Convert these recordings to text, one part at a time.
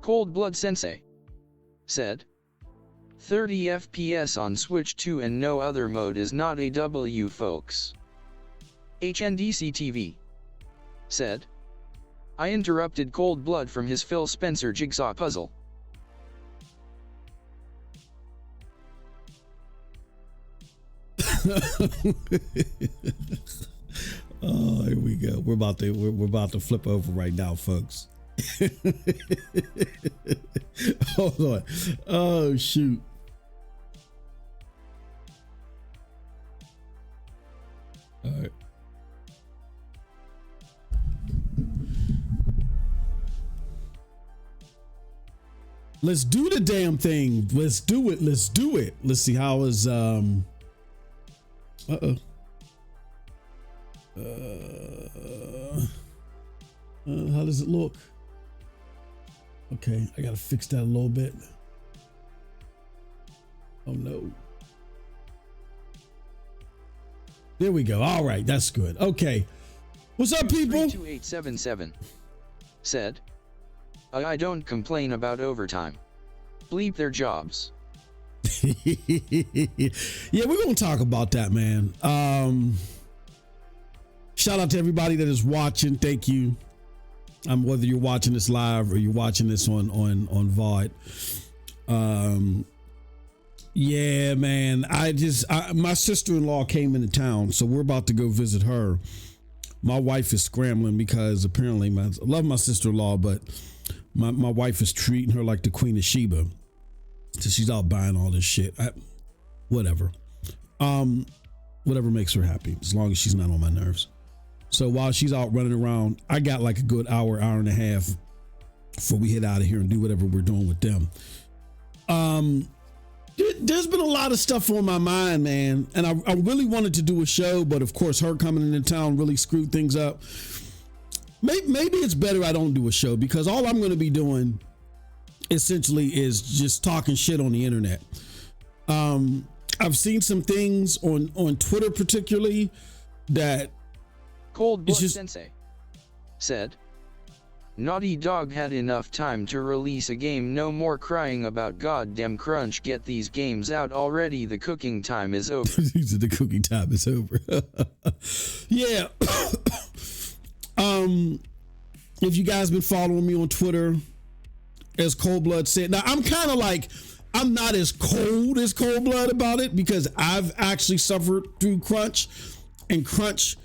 Cold Blood Sensei said, 30 FPS on Switch 2 and no other mode is not a W, folks. HNDC TV said, I interrupted Cold Blood from his Phil Spencer jigsaw puzzle. Oh, here we go. We're about to flip over right now, folks. Hold on. Oh shoot. All right. Let's do the damn thing. Let's do it. Let's do it. Let's see how is how does it look? Okay, I gotta fix that a little bit. Oh no. There we go. All right, that's good. Okay. What's up, people? 32877 said, I don't complain about overtime. Bleep their jobs. Yeah, we're gonna talk about that, man. Shout out to everybody that is watching. Thank you. Whether you're watching this live or you're watching this on VOD. Yeah, man. My sister-in-law came into town, so we're about to go visit her. My wife is scrambling because apparently I love my sister-in-law, but my wife is treating her like the Queen of Sheba. So she's out buying all this shit. Whatever. Whatever makes her happy, as long as she's not on my nerves. So while she's out running around, I got like a good hour and a half before we head out of here and do whatever we're doing with them. There's been a lot of stuff on my mind, man. And I really wanted to do a show, but of course her coming into town really screwed things up. Maybe it's better I don't do a show, because all I'm going to be doing essentially is just talking shit on the internet. I've seen some things on Twitter particularly that Cold Blood Sensei said, Naughty Dog had enough time to release a game. No more crying about goddamn crunch. Get these games out already. The cooking time is over. The cooking time is over. Yeah. If you guys been following me on Twitter, as Cold Blood said, now I'm kind of like, I'm not as cold as Cold Blood about it, because I've actually suffered through crunch, and crunch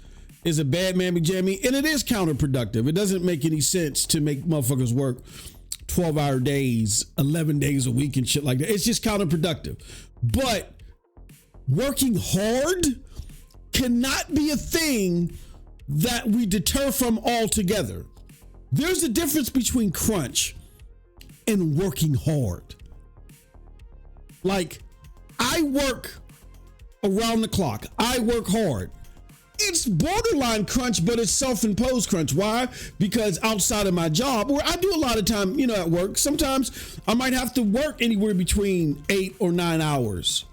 is a bad mammy jammy, and it is counterproductive. It doesn't make any sense to make motherfuckers work 12-hour days, 11 days a week and shit like that. It's just counterproductive. But working hard cannot be a thing that we deter from altogether. There's a difference between crunch and working hard. Like, I work around the clock. I work hard. It's borderline crunch, but it's self-imposed crunch. Why? Because outside of my job, where I do a lot of time, at work, sometimes I might have to work anywhere between 8 or 9 hours.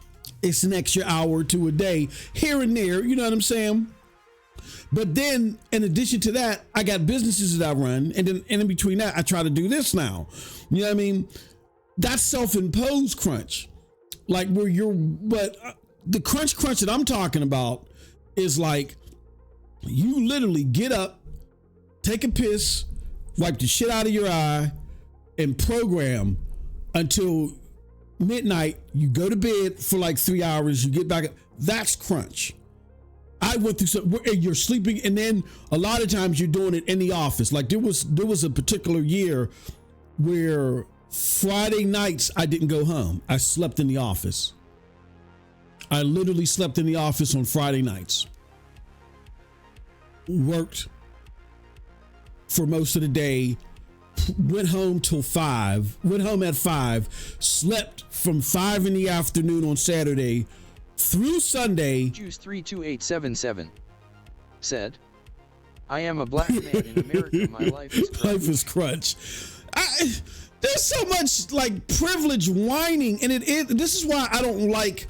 It's an extra hour or two a day here and there. You know what I'm saying? But then in addition to that, I got businesses that I run. And then in between that, I try to do this now. You know what I mean? That's self-imposed crunch. Like but the crunch that I'm talking about is like, you literally get up, take a piss, wipe the shit out of your eye, and program until midnight. You go to bed for like 3 hours, you get back up. That's crunch. I went through some, you're sleeping, and then a lot of times you're doing it in the office. Like there was a particular year where Friday nights I didn't go home. I slept in the office. I literally slept in the office on Friday nights. Worked for most of the day. Went home till 5. Went home at 5. Slept from 5 in the afternoon on Saturday through Sunday. Juice 32877 said, I am a black man in America. My life is crunch. Life is crunch. There's so much like privilege whining, and this is why I don't like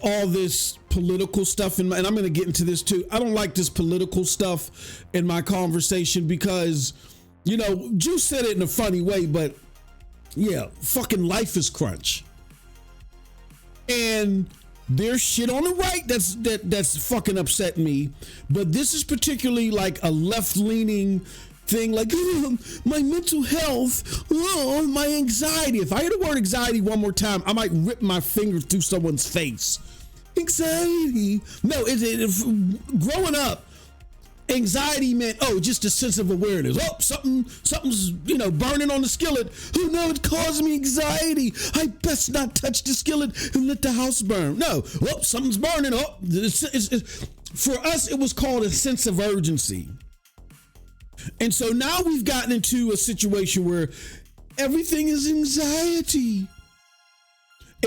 all this political stuff and I'm going to get into this too. I don't like this political stuff in my conversation, because You know, Juice said it in a funny way, but yeah, fucking life is crunch. And there's shit on the right that's fucking upset me, but this is particularly like a left-leaning thing, like, oh, my mental health, oh, my anxiety. If I hear the word anxiety one more time, I might rip my fingers through someone's face. Anxiety. No, growing up, anxiety meant, oh, just a sense of awareness. Oh, something's, you know, burning on the skillet. Oh no, it caused me anxiety. I best not touch the skillet and let the house burn. No, oh, something's burning. Oh, for us, it was called a sense of urgency. And so now we've gotten into a situation where everything is anxiety.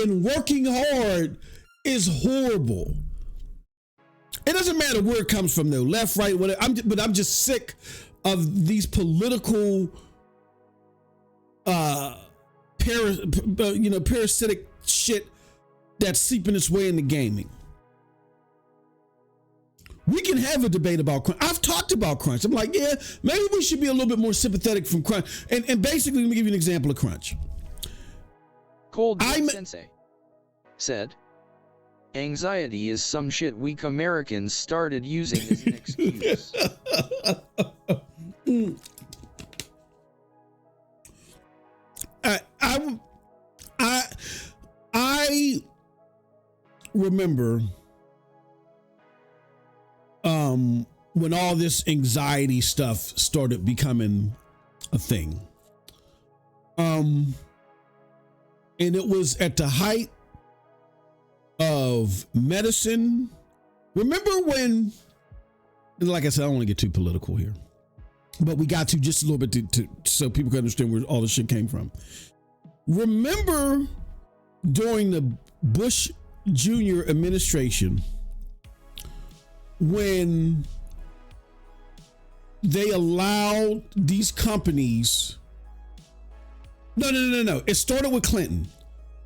And working hard is horrible. It doesn't matter where it comes from, though, left, right, whatever. But I'm just sick of these political, parasitic shit that's seeping its way into gaming. We can have a debate about crunch. I've talked about crunch. I'm like, yeah, maybe we should be a little bit more sympathetic from crunch. And basically, let me give you an example of crunch. Cold Sensei said, anxiety is some shit weak Americans started using as an excuse. I remember when all this anxiety stuff started becoming a thing. And it was at the height of medicine. Remember when, like I said, I don't want to get too political here, but we got to just a little bit to so people can understand where all the shit came from. Remember during the Bush Jr. administration when they allowed these companies, no. It started with Clinton.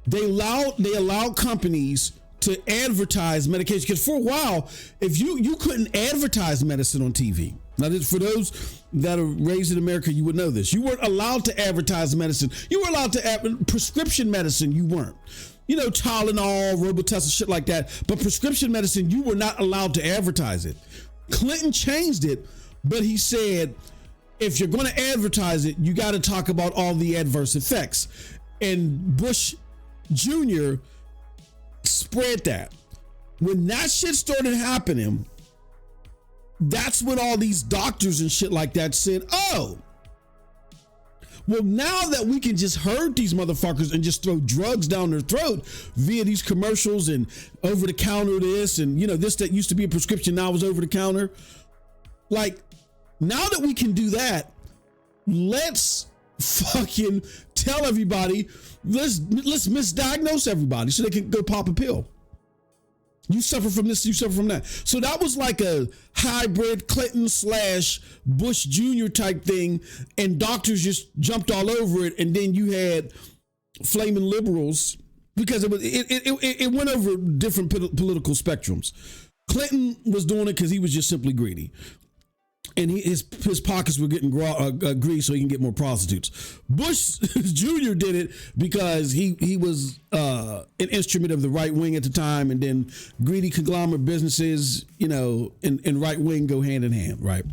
They allowed companies to advertise medication, because for a while, if you couldn't advertise medicine on TV. Now, for those that are raised in America, you would know this. You weren't allowed to advertise medicine. You were allowed to prescription medicine. You weren't. You know, Tylenol, Robitussin, shit like that. But prescription medicine, you were not allowed to advertise it. Clinton changed it, but he said, if you're going to advertise it, you got to talk about all the adverse effects. And Bush Jr. spread that. When that shit started happening, that's when all these doctors and shit like that said, oh, well, now that we can just herd these motherfuckers and just throw drugs down their throat via these commercials and over the counter this and, you know, this that used to be a prescription now is over the counter. Like, now that we can do that, let's fucking tell everybody, let's misdiagnose everybody so they can go pop a pill. You suffer from this, you suffer from that. So that was like a hybrid Clinton / Bush Jr. type thing, and doctors just jumped all over it. And then you had flaming liberals, because it went over different political spectrums. Clinton was doing it because he was just simply greedy. And his pockets were getting greased so he can get more prostitutes. Bush Jr. did it because he was an instrument of the right wing at the time, and then greedy conglomerate businesses, you know, and right wing go hand in hand, right?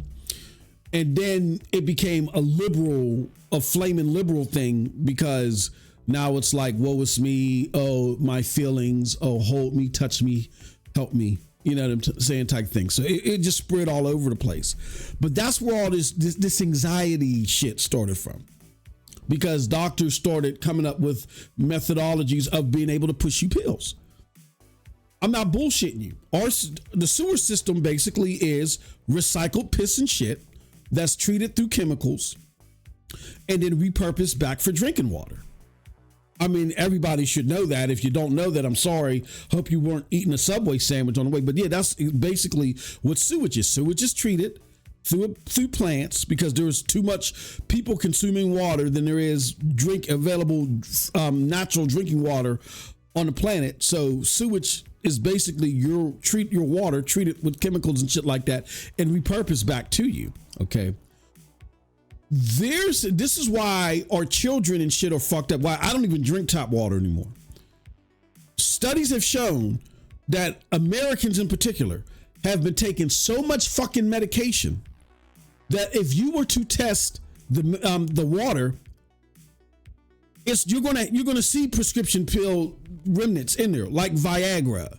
And then it became a flaming liberal thing, because now it's like, woe is me, oh, my feelings, oh, hold me, touch me, help me. You know what I'm saying, type thing. So it just spread all over the place. But that's where all this anxiety shit started from, because doctors started coming up with methodologies of being able to push you pills. I'm not bullshitting you. The sewer system basically is recycled piss and shit that's treated through chemicals and then repurposed back for drinking water. I mean, everybody should know that. If you don't know that, I'm sorry. Hope you weren't eating a Subway sandwich on the way. But yeah, that's basically what sewage is. Sewage is treated through plants, because there's too much people consuming water than there is available natural drinking water on the planet. So sewage is basically your water, treat it with chemicals and shit like that, and repurpose back to you. Okay. This is why our children and shit are fucked up. Why I don't even drink tap water anymore. Studies have shown that Americans in particular have been taking so much fucking medication that if you were to test the water, you're gonna see prescription pill remnants in there, like Viagra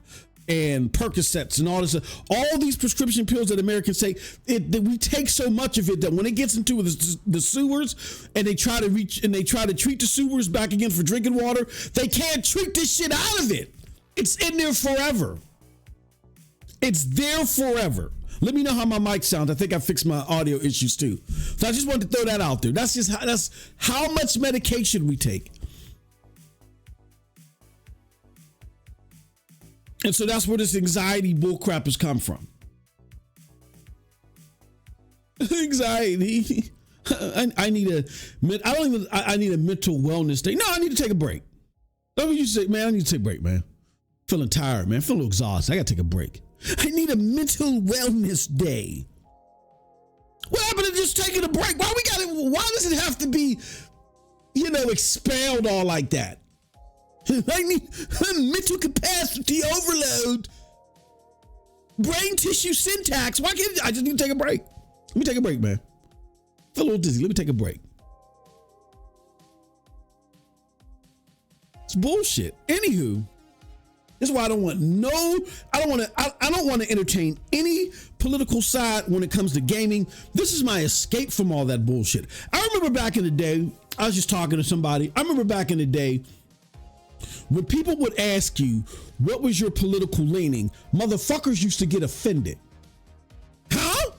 and Percocets and all this. All these prescription pills that Americans take, that we take so much of it that when it gets into the sewers and they try to treat the sewers back again for drinking water, they can't treat this shit out of it. It's in there forever. It's there forever. Let me know how my mic sounds. I think I fixed my audio issues too. So I just wanted to throw that out there. That's how much medication we take. And so that's where this anxiety bullcrap has come from. Anxiety. I need a mental wellness day. No, I need to take a break. That's what you say, man. I need to take a break, man. Feeling tired, man. Feeling a little exhausted. I gotta take a break. I need a mental wellness day. What happened to just taking a break? Why does it have to be, expelled all like that? I need mental capacity overload. Brain tissue syntax. Why can't I just need to take a break? Let me take a break, man. I feel a little dizzy. Let me take a break. It's bullshit. Anywho, this is why I don't want to entertain any political side when it comes to gaming. This is my escape from all that bullshit. I remember back in the day, I was just talking to somebody. I remember back in the day when people would ask you, what was your political leaning? Motherfuckers used to get offended. Huh?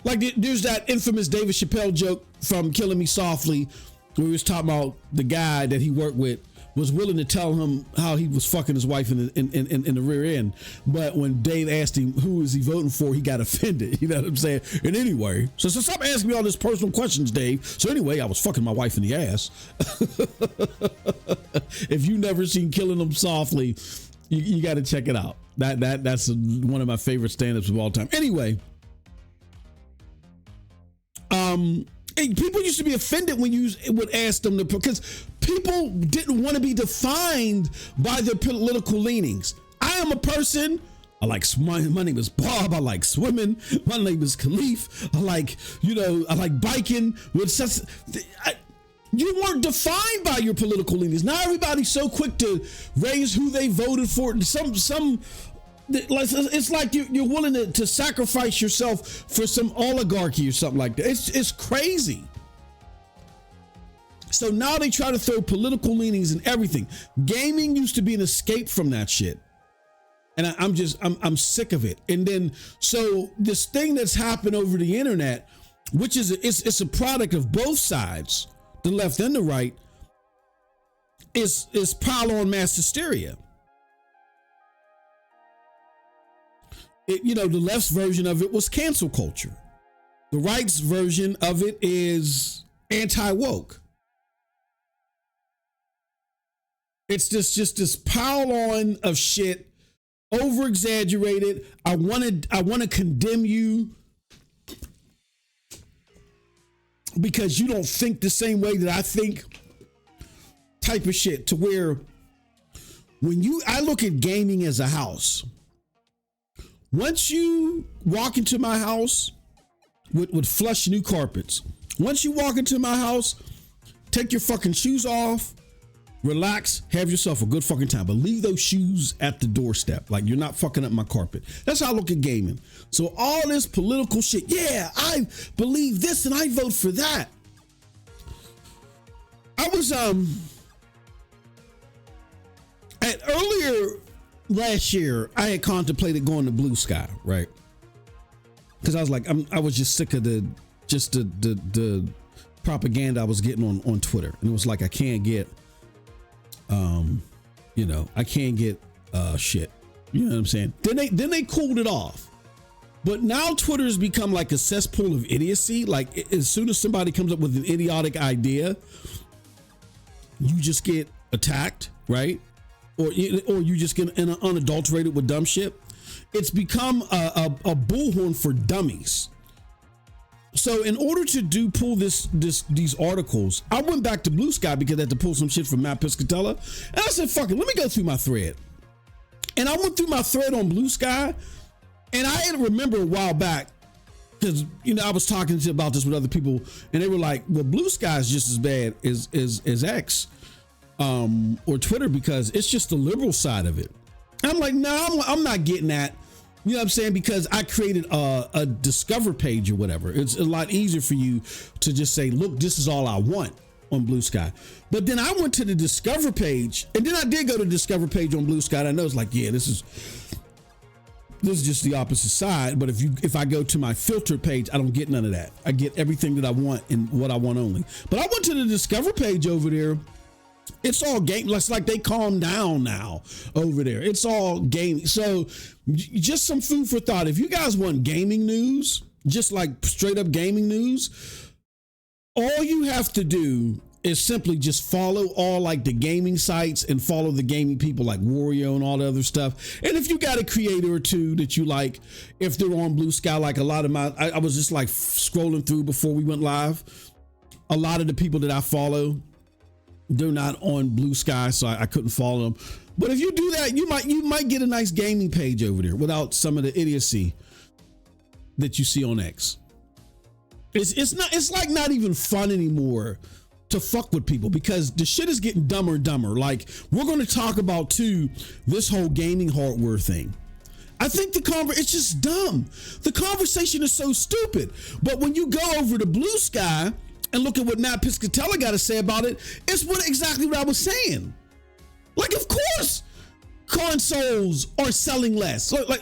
Like there's that infamous David Chappelle joke from Killing Me Softly where he was talking about the guy that he worked with was willing to tell him how he was fucking his wife in the rear end. But when Dave asked him who is he voting for, he got offended. You know what I'm saying? And anyway, so stop asking me all these personal questions, Dave. So anyway, I was fucking my wife in the ass. If you never seen Killing Them Softly, you got to check it out. That's one of my favorite stand-ups of all time. Anyway, people used to be offended when you would ask them because people didn't want to be defined by their political leanings. I am a person. I like my name is Bob. I like swimming. My name is Khalif. I like biking. You weren't defined by your political leanings. Now everybody's so quick to raise who they voted for. It's like you're willing to sacrifice yourself for some oligarchy or something like that. It's crazy. So now they try to throw political leanings in everything. Gaming used to be an escape from that shit. And I'm sick of it. And then, so this thing that's happened over the internet, which is, it's a product of both sides, the left and the right, is pile on mass hysteria. The left's version of it was cancel culture. The right's version of it is anti-woke. It's just this pile on of shit, over exaggerated. I want to condemn you because you don't think the same way that I think, type of shit, to where I look at gaming as a house. Once you walk into my house with flush new carpets, once you walk into my house, take your fucking shoes off, relax, have yourself a good fucking time, but leave those shoes at the doorstep. Like, you're not fucking up my carpet. That's how I look at gaming. So all this political shit, yeah, I believe this and I vote for that. I was earlier last year, I had contemplated going to Blue Sky, right? Because I was like, I was just sick of the propaganda I was getting on Twitter, and it was like I can't get shit. You know what I'm saying? Then they cooled it off. But now Twitter's become like a cesspool of idiocy. Like, as soon as somebody comes up with an idiotic idea, you just get attacked, right? Or you just get unadulterated with dumb shit. It's become a bullhorn for dummies. So in order to pull these articles, I went back to Blue Sky because I had to pull some shit from Matt Piscatella. And I said, fuck it, let me go through my thread. And I went through my thread on Blue Sky, and I had to remember a while back, because, you know, I was talking about this with other people, and they were like, well, Blue Sky is just as bad as X or Twitter, because it's just the liberal side of it. And I'm like, no, I'm not getting that. You know what I'm saying? Because I created a Discover page or whatever. It's a lot easier for you to just say, look, this is all I want on Blue Sky. But then I went to the Discover page, and then I did go to the Discover page on Blue Sky. And I know it's like, yeah, this is just the opposite side. But if I go to my filter page, I don't get none of that. I get everything that I want and what I want only. But I went to the Discover page over there. It's all game. It's like they calm down now over there. It's all gaming. So just some food for thought. If you guys want gaming news, just like straight up gaming news, all you have to do is simply just follow all like the gaming sites and follow the gaming people like Wario and all the other stuff. And if you got a creator or two that you like, if they're on Blue Sky, like a lot of I was just like scrolling through before we went live. A lot of the people that I follow, they're not on Blue Sky, so I couldn't follow them. But if you do that, you might get a nice gaming page over there without some of the idiocy that you see on X. It's like not even fun anymore to fuck with people, because the shit is getting dumber and dumber. Like, we're going to talk about too this whole gaming hardware thing. I think it's just dumb. The conversation is so stupid. But when you go over to Blue Sky and look at what Matt Piscatella got to say about it, it's exactly what I was saying. Like, of course, consoles are selling less. Like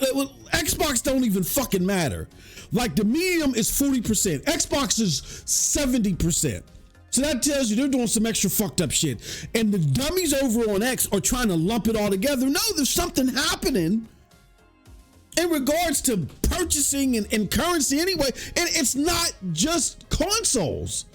Xbox don't even fucking matter. Like, the medium is 40%. Xbox is 70%. So that tells you they're doing some extra fucked up shit. And the dummies over on X are trying to lump it all together. No, there's something happening in regards to purchasing and currency anyway. And it's not just consoles.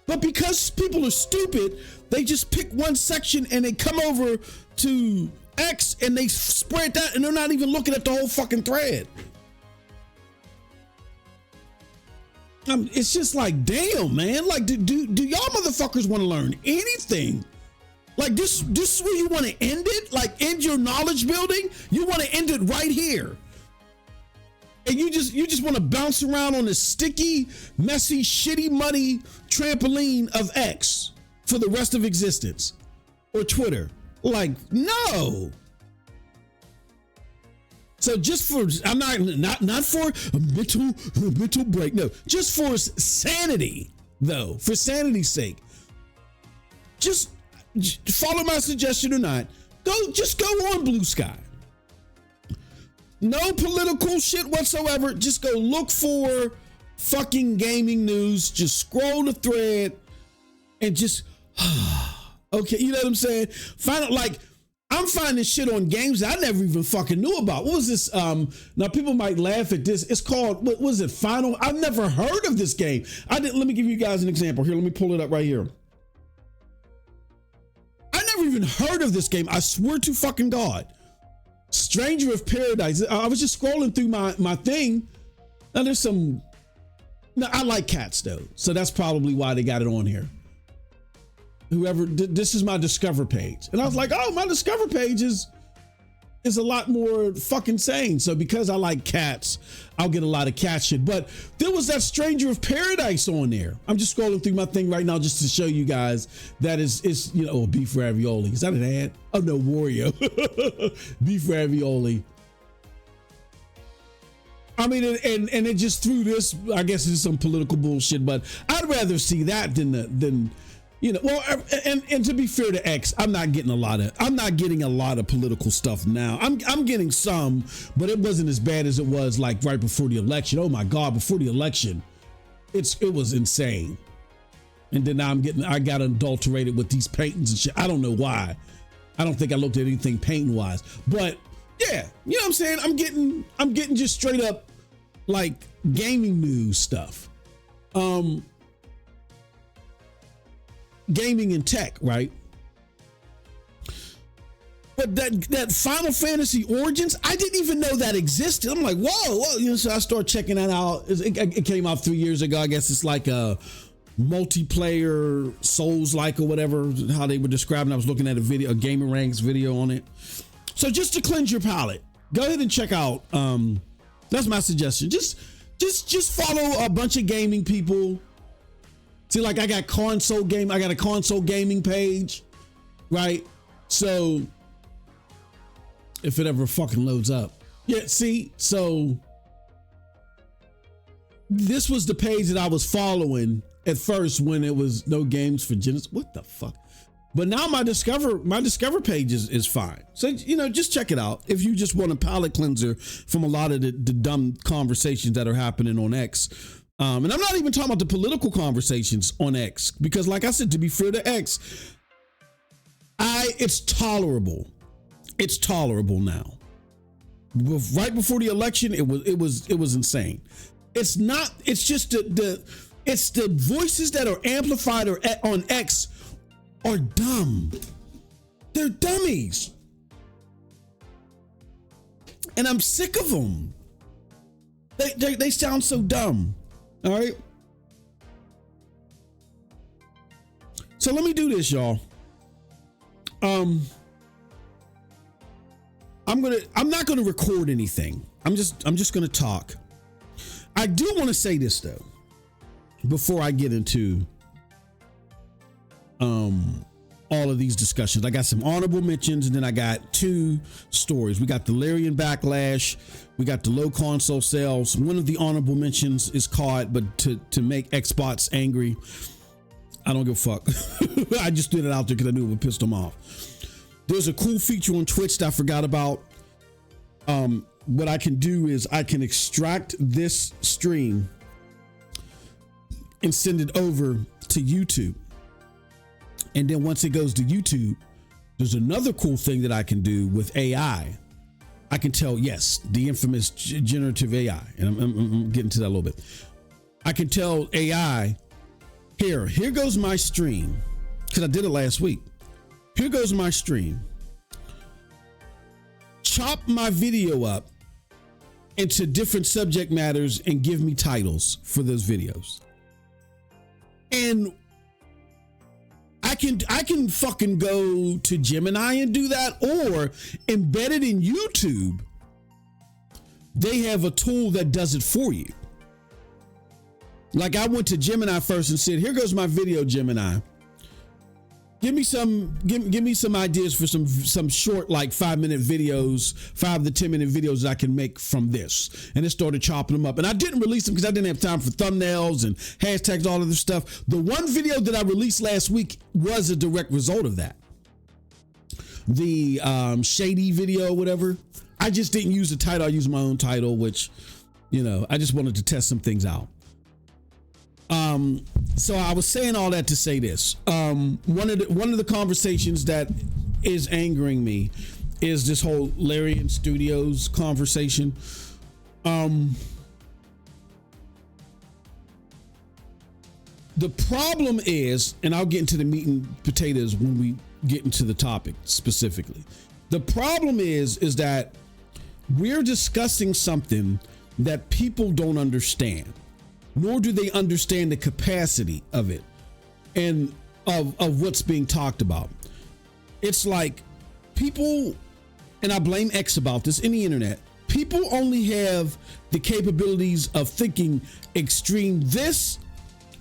But because people are stupid, they just pick one section and they come over to X and they spread that, and they're not even looking at the whole fucking thread. It's just like, damn, man. Like, do y'all motherfuckers want to learn anything? Like, this is where you want to end it? Like, end your knowledge building? You want to end it right here? And you just want to bounce around on this sticky, messy, shitty, muddy trampoline of X for the rest of existence, or Twitter? Like, no. So just for, I'm not for a mental break. No, just for sanity, though, for sanity's sake. Just follow my suggestion or not. Just go on Blue Sky. No political shit whatsoever. Just go look for fucking gaming news. Just scroll the thread and just, okay, you know what I'm saying? Find out, like, I'm finding shit on games that I never even fucking knew about. What was this? Now people might laugh at this. It's called, what was it? Final? I've never heard of this game. Let me give you guys an example. Here, let me pull it up right here. I never even heard of this game. I swear to fucking God. Stranger of Paradise. I was just scrolling through my thing. Now there's some, now I like cats though. So that's probably why they got it on here. Whoever, this is my Discover page. And I was like, oh, my Discover page is a lot more fucking sane. So because I like cats, I'll get a lot of cat shit. But there was that Stranger of Paradise on there. I'm just scrolling through my thing right now just to show you guys that is you know, beef ravioli. Is that an ad? Oh no, Wario. Beef ravioli. I mean, and it just threw this, I guess it's some political bullshit, but I'd rather see that than you know, well, and to be fair to X, I'm not getting a lot of political stuff now. I'm getting some, but it wasn't as bad as it was like right before the election. Oh my God, before the election, it was insane. And then now I got adulterated with these paintings and shit. I don't know why. I don't think I looked at anything painting wise, but yeah, you know what I'm saying? I'm getting just straight up like gaming news stuff. Gaming and tech, right? But that Final Fantasy Origins, I didn't even know that existed. I'm like, whoa. You know, so I started checking that out. It came out 3 years ago. I guess it's like a multiplayer Souls-like or whatever, how they were describing. I was looking at a Gamer Ranks video on it. So just to cleanse your palate, go ahead and check out. That's my suggestion. Just follow a bunch of gaming people. See, like I got a console gaming page, right? So if it ever fucking loads up. Yeah, see, so this was the page that I was following at first when it was no games for Genesis. What the fuck? But now my Discover page is fine. So, you know, just check it out if you just want a palate cleanser from a lot of the dumb conversations that are happening on X. And I'm not even talking about the political conversations on X, because like I said, to be fair to X, it's tolerable. It's tolerable now. Right before the election, it was insane. It's not. It's just it's the voices that are amplified or on X are dumb. They're dummies, and I'm sick of them. They sound so dumb. All right. So let me do this, y'all. I'm not gonna record anything. I'm just gonna talk. I do want to say this though, before I get into all of these discussions. I got some honorable mentions, and then I got 2 stories. We got the Larian Backlash, we got the low console sales. One of the honorable mentions is COD, but to make Xbox angry, I don't give a fuck. I just threw it out there because I knew it would piss them off. There's a cool feature on Twitch that I forgot about. What I can do is I can extract this stream and send it over to YouTube. And then once it goes to YouTube, there's another cool thing that I can do with AI. I can tell, yes, the infamous generative AI, and I'm getting to that a little bit. I can tell AI, here goes my stream, because I did it last week. Here goes my stream. Chop my video up into different subject matters and give me titles for those videos. And I can fucking go to Gemini and do that, or embedded in YouTube, they have a tool that does it for you. Like I went to Gemini first and said, here goes my video, Gemini. Give me some ideas for some short, like 5-minute videos, 5 to 10 minute videos that I can make from this. And it started chopping them up. And I didn't release them because I didn't have time for thumbnails and hashtags, all of this stuff. The one video that I released last week was a direct result of that. The shady video, whatever. I just didn't use the title. I used my own title, which, you know, I just wanted to test some things out. So I was saying all that to say this. One of the conversations that is angering me is this whole Larian Studios conversation. The problem is, and I'll get into the meat and potatoes when we get into the topic specifically. The problem is that we're discussing something that people don't understand, nor do they understand the capacity of it and of what's being talked about. It's like people, and I blame X about this, in the internet, people only have the capabilities of thinking extreme this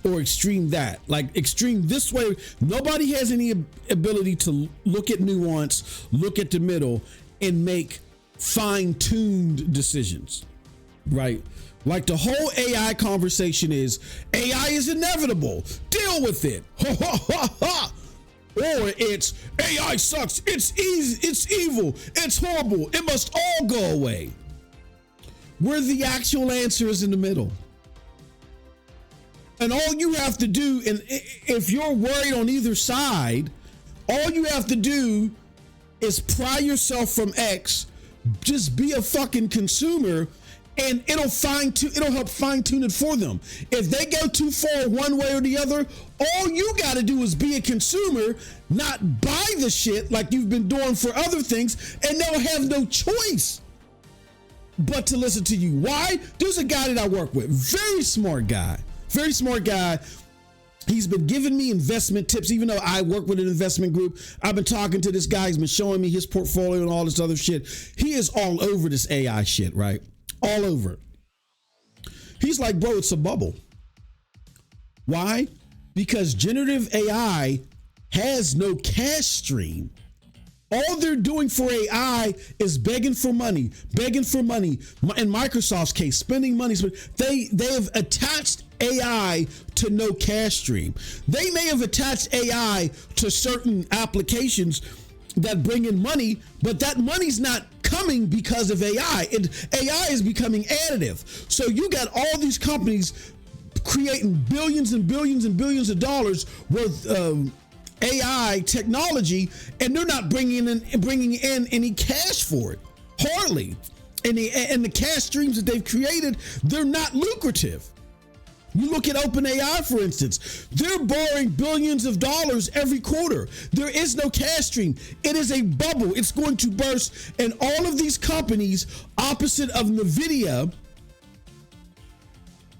or extreme that. Like extreme this way, nobody has any ability to look at nuance, look at the middle, and make fine-tuned decisions, right? Like the whole AI conversation is, AI is inevitable, deal with it. Ha ha ha ha. Or it's, AI sucks, it's easy, it's evil, it's horrible, it must all go away. Where the actual answer is in the middle. And all you have to do, and if you're worried on either side, all you have to do is pry yourself from X, just be a fucking consumer, and it'll help fine tune it for them. If they go too far one way or the other, all you got to do is be a consumer, not buy the shit like you've been doing for other things, and they'll have no choice but to listen to you. Why? There's a guy that I work with, very smart guy. He's been giving me investment tips, even though I work with an investment group. I've been talking to this guy. He's been showing me his portfolio and all this other shit. He is all over this AI shit, right? All over. He's like, bro, it's a bubble. Why? Because generative AI has no cash stream. All they're doing for AI is begging for money. In Microsoft's case, spending money. They have attached AI to no cash stream. They may have attached AI to certain applications that bring in money, but that money's not coming because of AI. AI is becoming additive. So you got all these companies creating billions and billions and billions of dollars worth of AI technology, and they're not bringing in any cash for it, hardly. And the cash streams that they've created, they're not lucrative. You look at OpenAI, for instance, they're borrowing billions of dollars every quarter. There is no cash stream. It is a bubble. It's going to burst. And all of these companies, opposite of NVIDIA,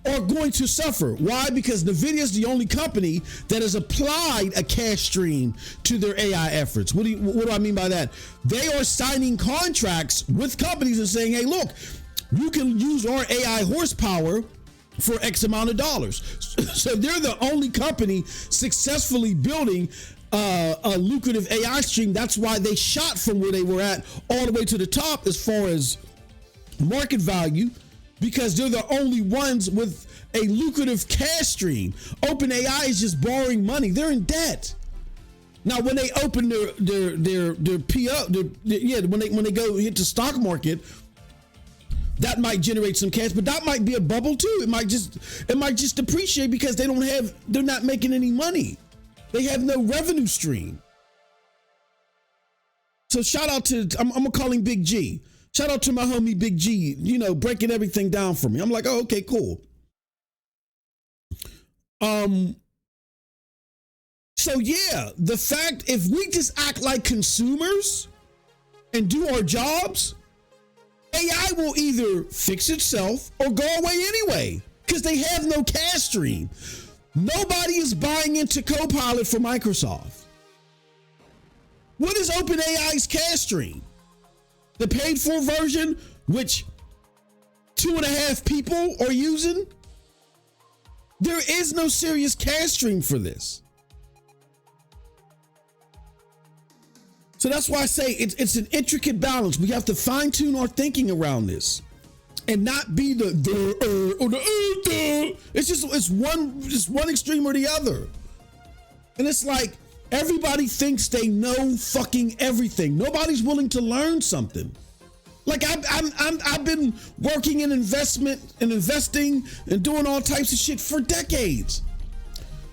are going to suffer. Why? Because NVIDIA is the only company that has applied a cash stream to their AI efforts. What do I mean by that? They are signing contracts with companies and saying, hey, look, you can use our AI horsepower for X amount of dollars. So they're the only company successfully building a lucrative AI stream. That's why they shot from where they were at all the way to the top as far as market value, because they're the only ones with a lucrative cash stream. OpenAI is just borrowing money. They're in debt. Now, when they open their PO, when they go hit the stock market, that might generate some cash, but that might be a bubble too. It might just depreciate because they're not making any money. They have no revenue stream. So shout out to, I'm gonna call him Big G. Shout out to my homie Big G, breaking everything down for me. I'm like, oh, okay, cool. So yeah, the fact, if we just act like consumers and do our jobs, AI will either fix itself or go away anyway, because they have no cash stream. Nobody is buying into Copilot for Microsoft. What is OpenAI's cash stream? The paid for version, which 2.5 people are using? There is no serious cash stream for this. So that's why I say it's an intricate balance. We have to fine tune our thinking around this, and not be the. It's one extreme or the other, and it's like everybody thinks they know fucking everything. Nobody's willing to learn something. Like I've been working in investing and doing all types of shit for decades.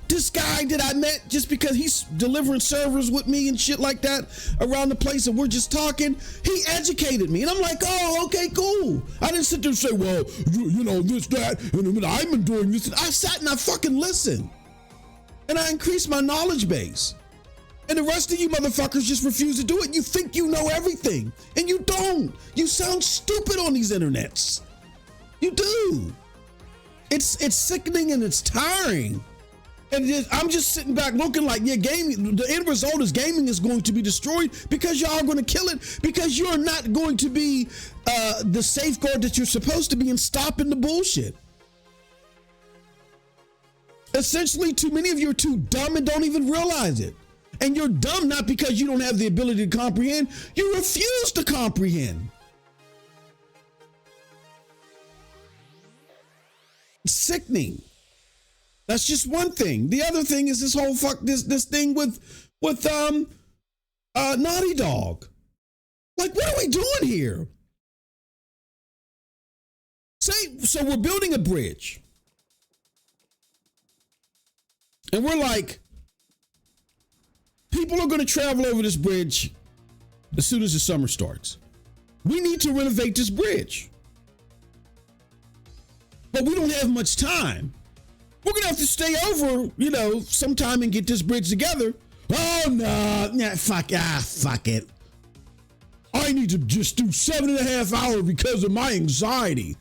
This guy that I met just because he's delivering servers with me and shit like that around the place and we're just talking, he educated me. And I'm like, oh, okay, cool. I didn't sit there and say, well, this, that, and I've been doing this. I sat and I fucking listened. And I increased my knowledge base. And the rest of you motherfuckers just refuse to do it. You think you know everything. And you don't. You sound stupid on these internets. You do. It's sickening and it's tiring. And I'm just sitting back looking like, yeah, gaming, the end result is gaming is going to be destroyed because y'all are going to kill it, because you're not going to be the safeguard that you're supposed to be in stopping the bullshit. Essentially, too many of you are too dumb and don't even realize it. And you're dumb not because you don't have the ability to comprehend, you refuse to comprehend. It's sickening. That's just one thing. The other thing is this whole this thing with Naughty Dog. Like, what are we doing here? So we're building a bridge. And we're like, people are going to travel over this bridge as soon as the summer starts. We need to renovate this bridge. but we don't have much time. We're gonna have to stay over, sometime and get this bridge together. Oh no, fuck it. I need to just do 7.5 hours because of my anxiety.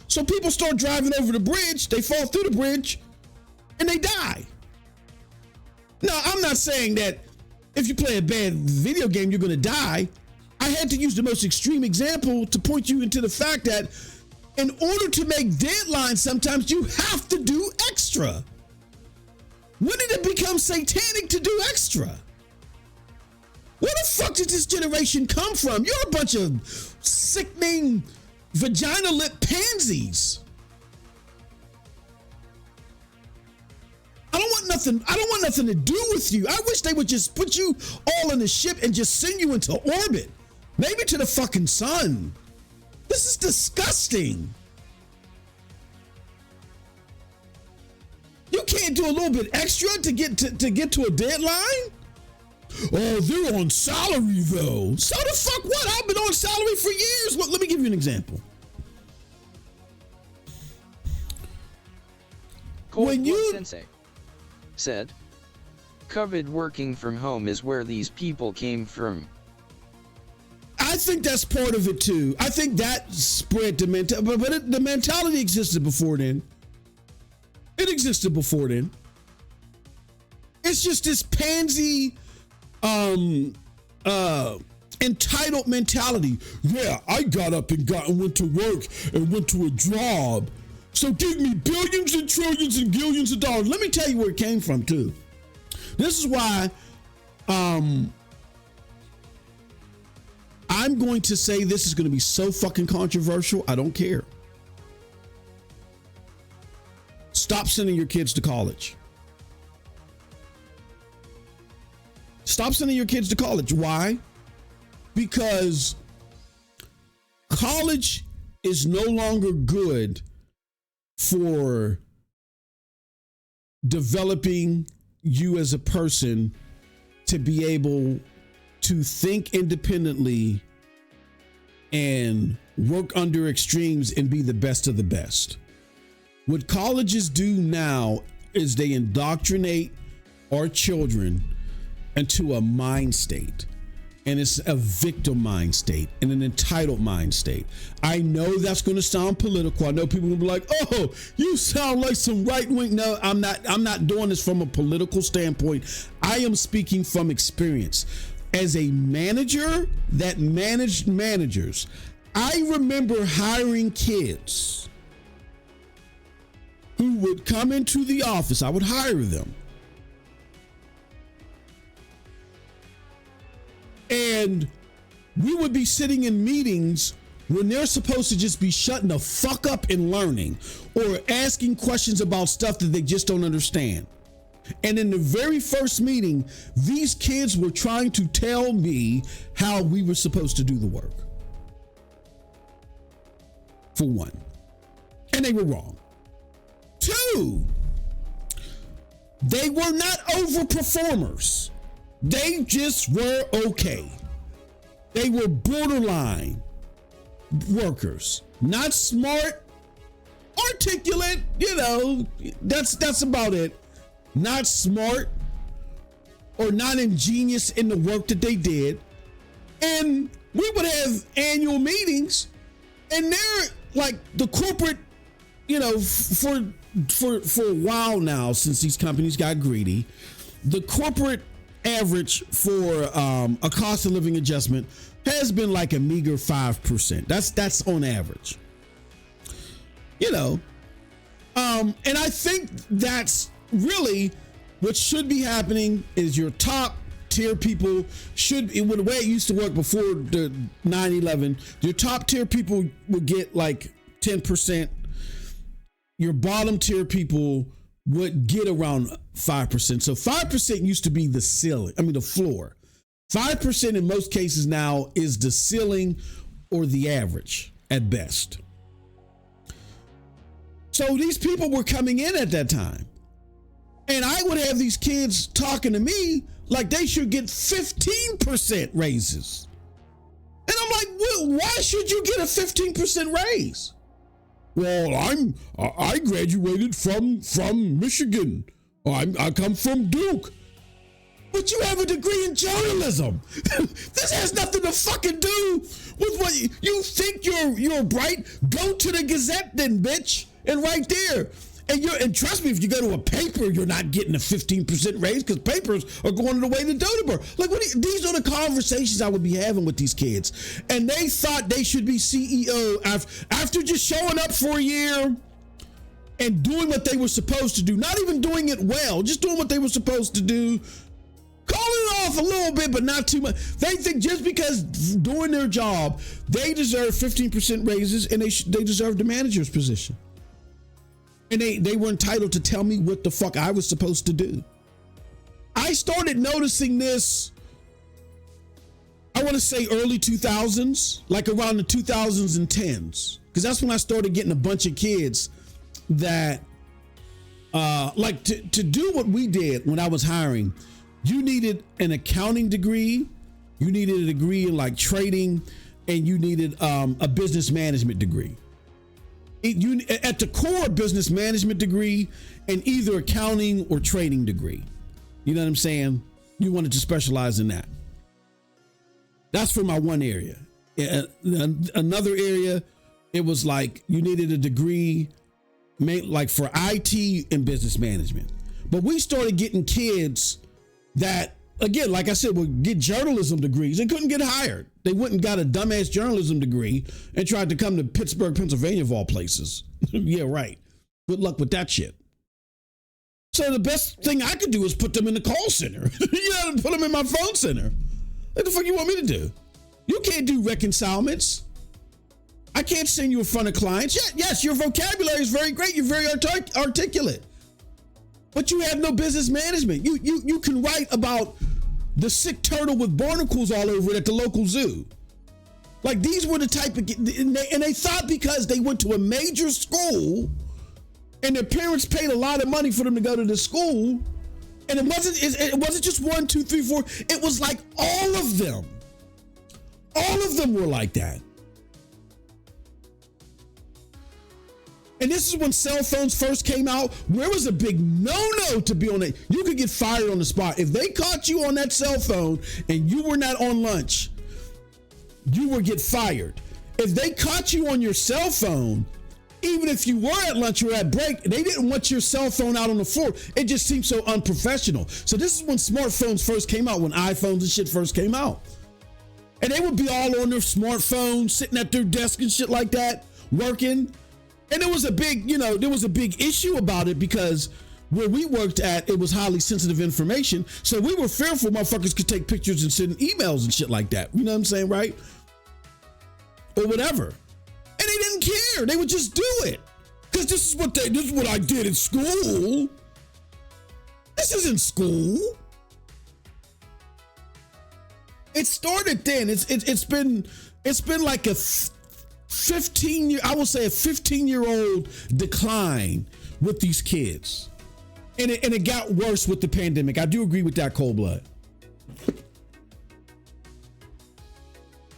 So people start driving over the bridge, they fall through the bridge, and they die. Now, I'm not saying that if you play a bad video game, you're gonna die. I had to use the most extreme example to point you into the fact that in order to make deadlines, sometimes you have to do extra. When did it become satanic to do extra? Where the fuck did this generation come from? You're a bunch of sickening vagina lip pansies. I don't want nothing to do with you. I wish they would just put you all in a ship and just send you into orbit. Maybe to the fucking sun. This is disgusting. You can't do a little bit extra to get to a deadline? Oh, they're on salary though. So the fuck what? I've been on salary for years. Look, let me give you an example. When you Sensei said, COVID working from home is where these people came from. I think that's part of it too. I think that spread the mentality, but the mentality existed before then. It existed before then. It's just this pansy, entitled mentality. Yeah, I got up and went to work and went to a job. So give me billions and trillions and billions of dollars. Let me tell you where it came from too. This is why I'm going to say this is going to be so fucking controversial. I don't care. Stop sending your kids to college. Stop sending your kids to college. Why? Because college is no longer good for developing you as a person to be able to think independently and work under extremes and be the best of the best. What colleges do now is they indoctrinate our children into a mind state. And it's a victim mind state and an entitled mind state. I know that's going to sound political. I know people will be like, oh, you sound like some right wing. No, I'm not doing this from a political standpoint. I am speaking from experience. As a manager that managed managers, I remember hiring kids who would come into the office. I would hire them. And we would be sitting in meetings when they're supposed to just be shutting the fuck up and learning or asking questions about stuff that they just don't understand. And in the very first meeting, these kids were trying to tell me how we were supposed to do the work. For one. And they were wrong. Two, they were not overperformers. They just were okay. They were borderline workers. Not smart, articulate, that's about it. Not smart or not ingenious in the work that they did. And we would have annual meetings and they're like the corporate, for a while now, since these companies got greedy, the corporate average for a cost of living adjustment has been like a meager 5%. That's on average. And I think that's really what should be happening is your top tier people should, the way it used to work before the 9/11, your top tier people would get like 10%. Your bottom tier people would get around 5%. So 5% used to be the ceiling, the floor. 5% in most cases now is the ceiling or the average at best. So these people were coming in at that time. And I would have these kids talking to me like they should get 15% raises. And I'm like, well, why should you get a 15% raise? Well, I graduated from Michigan. I come from Duke. But you have a degree in journalism. This has nothing to fucking do with what you think you're bright. Go to the Gazette then, bitch. And right there. And trust me, if you go to a paper, you're not getting a 15% raise because papers are going the way to Dodeberg. Like, these are the conversations I would be having with these kids. And they thought they should be CEO after just showing up for a year and doing what they were supposed to do. Not even doing it well, just doing what they were supposed to do. Calling it off a little bit, but not too much. They think just because doing their job, they deserve 15% raises and they deserve the manager's position. And they were entitled to tell me what the fuck I was supposed to do. I started noticing this, I want to say early 2000s, like around the 2010s, because that's when I started getting a bunch of kids that, like to do what we did when I was hiring, you needed an accounting degree, you needed a degree in like trading, and you needed a business management degree. At the core, business management degree and either accounting or trading degree. You know what I'm saying? You wanted to specialize in that. That's for my one area. Another area, it was like you needed a degree like for IT and business management. But we started getting kids that, again, like I said, would get journalism degrees and couldn't get hired. They went and got a dumbass journalism degree and tried to come to Pittsburgh, Pennsylvania, of all places. Yeah, right. Good luck with that shit. So the best thing I could do is put them in the call center. Put them in my phone center. What the fuck you want me to do? You can't do reconcilements. I can't send you in front of clients. Yes, your vocabulary is very great. You're very articulate. But you have no business management. You can write about the sick turtle with barnacles all over it at the local zoo. Like, these were the type of, and they thought because they went to a major school and their parents paid a lot of money for them to go to the school, and it wasn't just 1, 2, 3, 4. It was like all of them. All of them were like that. And this is when cell phones first came out, where it was a big no-no to be on it. You could get fired on the spot. If they caught you on that cell phone and you were not on lunch, you would get fired. If they caught you on your cell phone, even if you were at lunch or at break, they didn't want your cell phone out on the floor. It just seemed so unprofessional. So this is when smartphones first came out, when iPhones and shit first came out. And they would be all on their smartphones, sitting at their desk and shit like that, working. And there was a big issue about it because where we worked at, it was highly sensitive information. So we were fearful motherfuckers could take pictures and send emails and shit like that. You know what I'm saying, right? Or whatever. And they didn't care. They would just do it. Because this is what I did in school. This isn't school. It started then. It's been like a 15-year-old decline with these kids. And it got worse with the pandemic. I do agree with that, Cold Blood.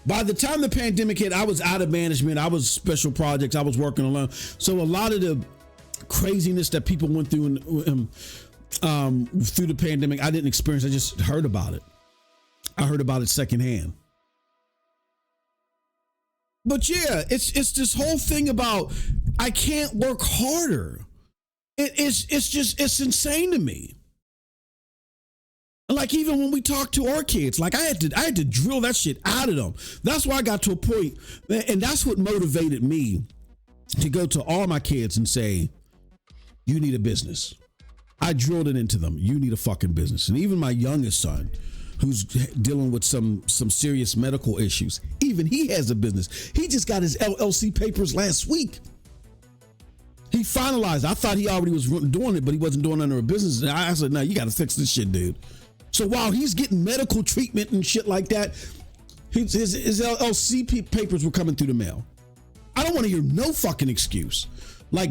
By the time the pandemic hit, I was out of management. I was special projects. I was working alone. So a lot of the craziness that people went through through the pandemic, I didn't experience. I just heard about it. I heard about it secondhand. But yeah, it's this whole thing about I can't work harder. It's insane to me. Like, even when we talk to our kids, like I had to drill that shit out of them. That's why I got to a point, and that's what motivated me to go to all my kids and say, you need a business. I drilled it into them. You need a fucking business. And even my youngest son, who's dealing with some serious medical issues, even he has a business. He just got his LLC papers last week. He finalized. I thought he already was doing it, but he wasn't doing it under a business. And I said, no, you got to fix this shit, dude. So while he's getting medical treatment and shit like that, his LLC papers were coming through the mail. I don't want to hear no fucking excuse. Like,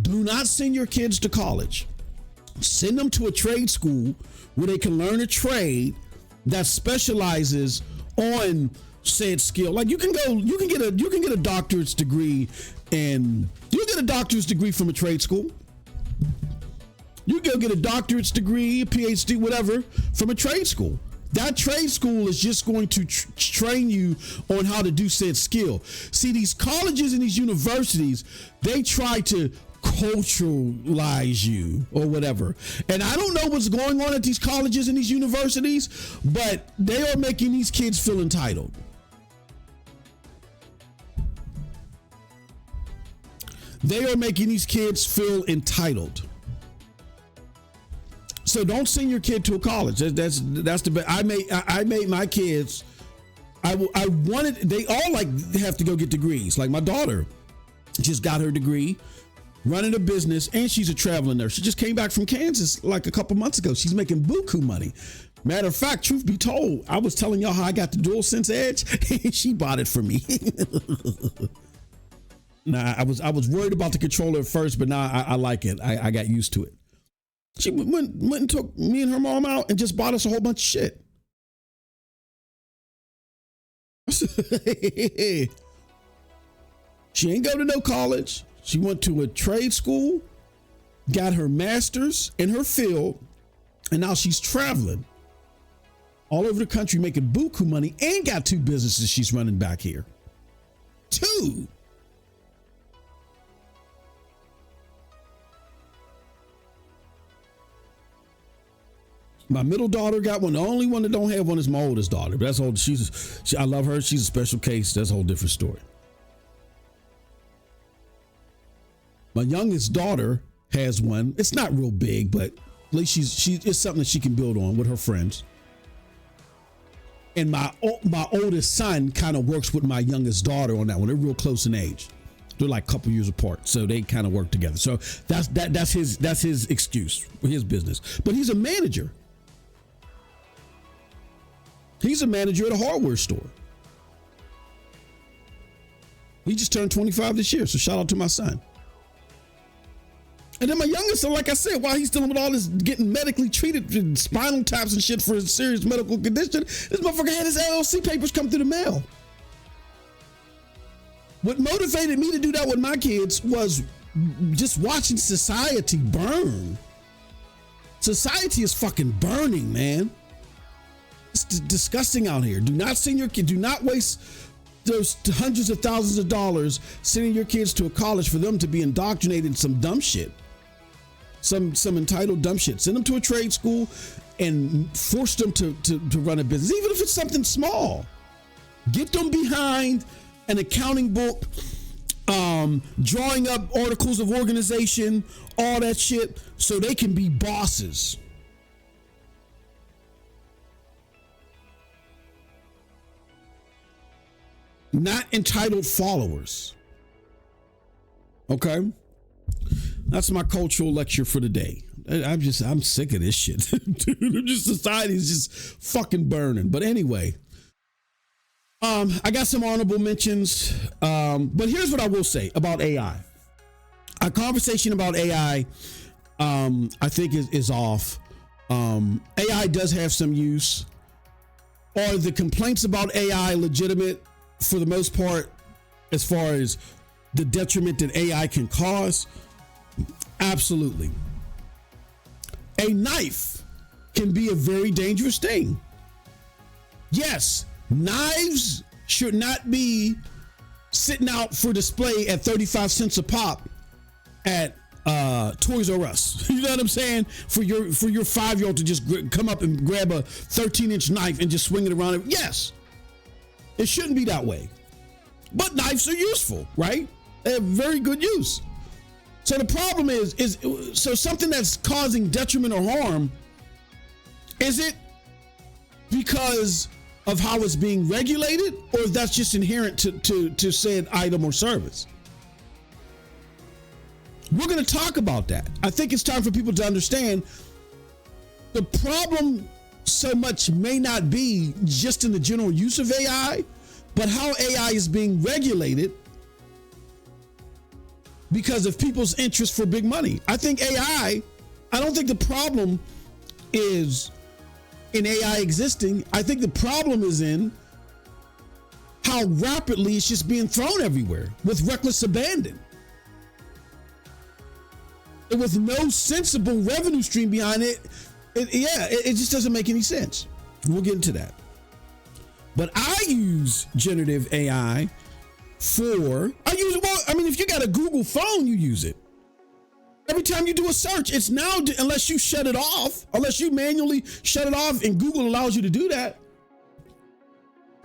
do not send your kids to college. Send them to a trade school where they can learn a trade that specializes on said skill. Like, you can get a doctorate's degree in You get a doctorate degree from a trade school. You go get a doctorate's degree, a PhD, whatever, from a trade school. That trade school is just going to train you on how to do said skill. See, these colleges and these universities, they try to culturalize you or whatever. And I don't know what's going on at these colleges and these universities, but they are making these kids feel entitled. They are making these kids feel entitled. So don't send your kid to a college. That's the best. I made my kids. I wanted. They all like have to go get degrees. Like my daughter, just got her degree, running a business, and she's a traveling nurse. She just came back from Kansas like a couple months ago. She's making buku money. Matter of fact, truth be told, I was telling y'all how I got the DualSense Edge. She bought it for me. Nah, I was worried about the controller at first, but now I like it. I got used to it. She went and took me and her mom out and just bought us a whole bunch of shit. She ain't go to no college. She went to a trade school, got her master's in her field, and now she's traveling all over the country making buku money and got 2 businesses she's running back here. 2. My middle daughter got one. The only one that don't have one is my oldest daughter. But that's all. I love her. She's a special case. That's a whole different story. My youngest daughter has one. It's not real big, but at least it's something that she can build on with her friends. And my oldest son kind of works with my youngest daughter on that one. They're real close in age. They're like a couple years apart, so they kind of work together. So that's his excuse for his business. But he's a manager. He's a manager at a hardware store. He just turned 25 this year, so shout out to my son. And then my youngest son, like I said, while he's dealing with all this getting medically treated and spinal taps and shit for a serious medical condition, this motherfucker had his LLC papers come through the mail. What motivated me to do that with my kids was just watching society burn. Society is fucking burning, man. It's disgusting out here. Do not send your kid. Do not waste those hundreds of thousands of dollars sending your kids to a college for them to be indoctrinated in some dumb shit. Some entitled dumb shit. Send them to a trade school and force them to run a business, even if it's something small. Get them behind an accounting book, drawing up articles of organization, all that shit, so they can be bosses. Not entitled followers. Okay? That's my cultural lecture for the day. I'm sick of this shit. Dude, society is just fucking burning. But anyway, I got some honorable mentions. But here's what I will say about AI. Our conversation about AI, I think is off. AI does have some use. Are the complaints about AI legitimate? For the most part, as far as the detriment that AI can cause, absolutely. A knife can be a very dangerous thing. Yes, knives should not be sitting out for display at 35 cents a pop at Toys R Us. You know what I'm saying? For your 5-year-old to just come up and grab a 13-inch knife and just swing it around. Yes. It shouldn't be that way. But knives are useful, right? They have very good use. So the problem is so something that's causing detriment or harm, is it because of how it's being regulated, or if that's just inherent to said item or service? We're going to talk about that. I think it's time for people to understand the problem so much may not be just in the general use of AI, but how AI is being regulated because of people's interest for big money. I think I don't think the problem is in AI existing. I think the problem is in how rapidly it's just being thrown everywhere with reckless abandon. with no sensible revenue stream behind it, it just doesn't make any sense. We'll get into that. But I use generative AI if you got a Google phone, you use it. Every time you do a search, it's now, unless you shut it off, unless you manually shut it off and Google allows you to do that,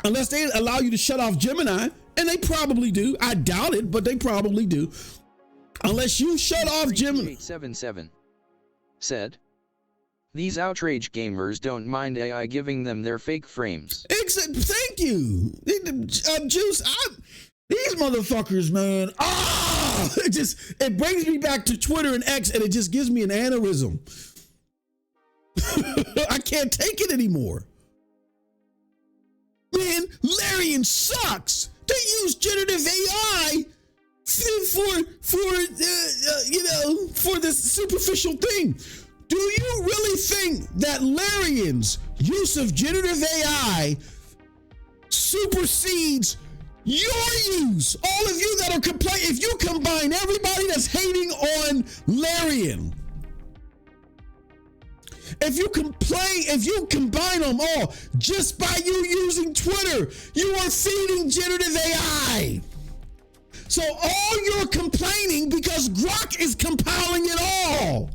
unless they allow you to shut off Gemini, and they probably do. I doubt it, but they probably do. Unless you shut off Gemini. 877 said, these outrage gamers don't mind AI giving them their fake frames. Thank you. Juice, these motherfuckers, man. It brings me back to Twitter and X, and it just gives me an aneurysm. I can't take it anymore. Man, Larian sucks. They use generative AI for this superficial thing. Do you really think that Larian's use of generative AI supersedes your use? All of you that are complaining, if you combine everybody that's hating on Larian, if you combine them all just by you using Twitter, you are feeding generative AI. So all you're complaining because Grok is compiling it all.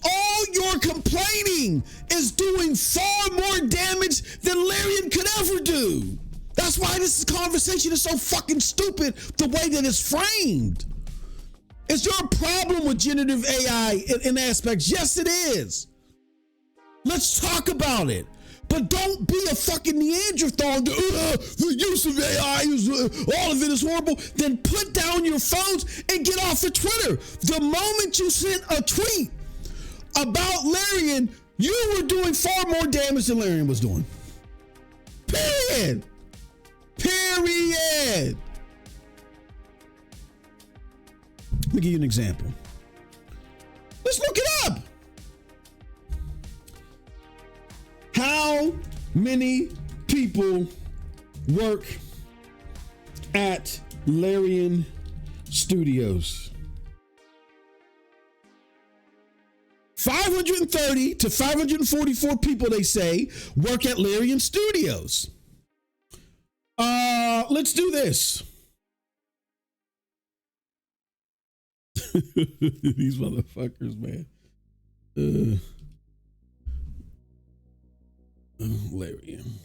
All you're complaining is doing far more damage than Larian could ever do. That's why this conversation is so fucking stupid the way that it's framed. Is there a problem with generative AI in aspects? Yes, it is. Let's talk about it. But don't be a fucking Neanderthal. The use of AI is all of it is horrible. Then put down your phones and get off of Twitter. The moment you sent a tweet about Larian, you were doing far more damage than Larian was doing. Period. Let me give you an example. Let's look it up. How many people work at Larian Studios? 530 to 544 people, they say, work at Larian Studios. Let's do this. These motherfuckers, man. Larian.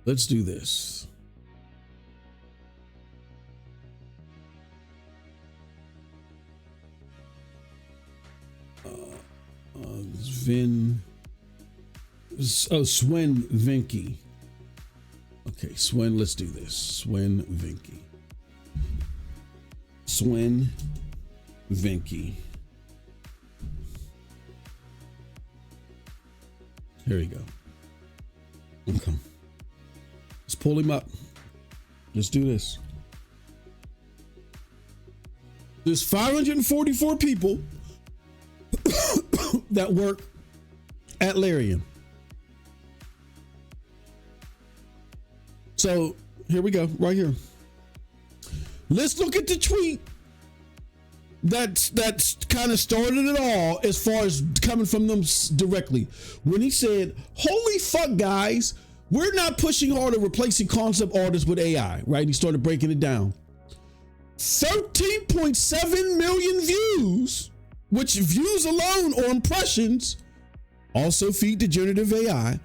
Let's do this. Swen Vinky. Okay, Swen, let's do this. Swen Vinky. Here we go. Okay. Let's pull him up. Let's do this. There's 544 people that work at Larian. So here we go, right here. Let's look at the tweet that's kind of started it all as far as coming from them directly. When he said, holy fuck, guys, we're not pushing hard at replacing concept artists with AI, right? He started breaking it down. 13.7 million views, which views alone or impressions also feed the generative AI.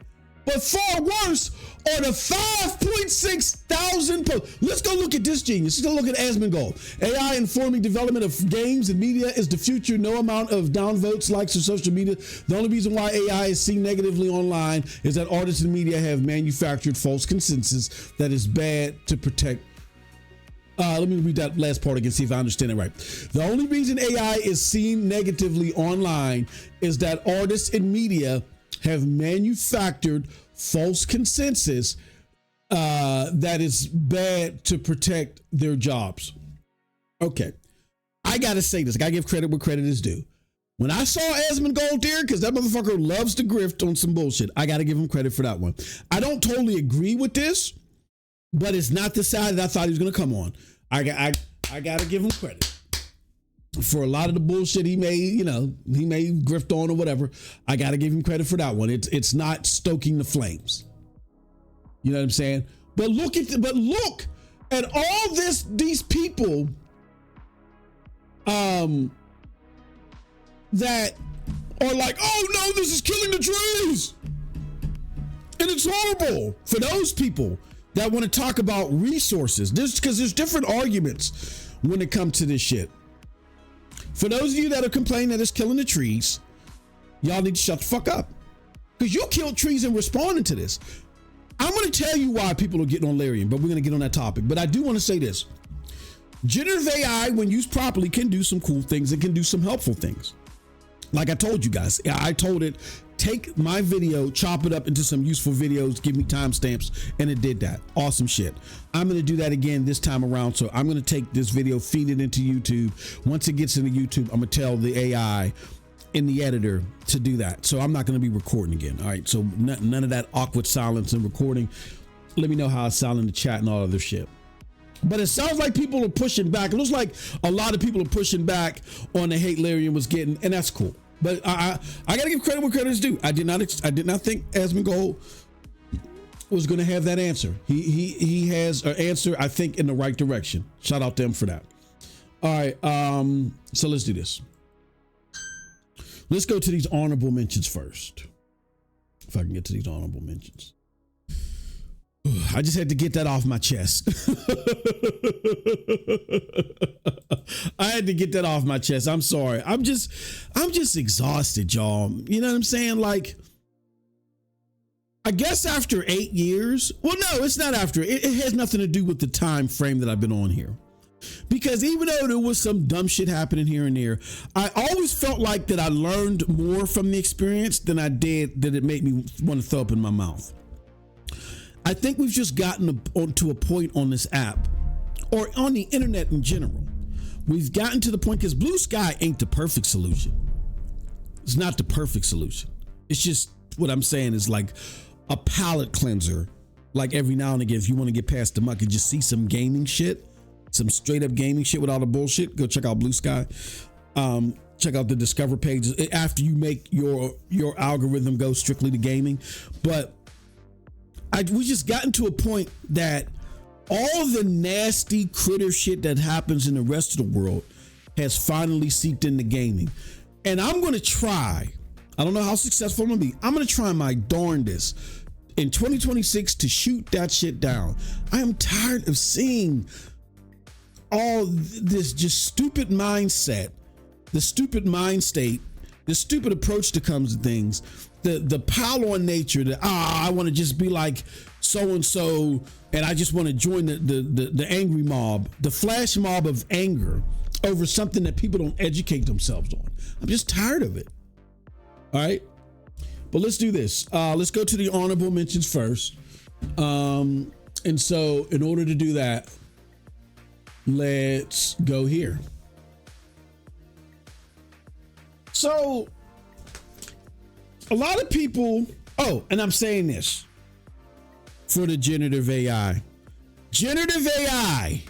But far worse are the 5.6 thousand posts. Let's go look at this genius. Let's go look at Asmongold. AI informing development of games and media is the future. No amount of downvotes, likes, or social media. The only reason why AI is seen negatively online is that artists and media have manufactured false consensus that is bad to protect. Let me read that last part again, see if I understand it right. The only reason AI is seen negatively online is that artists and media have manufactured false consensus that is bad to protect their jobs. Okay, I gotta say this. I gotta give credit where credit is due. When I saw Asmongold there, because that motherfucker loves to grift on some bullshit, I gotta give him credit for that one. I don't totally agree with this, but it's not the side that I thought he was going to come on. I got to give him credit for a lot of the bullshit he may grift on or whatever. I got to give him credit for that one. It's not stoking the flames. You know what I'm saying? But look at all these people that are like, oh no, this is killing the trees. And it's horrible for those people that want to talk about resources. Because there's different arguments when it comes to this shit. For those of you that are complaining that it's killing the trees, y'all need to shut the fuck up. Because you killed trees in responding to this. I'm going to tell you why people are getting on Larian, but we're going to get on that topic. But I do want to say this. Generative AI, when used properly, can do some cool things. It can do some helpful things. Like I told you guys, I told it, take my video, chop it up into some useful videos, give me timestamps, and it did that. Awesome shit. I'm going to do that again this time around. So I'm going to take this video, feed it into YouTube. Once it gets into YouTube, I'm going to tell the AI in the editor to do that. So I'm not going to be recording again. All right. So none of that awkward silence and recording. Let me know how I sound in the chat and all other shit. But it sounds like people are pushing back. It looks like a lot of people are pushing back on the hate Larian was getting, and that's cool. But I got to give credit where credit is due. I did not think Asmongold was going to have that answer. He has an answer, I think, in the right direction. Shout out to him for that. All right, so let's do this. Let's go to these honorable mentions first. If I can get to these honorable mentions. I just had to get that off my chest. I had to get that off my chest. I'm sorry. I'm just exhausted, y'all. You know what I'm saying? Like, I guess after 8 years. Well, no, it's not after. It has nothing to do with the time frame that I've been on here. Because even though there was some dumb shit happening here and there, I always felt like that I learned more from the experience than I did that it made me want to throw up in my mouth. I think we've just gotten to a point on this app or on the internet in general. We've gotten to the point because blue sky ain't the perfect solution. It's not the perfect solution. It's just what I'm saying is like a palate cleanser. Like every now and again, if you want to get past the muck and just see some gaming shit, some straight up gaming shit with all the bullshit, go check out blue sky. Check out the discover pages after you make your algorithm go strictly to gaming. But we just gotten to a point that all the nasty critter shit that happens in the rest of the world has finally seeped into gaming. And I'm going to try, I don't know how successful I'm going to be. I'm going to try my darndest in 2026 to shoot that shit down. I am tired of seeing all this just stupid mindset, the stupid mind state, the stupid approach to comes to things, the pile on nature that I want to just be like so and so, and I just want to join the angry mob, the flash mob of anger over something that people don't educate themselves on. I'm just tired of it. All right, but let's do this. Let's go to the honorable mentions first. And so in order to do that, let's go here. So a lot of people, and I'm saying this for the generative AI. Generative AI,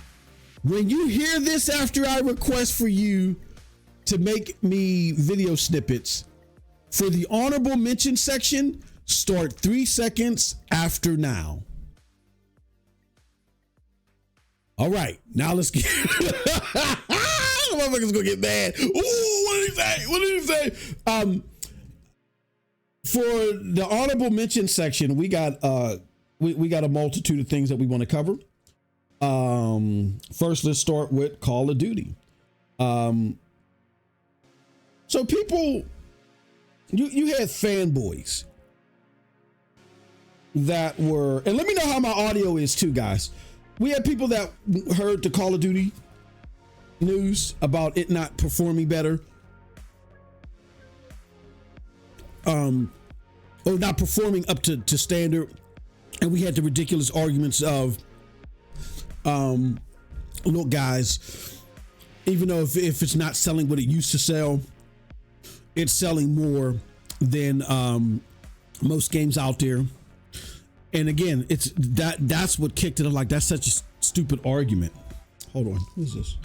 when you hear this after I request for you to make me video snippets, for the honorable mention section, start 3 seconds after now. All right, now let's get. The motherfucker's gonna get mad. Ooh, what did he say? What did he say? For the honorable mention section, we got we got a multitude of things that we want to cover. First, let's start with Call of Duty. So people, you had fanboys that were, and let me know how my audio is too, guys. We had people that heard the Call of Duty news about it not performing better. Or not performing up to standard. And we had the ridiculous arguments of, look, guys, even though if it's not selling what it used to sell, it's selling more than most games out there. And again, it's that's what kicked it. I'm like, that's such a stupid argument. Hold on, who's this?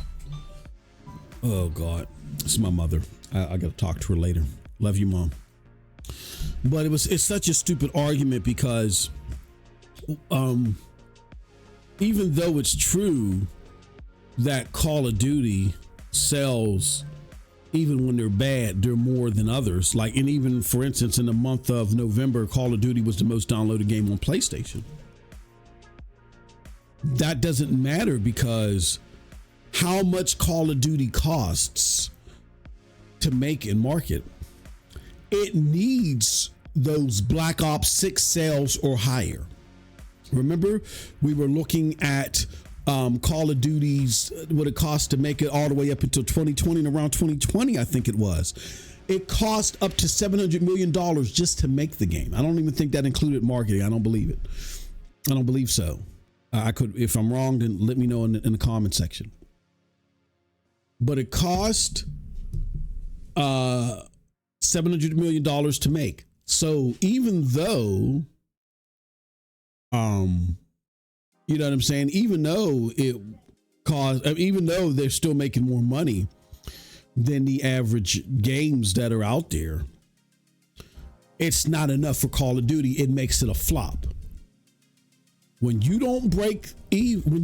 Oh God, this is my mother. I gotta talk to her later. Love you, Mom. But it's such a stupid argument because even though it's true that Call of Duty sells, even when they're bad, they're more than others. Like, and even for instance, in the month of November, Call of Duty was the most downloaded game on PlayStation. That doesn't matter because how much Call of Duty costs to make and market. It needs those Black Ops 6 sales or higher. Remember, we were looking at Call of Duty's, what it cost to make it all the way up until 2020, and around 2020, I think it was. It cost up to $700 million just to make the game. I don't even think that included marketing. I don't believe it. I don't believe so. I could, if I'm wrong, then let me know in the comment section. But it cost $700 million to make. So even though, you know what I'm saying? Even though even though they're still making more money than the average games that are out there, it's not enough for Call of Duty. It makes it a flop. When you don't break even,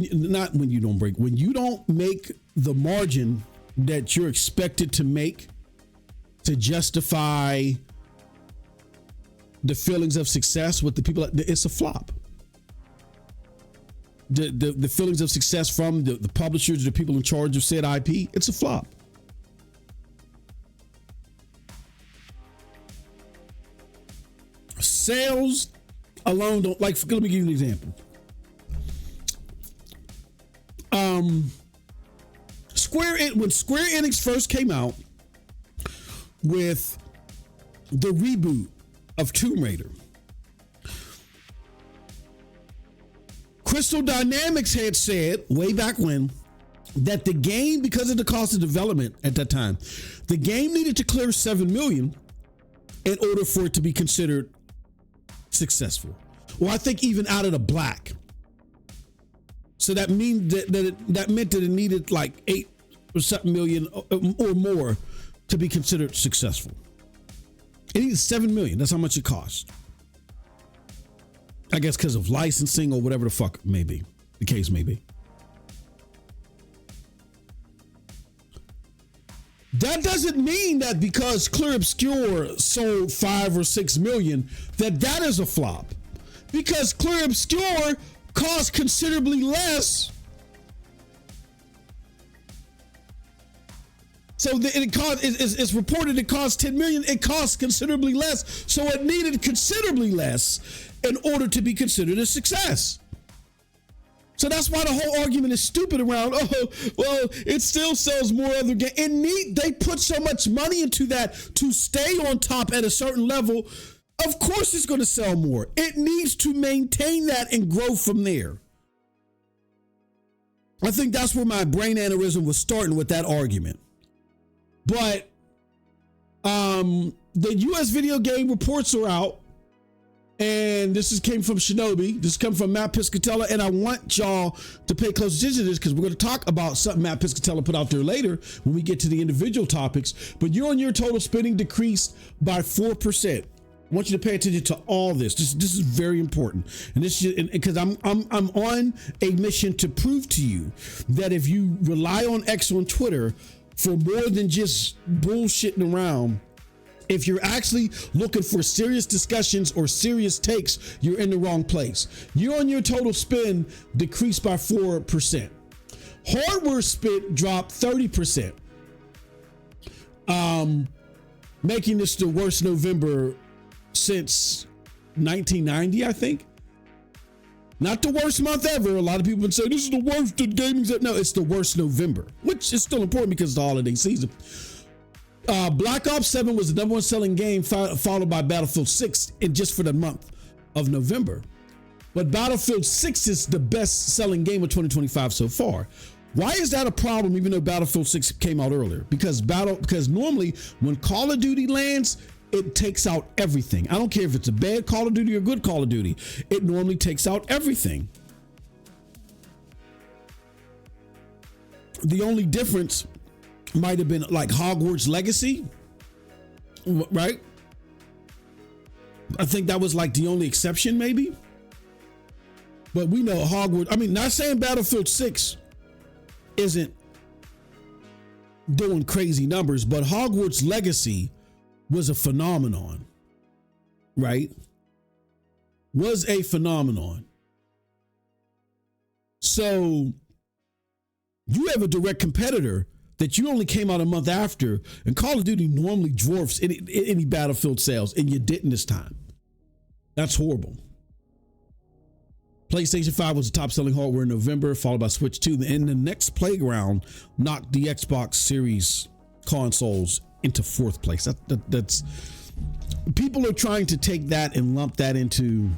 when you don't make the margin that you're expected to make to justify the feelings of success with the people, it's a flop. The feelings of success from the publishers, the people in charge of said IP, it's a flop. Sales alone don't, like, let me give you an example. When Square Enix first came out with the reboot of Tomb Raider, Crystal Dynamics had said way back when that the game, because of the cost of development at that time, the game needed to clear 7 million in order for it to be considered successful. Or I think even out of the black. So that means that meant that it needed like 8 or something million or more to be considered successful. It needed 7 million. That's how much it cost. I guess because of licensing or whatever the fuck may be, the case may be. That doesn't mean that because Clear Obscure sold 5 or 6 million, that is a flop. Because Clear Obscure cost considerably less. So it's reported it cost 10 million. It costs considerably less. So it needed considerably less in order to be considered a success. So that's why the whole argument is stupid around, oh, well, it still sells more other games. They put so much money into that to stay on top at a certain level. Of course it's going to sell more. It needs to maintain that and grow from there. I think that's where my brain aneurysm was starting with that argument. But the U.S. video game reports are out. And this came from Shinobi. This came from Matt Piscatella. And I want y'all to pay close attention to this because we're going to talk about something Matt Piscatella put out there later when we get to the individual topics. But year-on-year total spending decreased by 4%. I want you to pay attention to all this. This is very important. And this is because I'm on a mission to prove to you that if you rely on X on Twitter for more than just bullshitting around, if you're actually looking for serious discussions or serious takes, you're in the wrong place. Year-on-year total spend decreased by 4%. Hardware spend dropped 30%, making this the worst November since 1990, I think. Not the worst month ever. A lot of people would say this is the worst in gaming. No, it's the worst November, which is still important because it's the holiday season. Black Ops 7 was the number one selling game, followed by Battlefield 6 just for the month of November. But Battlefield 6 is the best selling game of 2025 so far. Why is that a problem, even though Battlefield 6 came out earlier? Because normally when Call of Duty lands, it takes out everything. I don't care if it's a bad Call of Duty or good Call of Duty. It normally takes out everything. The only difference might have been like Hogwarts Legacy, right? I think that was like the only exception, maybe. But we know Hogwarts, I mean, not saying Battlefield 6 isn't doing crazy numbers, but Hogwarts Legacy was a phenomenon, right? Was a phenomenon. So you have a direct competitor that you only came out a month after, and Call of Duty normally dwarfs any Battlefield sales, and you didn't this time. That's horrible. PlayStation 5 was the top selling hardware in November, followed by Switch 2. And the next playground knocked the Xbox Series consoles into fourth place. That's people are trying to take that and lump that into,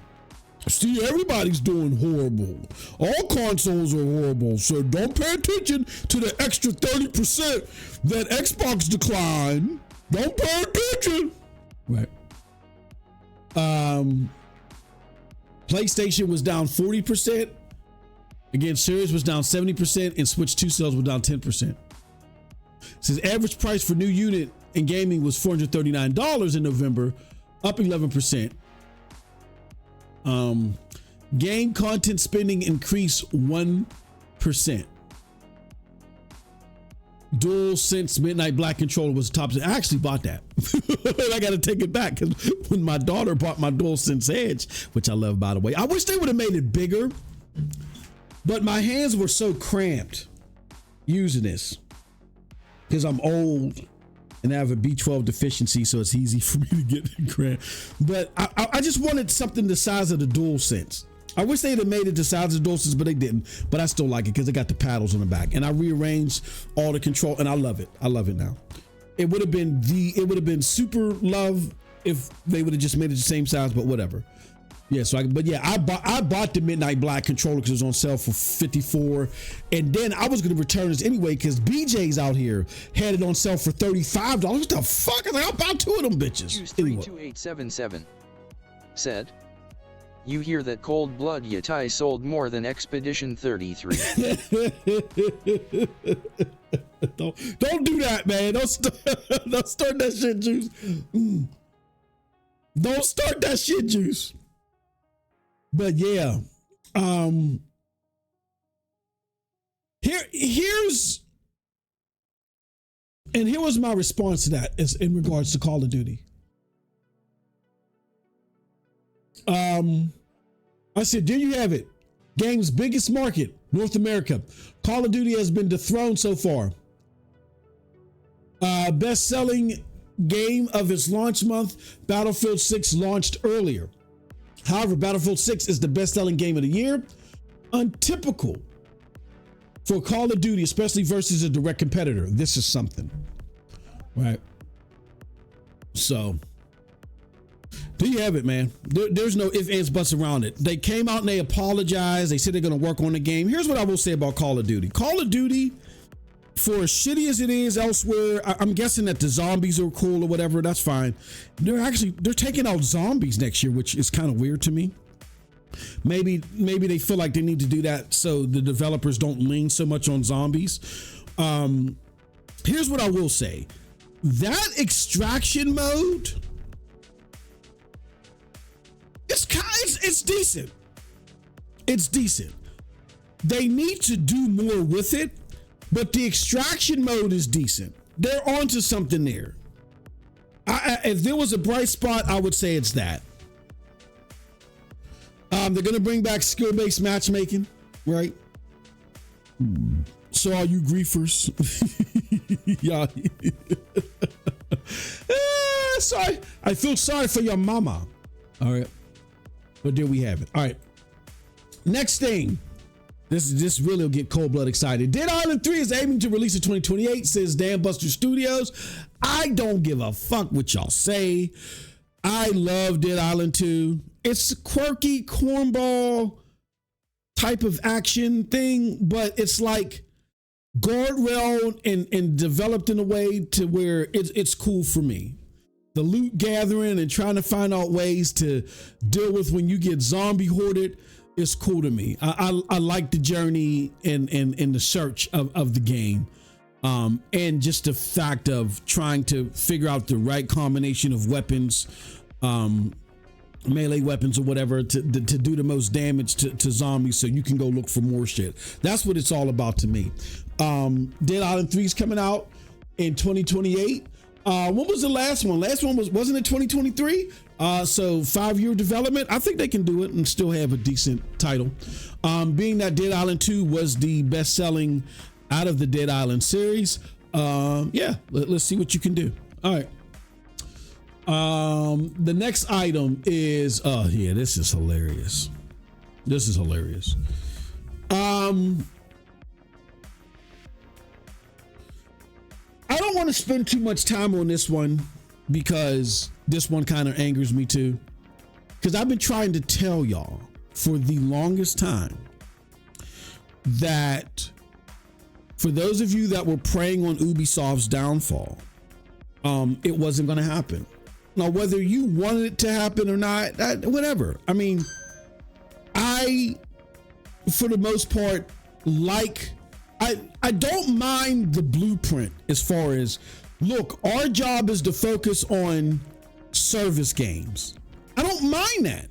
see, everybody's doing horrible. All consoles are horrible, so don't pay attention to the extra 30% that Xbox declined. Don't pay attention. Right. PlayStation was down 40%. Again, Series was down 70%, and Switch 2 sales were down 10%. It says average price for new unit in gaming was $439 in November, up 11%. Game content spending increased 1%. DualSense Midnight Black controller was the top. I actually bought that. I got to take it back because when my daughter bought my DualSense Edge, which I love, by the way, I wish they would have made it bigger, but my hands were so cramped using this because I'm old and I have a B12 deficiency, so it's easy for me to get cramped. But I just wanted something the size of the DualSense. I wish they'd have made it the size of the DualSense, but they didn't. But I still like it because it got the paddles on the back, and I rearranged all the control, and I love it. I love it now. It would have been super love if they would have just made it the same size, but whatever. Yeah. I bought the Midnight Black controller because it was on sale for $54, and then I was going to return this anyway because BJ's out here had it on sale for $35. What the fuck? I was like, I'll buy two of them bitches. Use 32877 said, "You hear that Cold Blood Yatai sold more than Expedition 33. Don't do that, man. Don't start that shit, Juice. Don't start that shit, Juice. But yeah, here was my response to that is in regards to Call of Duty. I said, there you have it. Game's biggest market, North America. Call of Duty has been dethroned so far. Best-selling game of its launch month, Battlefield 6 launched earlier. However, Battlefield 6 is the best-selling game of the year. Untypical for Call of Duty, especially versus a direct competitor. This is something, right? So there you have it, man. There's no ifs, ands, buts around it. They came out and they apologized. They said they're going to work on the game. Here's what I will say about Call of Duty. Call of Duty, for as shitty as it is elsewhere, I'm guessing that the zombies are cool or whatever. That's fine. They're taking out zombies next year, which is kind of weird to me. Maybe they feel like they need to do that so the developers don't lean so much on zombies. Here's what I will say. That extraction mode, it's decent. It's decent. They need to do more with it, but the extraction mode is decent. They're onto something there. If there was a bright spot, I would say it's that. They're going to bring back skill-based matchmaking, right? So all you griefers, yeah. Sorry, I feel sorry for your mama. All right, but there we have it. All right, next thing. This really will get Cold Blood excited. Dead Island 3 is aiming to release in 2028, says Dan Buster Studios. I don't give a fuck what y'all say. I love Dead Island 2. It's a quirky cornball type of action thing, but it's like guardrail and developed in a way to where it's cool for me. the loot gathering and trying to find out ways to deal with when you get zombie hoarded is cool to me. I like the journey and the search of the game. And just the fact of trying to figure out the right combination of weapons, melee weapons or whatever to do the most damage to zombies so you can go look for more shit. That's what it's all about to me. Dead Island 3 is coming out in 2028. What was the last one? Last one wasn't it 2023? So 5-year development. I think they can do it and still have a decent title. Being that Dead Island 2 was the best selling out of the Dead Island series. Yeah, let's see what you can do. All right. The next item is this is hilarious. This is hilarious. I don't want to spend too much time on this one because this one kind of angers me too. Because I've been trying to tell y'all for the longest time that for those of you that were preying on Ubisoft's downfall, it wasn't going to happen. Now, whether you wanted it to happen or not, whatever. I mean, I, for the most part, I don't mind the blueprint as far as, look, our job is to focus on service games. I don't mind that.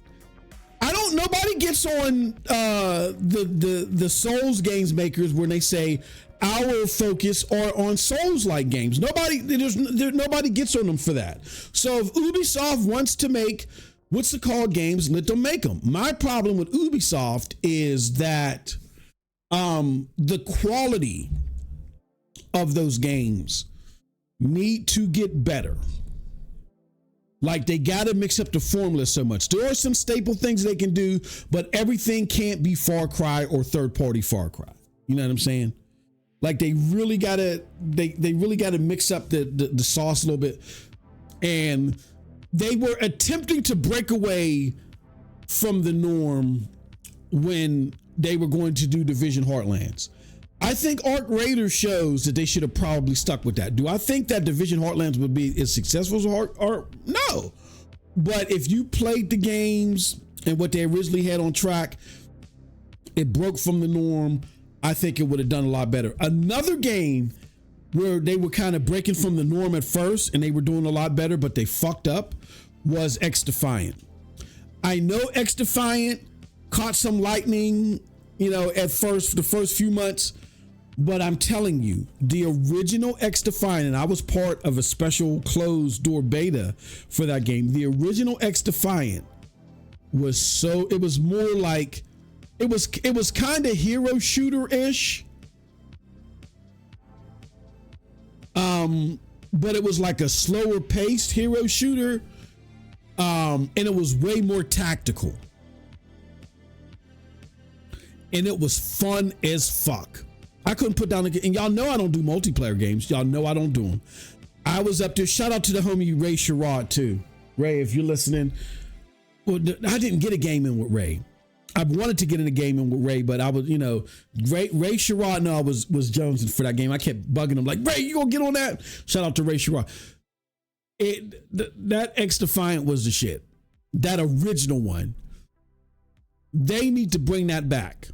Nobody gets on the Souls games makers when they say our focus are on Souls-like games. Nobody gets on them for that. So if Ubisoft wants to make what's the called games, let them make them. My problem with Ubisoft is that the quality of those games need to get better. Like they got to mix up the formula so much. There are some staple things they can do, but everything can't be Far Cry or third-party Far Cry. You know what I'm saying? Like they really gotta mix up the sauce a little bit. And they were attempting to break away from the norm when they were going to do Division Heartlands. I think Arc Raiders shows that they should have probably stuck with that. Do I think that Division Heartlands would be as successful as Arc? No. But if you played the games and what they originally had on track, it broke from the norm. I think it would have done a lot better. Another game where they were kind of breaking from the norm at first and they were doing a lot better, but they fucked up, was X Defiant. I know X Defiant caught some lightning, at first, for the first few months, but I'm telling you, the original X Defiant, and I was part of a special closed door beta for that game. The original X Defiant was it was more like, it was kind of hero shooter-ish. But it was like a slower paced hero shooter. And it was way more tactical. And it was fun as fuck. I couldn't put down and y'all know I don't do multiplayer games. Y'all know I don't do them. I was up there. Shout out to the homie Ray Sherrod too. Ray, if you're listening. Well, I didn't get a game in with Ray. I wanted to get in a game in with Ray, but I was, Ray Sherrod, no, I was jonesing for that game. I kept bugging him like, Ray, you gonna get on that? Shout out to Ray Sherrod. That X Defiant was the shit. That original one. They need to bring that back.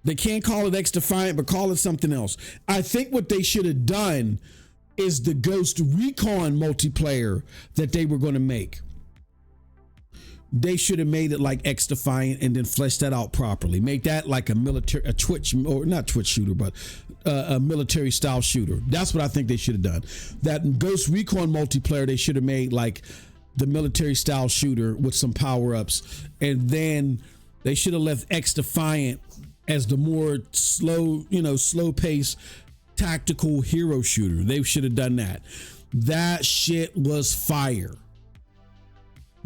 They can't call it X Defiant, but call it something else. I think what they should have done is the Ghost Recon multiplayer that they were going to make. They should have made it like X Defiant and then fleshed that out properly. Make that like a Twitch, or not Twitch shooter, but a military style shooter. That's what I think they should have done. That Ghost Recon multiplayer, they should have made like the military style shooter with some power ups. And then they should have left X Defiant as the more slow pace tactical hero shooter. They should have done that. That shit was fire.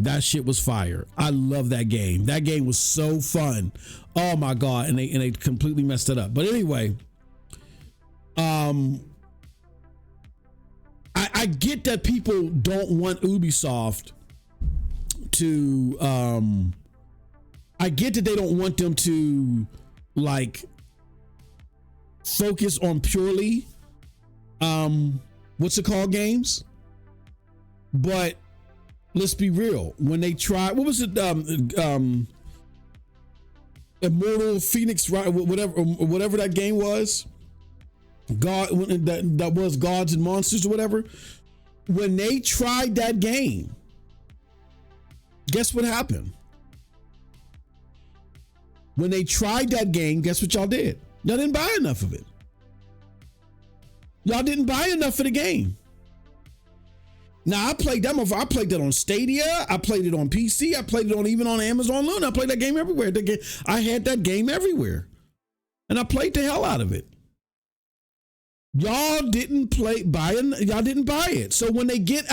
That shit was fire. I love that game. That game was so fun. Oh my God. And they completely messed it up. But anyway, I get that people don't want Ubisoft to, I get that they don't want them to like focus on purely, what's it called, games? But let's be real. When they tried, what was it? Immortal Phoenix, whatever that game was. God, that was Gods and Monsters or whatever. When they tried that game, guess what happened? When they tried that game, guess what y'all did? Y'all didn't buy enough of it. Y'all didn't buy enough of the game. Now I played that on Stadia. I played it on PC. I played it even on Amazon Luna. I played that game everywhere. I had that game everywhere, and I played the hell out of it. Y'all didn't buy it. So when they get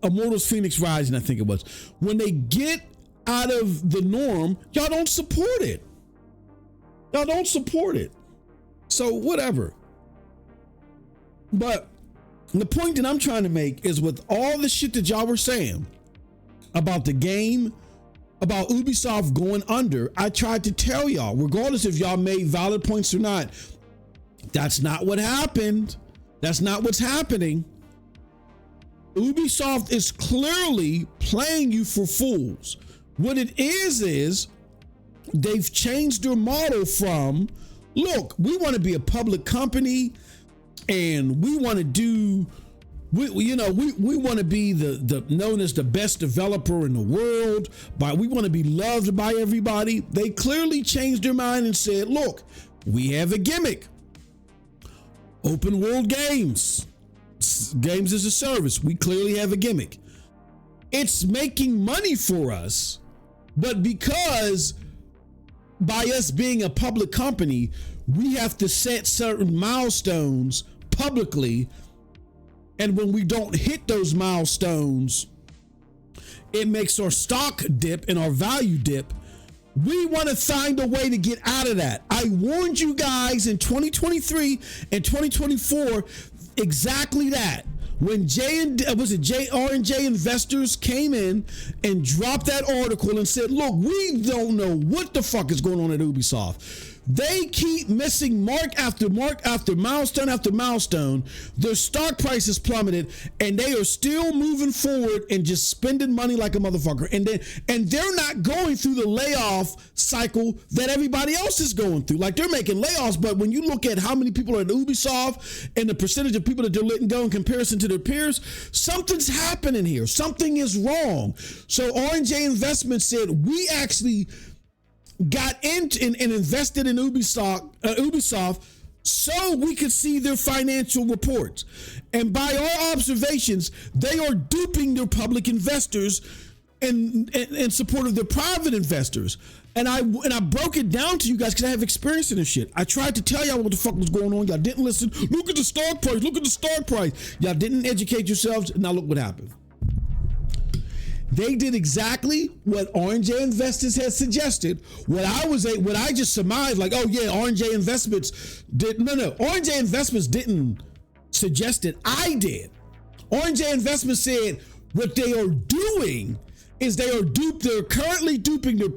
Immortals Phoenix Rising, I think it was, when they get out of the norm, y'all don't support it. Y'all don't support it. So whatever. But the point that I'm trying to make is, with all the shit that y'all were saying about the game, about Ubisoft going under, I tried to tell y'all, regardless if y'all made valid points or not, that's not what happened. That's not what's happening. Ubisoft is clearly playing you for fools. What it is they've changed their model from, look, we want to be a public company and we want to do, we want to be the known as the best developer in the world, but we want to be loved by everybody. They clearly changed their mind and said, look, we have a gimmick. Open world games as a service. We clearly have a gimmick. It's making money for us, but because by us being a public company, we have to set certain milestones publicly, and when we don't hit those milestones, it makes our stock dip and our value dip. We want to find a way to get out of that. I warned you guys in 2023 and 2024 exactly that. When R&J investors came in and dropped that article and said, look, we don't know what the fuck is going on at Ubisoft. They keep missing mark after mark after milestone after milestone. Their stock price has plummeted, and they are still moving forward and just spending money like a motherfucker. And they're not going through the layoff cycle that everybody else is going through. Like, they're making layoffs, but when you look at how many people are at Ubisoft and the percentage of people that they're letting go in comparison to their peers, something's happening here. Something is wrong. So R&J Investment said, we actually got into and invested in Ubisoft so we could see their financial reports. And by our observations, they are duping their public investors in support of their private investors. And I broke it down to you guys because I have experience in this shit. I tried to tell y'all what the fuck was going on. Y'all didn't listen. Look at the stock price. Look at the stock price. Y'all didn't educate yourselves. Now look what happened. They did exactly what R&J Investors had suggested. What I just surmised, like, oh yeah, R&J Investments did. No, R&J Investments didn't suggest it. I did. R&J Investments said what they are doing is they're currently duping their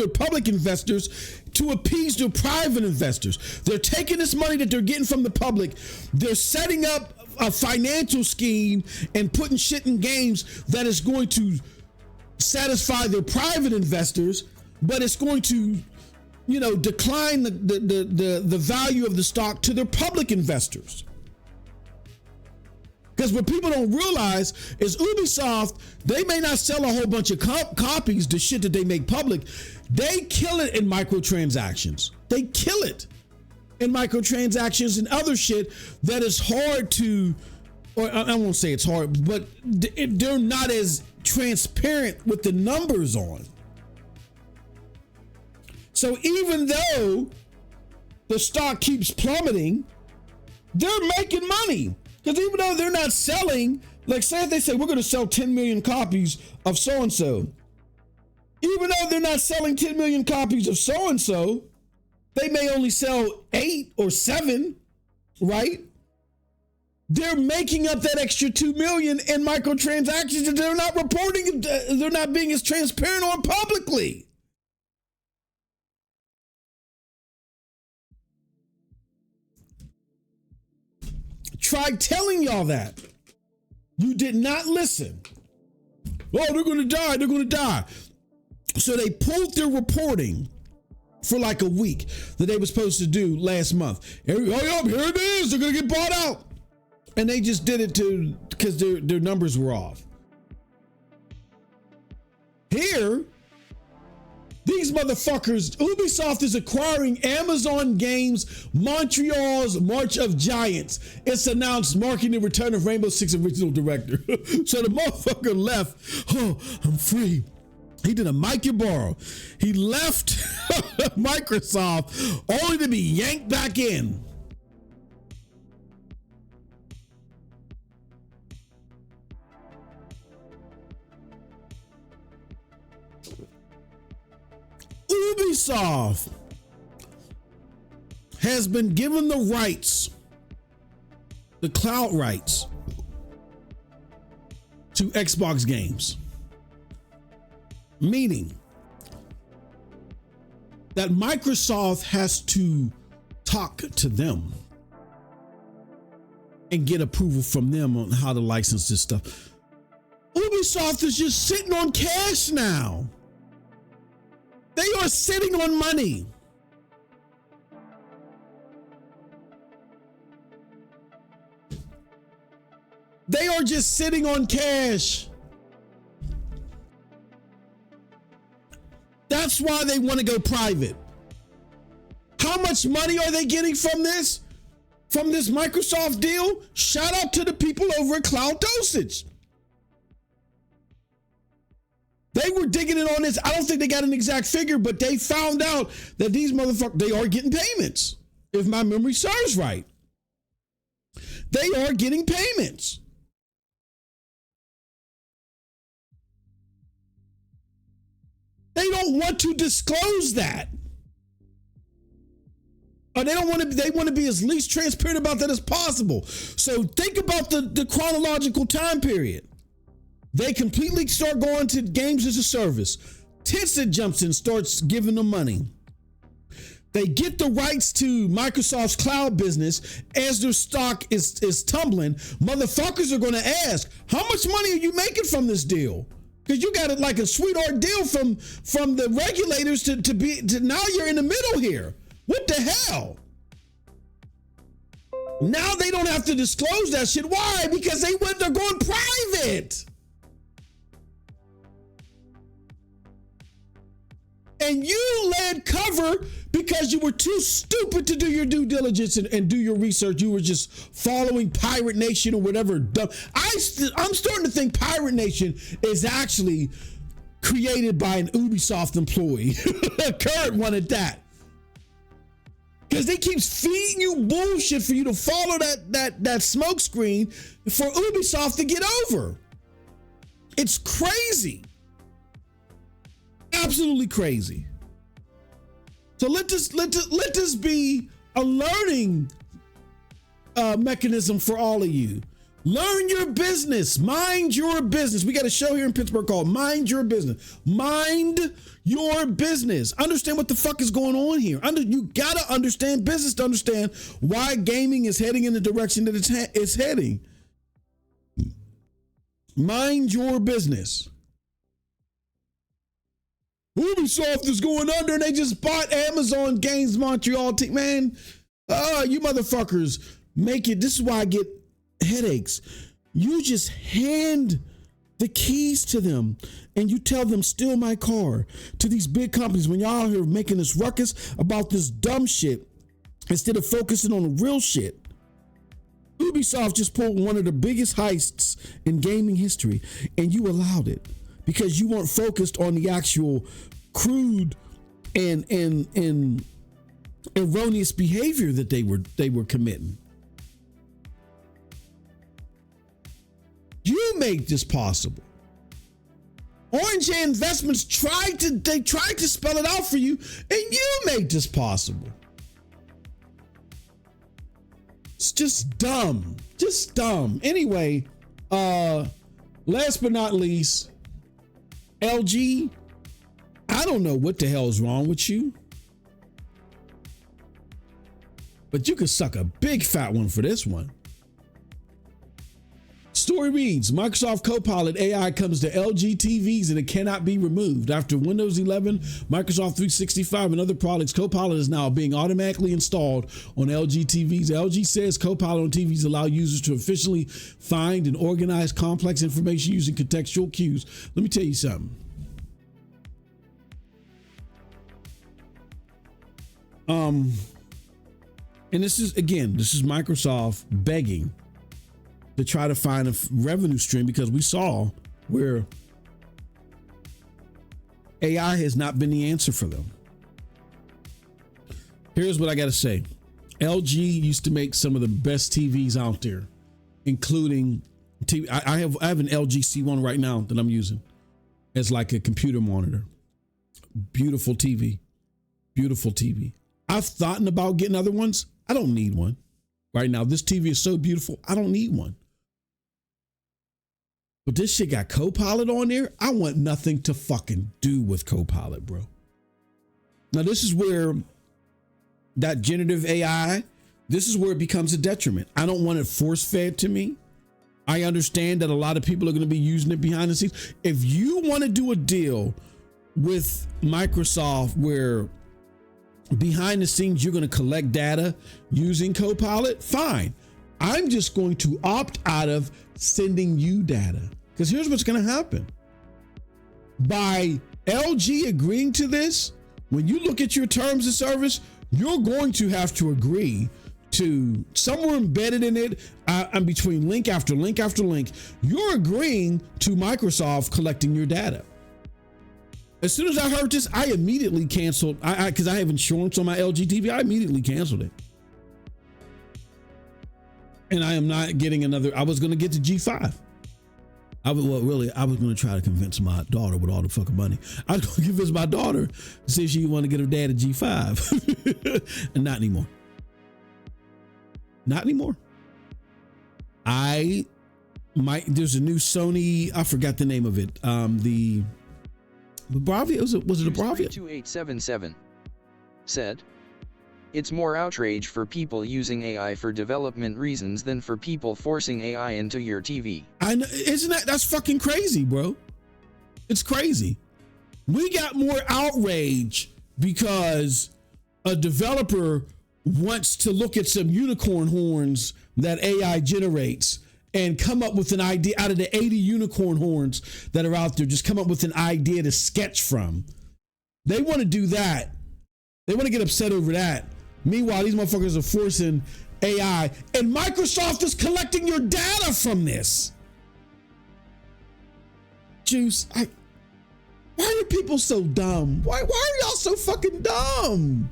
public investors to appease their private investors. They're taking this money that they're getting from the public. They're setting up a financial scheme and putting shit in games that is going to satisfy their private investors, but it's going to, decline the value of the stock to their public investors. Because what people don't realize is Ubisoft, they may not sell a whole bunch of copies, the shit that they make public. They kill it in microtransactions. They kill it in microtransactions and other shit that is hard to, or I won't say it's hard, but they're not as transparent with the numbers on. So even though the stock keeps plummeting, they're making money. Because even though they're not selling, like say if they say we're going to sell 10 million copies of so-and-so, even though they're not selling 10 million copies of so-and-so, they may only sell 8 or 7, right? They're making up that extra 2 million in microtransactions that they're not reporting. They're not being as transparent on publicly. tried telling y'all that. You did not listen. Oh, they're going to die. They're going to die. So they pulled their reporting for like a week that they were supposed to do last month. Oh, yeah, here it is. They're going to get bought out. And they just did it because their numbers were off. Here, these motherfuckers, Ubisoft is acquiring Amazon Games Montreal's March of Giants. It's announced marking the return of Rainbow Six original director. So the motherfucker left. Oh, I'm free. He did a Mike you borrow. He left Microsoft only to be yanked back in. Ubisoft has been given the rights, the cloud rights to Xbox games. Meaning that Microsoft has to talk to them and get approval from them on how to license this stuff. Ubisoft is just sitting on cash now. They are sitting on money. They are just sitting on cash. That's why they want to go private. How much money are they getting from this? From this Microsoft deal? Shout out to the people over at Cloud Dosage. They were digging in on this. I don't think they got an exact figure, but they found out that these motherfuckers, they are getting payments. If my memory serves right. They are getting payments. They don't want to disclose that. Or they want to be as least transparent about that as possible. So think about the chronological time period. They completely start going to games as a service. Tencent jumps in, starts giving them money. They get the rights to Microsoft's cloud business as their stock is tumbling. Motherfuckers are going to ask, how much money are you making from this deal? Because you got it like a sweetheart deal from the regulators to now you're in the middle here. What the hell? Now they don't have to disclose that shit. Why? Because they're going private. And you led cover because you were too stupid to do your due diligence and do your research. You were just following Pirate Nation or whatever. I'm starting to think Pirate Nation is actually created by an Ubisoft employee. Kurt wanted that. Because they keep feeding you bullshit for you to follow that smoke screen for Ubisoft to get over. It's crazy. Absolutely crazy. So let this be a learning mechanism for all of you. Learn your business. Mind your business. We got a show here in Pittsburgh called Mind Your Business. Mind your business. Understand what the fuck is going on here. You gotta understand business to understand why gaming is heading in the direction that it's heading. Mind your business. Ubisoft is going under and they just bought Amazon Games Montreal team. Man, you motherfuckers make it. This is why I get headaches. You just hand the keys to them and you tell them, steal my car, to these big companies when y'all out here making this ruckus about this dumb shit instead of focusing on the real shit. Ubisoft just pulled one of the biggest heists in gaming history and you allowed it. Because you weren't focused on the actual crude and erroneous behavior that they were committing. You made this possible. Orange Investments tried to spell it out for you, and you made this possible. It's just dumb. Just dumb. Anyway, last but not least, LG, I don't know what the hell is wrong with you, but you could suck a big fat one for this one. story reads, Microsoft Copilot AI comes to LG TVs and it cannot be removed. After Windows 11, Microsoft 365, and other products, Copilot is now being automatically installed on LG TVs. LG says Copilot on TVs allow users to efficiently find and organize complex information using contextual cues. Let me tell you something. And this is Microsoft begging to try to find a revenue stream, because we saw where AI has not been the answer for them. Here's what I got to say. LG used to make some of the best TVs out there, including TV. I have an LG C1 right now that I'm using as like a computer monitor. Beautiful TV. Beautiful TV. I've thought about getting other ones. I don't need one right now. This TV is so beautiful. I don't need one. But this shit got Copilot on there. I want nothing to fucking do with Copilot, bro. Now, this is where that generative AI, this is where it becomes a detriment. I don't want it force fed to me. I understand that a lot of people are going to be using it behind the scenes. If you want to do a deal with Microsoft where behind the scenes you're going to collect data using Copilot, fine. I'm just going to opt out of sending you data, because here's what's going to happen. By LG agreeing to this, when you look at your terms of service, you're going to have to agree to somewhere embedded in it, and between link after link after link, you're agreeing to Microsoft collecting your data. As soon as I heard this, I immediately canceled. Because I have insurance on my LG TV, I immediately canceled it. And I am not getting another. I was going to get the G5. I was going to try to convince my daughter with all the fucking money. I was going to convince my daughter to see if she wanted to get her dad a G5. And not anymore. Not anymore. There's a new Sony, I forgot the name of it. The Bravia, was it a Bravia? 2877 said, it's more outrage for people using AI for development reasons than for people forcing AI into your TV. I know, that's fucking crazy, bro. It's crazy. We got more outrage because a developer wants to look at some unicorn horns that AI generates and come up with an idea out of the 80 unicorn horns that are out there. Just come up with an idea to sketch from. They want to do that. They want to get upset over that. Meanwhile, these motherfuckers are forcing AI, and Microsoft is collecting your data from this. Juice, why are people so dumb? Why are y'all so fucking dumb?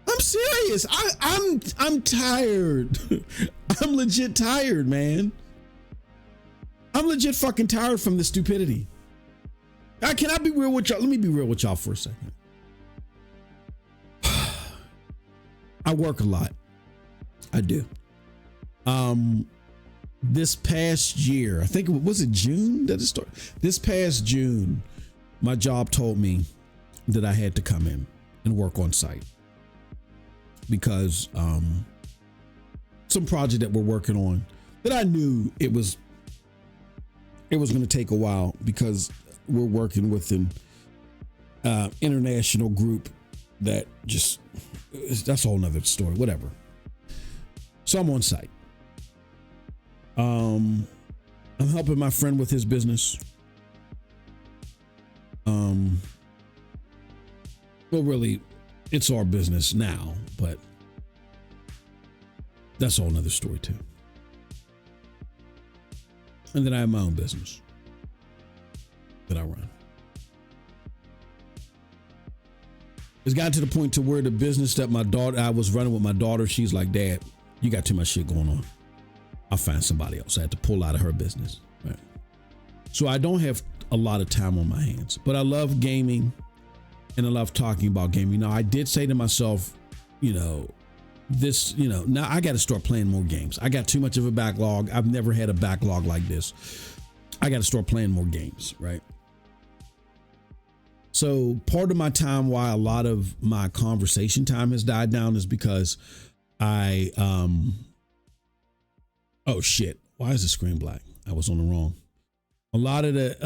I'm serious. I'm tired. I'm legit tired, man. I'm legit fucking tired from the stupidity. Can I be real with y'all? Let me be real with y'all for a second. I work a lot. I do. This past year, I think was it June that it started? This past June, my job told me that I had to come in and work on site because some project that we're working on that I knew it was going to take a while because we're working with an international group that just, that's a whole nother story, whatever. So I'm on site. I'm helping my friend with his business. Well, really, it's our business now, but that's a whole nother story too. And then I have my own business that I run. It's gotten to the point to where the business that I was running with my daughter, she's like, Dad, you got too much shit going on. I'll find somebody else. I had to pull out of her business. Right. So I don't have a lot of time on my hands, but I love gaming and I love talking about gaming. Now, I did say to myself, now I got to start playing more games. I got too much of a backlog. I've never had a backlog like this. I got to start playing more games, right? So part of my time, why a lot of my conversation time has died down is because oh shit, Why is the screen black? I was on the wrong. A lot of the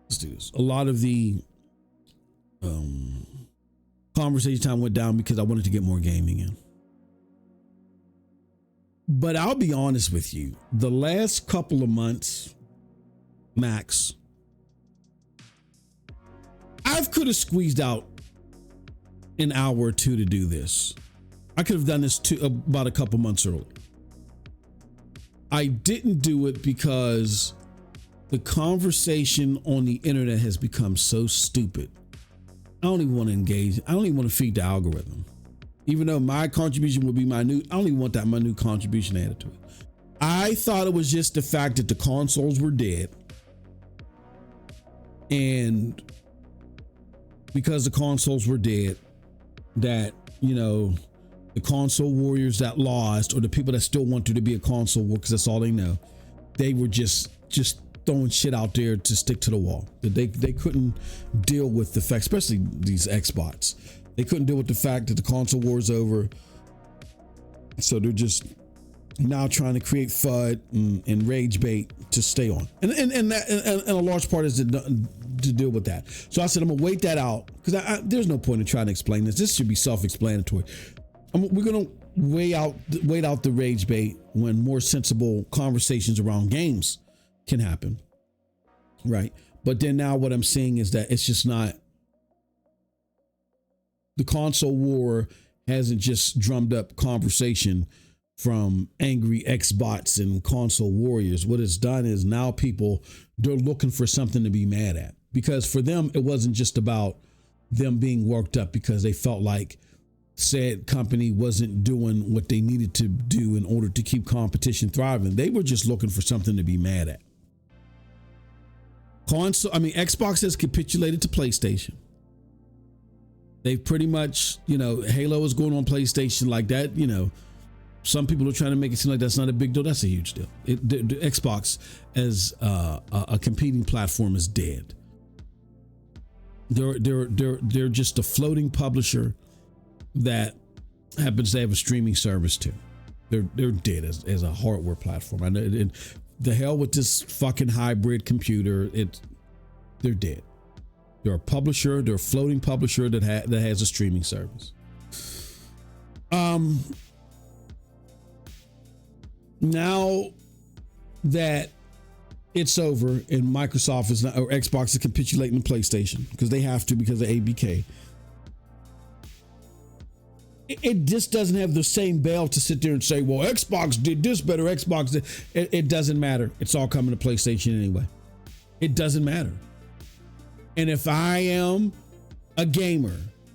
let's do this. A lot of the conversation time went down because I wanted to get more gaming in. But I'll be honest with you, the last couple of months, max, I could have squeezed out an hour or two to do this. I could have done this about a couple months early. I didn't do it because the conversation on the internet has become so stupid. I don't even want to engage. I don't even want to feed the algorithm. Even though my contribution would be minute, I don't even want that minute contribution added to it. I thought it was just the fact that the consoles were dead. And because the consoles were dead, that, you know, the console warriors that lost, or the people that still want to be a console war because that's all they know, they were just throwing shit out there to stick to the wall. They couldn't deal with the fact, especially these Xbots. They couldn't deal with the fact that the console war is over. So they're just now trying to create FUD and rage bait to stay on. And a large part is to deal with that. So I said, I'm gonna wait that out because there's no point in trying to explain this. This should be self-explanatory. We're gonna wait out the rage bait when more sensible conversations around games can happen, right? But then now what I'm seeing is that it's just not, the console war hasn't just drummed up conversation from angry Xbots and console warriors. What it's done is now they're looking for something to be mad at, because for them it wasn't just about them being worked up because they felt like said company wasn't doing what they needed to do in order to keep competition thriving. They were just looking for something to be mad at. Xbox has capitulated to PlayStation. They've pretty much, Halo is going on PlayStation like that. Some people are trying to make it seem like that's not a big deal. That's a huge deal. The Xbox as a competing platform is dead. They're just a floating publisher that happens to have a streaming service too. They're dead as a hardware platform. I know. And the hell with this fucking hybrid computer. They're dead. They're a publisher. They're a floating publisher that has a streaming service. Now that it's over and Microsoft is not, or Xbox is capitulating to PlayStation because they have to because of ABK. It just doesn't have the same bell to sit there and say, well, Xbox did this better. Xbox did. It doesn't matter. It's all coming to PlayStation anyway. It doesn't matter. And if I am a gamer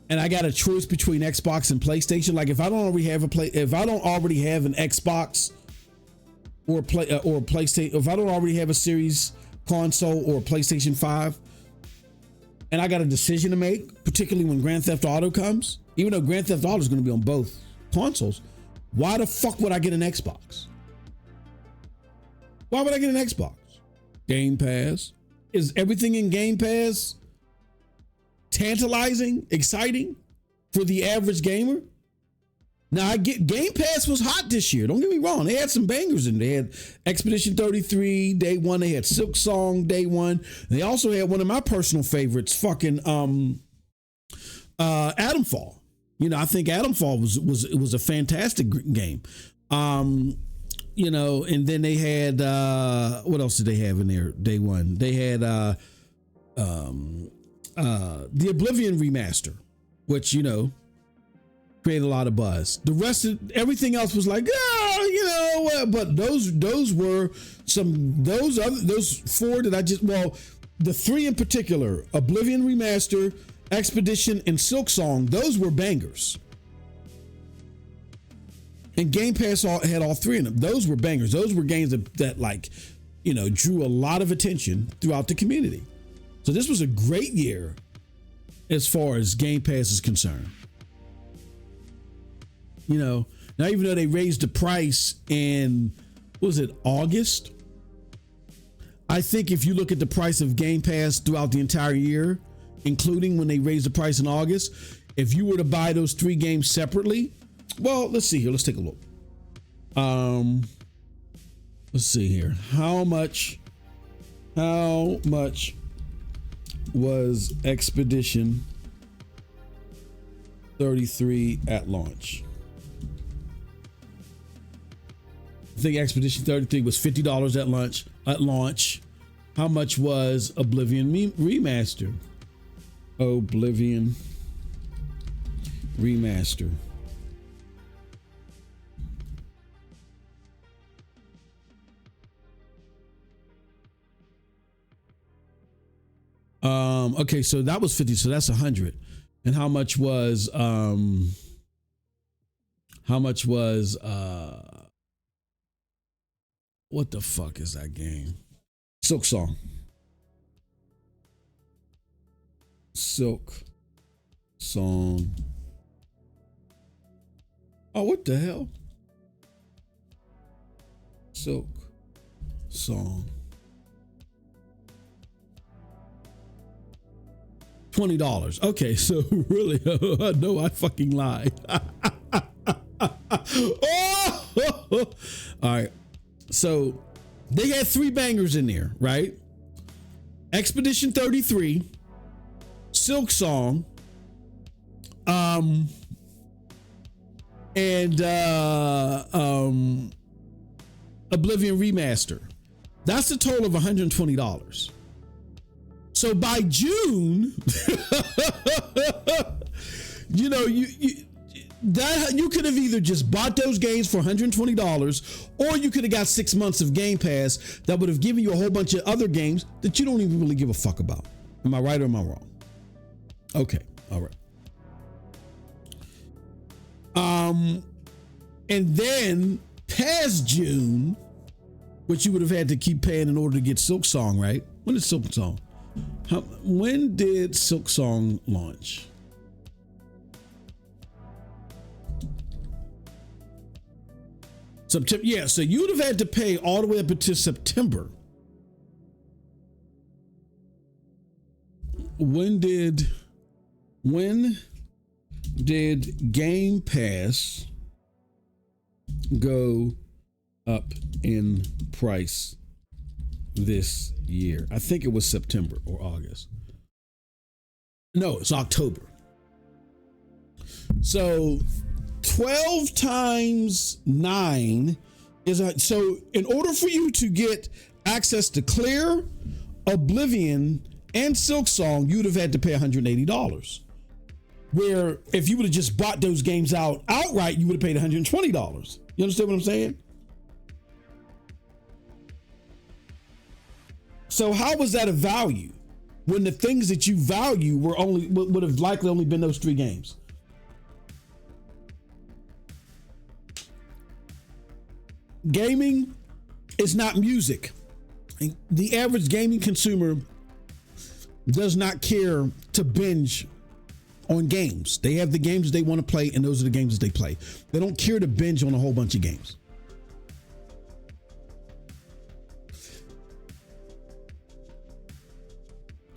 and I got a choice between Xbox and PlayStation, like if I don't already have an Xbox or a PlayStation, if I don't already have a Series console or a PlayStation 5, and I got a decision to make, particularly when Grand Theft Auto comes, even though Grand Theft Auto is going to be on both consoles, why the fuck would I get an Xbox? Why would I get an Xbox? Game Pass. Is everything in Game Pass tantalizing, exciting for the average gamer? Now, I get Game Pass was hot this year. Don't get me wrong. They had some bangers in there. They had Expedition 33 day one. They had Silk Song day one. They also had one of my personal favorites, fucking Atomfall. I think Atomfall was a fantastic game. And then they had what else did they have in there day one? They had the Oblivion remaster, which created a lot of buzz. The rest of everything else was like, but those were those four that the three in particular, Oblivion remaster, Expedition, and Silk Song, those were bangers. And Game Pass had all three of them. Those were bangers. Those were games that drew a lot of attention throughout the community. So this was a great year as far as Game Pass is concerned. Now even though they raised the price in, what was it, August? I think if you look at the price of Game Pass throughout the entire year, including when they raised the price in August, if you were to buy those 3 games separately, well, let's see here. Let's take a look. Let's see here. How much was Expedition 33 at launch? I think Expedition 33 was $50 at launch. How much was Oblivion Remaster? Oblivion Remaster. Okay, so that was 50, so that's 100. And how much was what the fuck is that game? Silk Song. Oh, what the hell? Silk Song. $20. Okay, so really, no, I fucking lied. Oh! All right. So they had 3 bangers in there, right? Expedition 33, Silk Song, and Oblivion Remaster. That's a total of $120. So by June, you know, you could have either just bought those games for $120, or you could have got 6 months of Game Pass that would have given you a whole bunch of other games that you don't even really give a fuck about. Am I right or am I wrong? Okay, all right. And then past June, which you would have had to keep paying in order to get Silk Song, right? When did Silk Song? When did Silk Song launch? September. Yeah, so you'd have had to pay all the way up until September. When did Game Pass go up in price this year? I think it was September or August. No, it's October. So 12 times 9 is so in order for you to get access to Clear, Oblivion, and Silk Song, you'd have had to pay $180. Where if you would have just bought those games outright, you would have paid $120. You understand what I'm saying? So how was that a value when the things that you value would have likely only been those 3 games? Gaming is not music. The average gaming consumer does not care to binge on games. They have the games they want to play, and those are the games that they play. They don't care to binge on a whole bunch of games.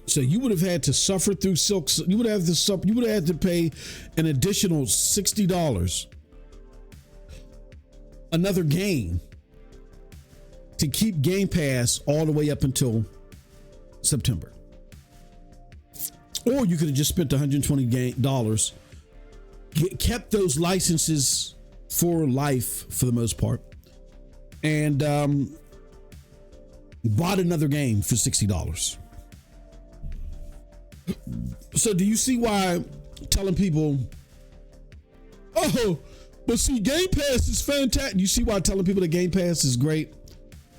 So you would have had to suffer through Silk. You would have had to pay an additional $60, another game, to keep Game Pass all the way up until September. Or you could have just spent $120, kept those licenses for life for the most part, and bought another game for $60. So do you see why telling people, oh, but see, Game Pass is fantastic. You see why telling people that Game Pass is great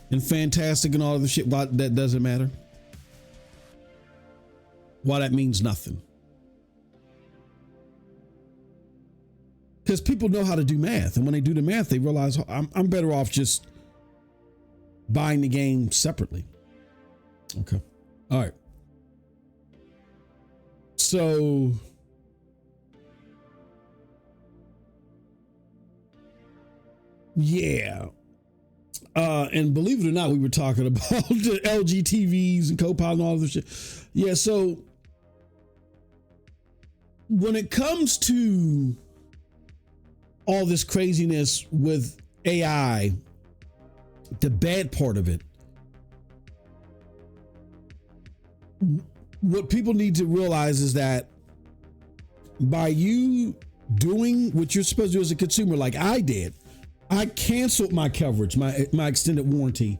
and fantastic and all of the shit, why that doesn't matter? Why that means nothing. Because people know how to do math. And when they do the math, they realize I'm better off just buying the game separately. Okay. All right. So yeah, And believe it or not, we were talking about the LG TVs and Copilot and all of this shit. Yeah, so when it comes to all this craziness with AI, the bad part of it, what people need to realize is that by you doing what you're supposed to do as a consumer, like I did, I canceled my coverage, my extended warranty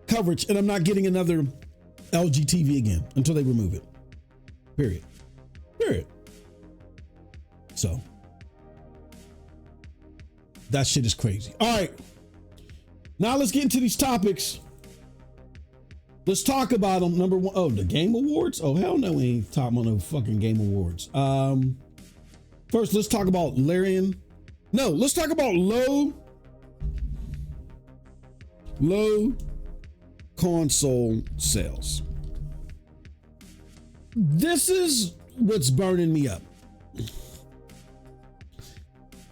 coverage, and I'm not getting another LG TV again until they remove it. Period. So that shit is crazy. All right, now let's get into these topics. Let's talk about them. Number one, oh, the Game Awards. Oh, hell no, we ain't talking about no fucking Game Awards. First, let's talk about Larian. No, let's talk about low console sales. This is what's burning me up.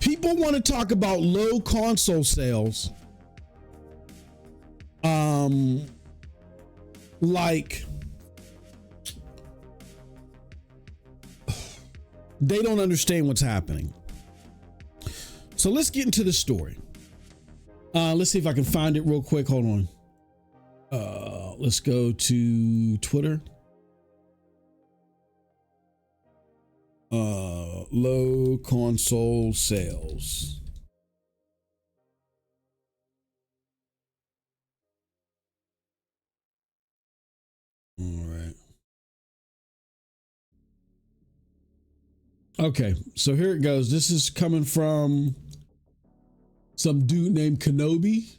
People want to talk about low console sales. Like they don't understand what's happening. So let's get into the story. Let's see if I can find it real quick. Hold on. Let's go to Twitter. Low console sales. All right. Okay, so here it goes. This is coming from some dude named Kenobi.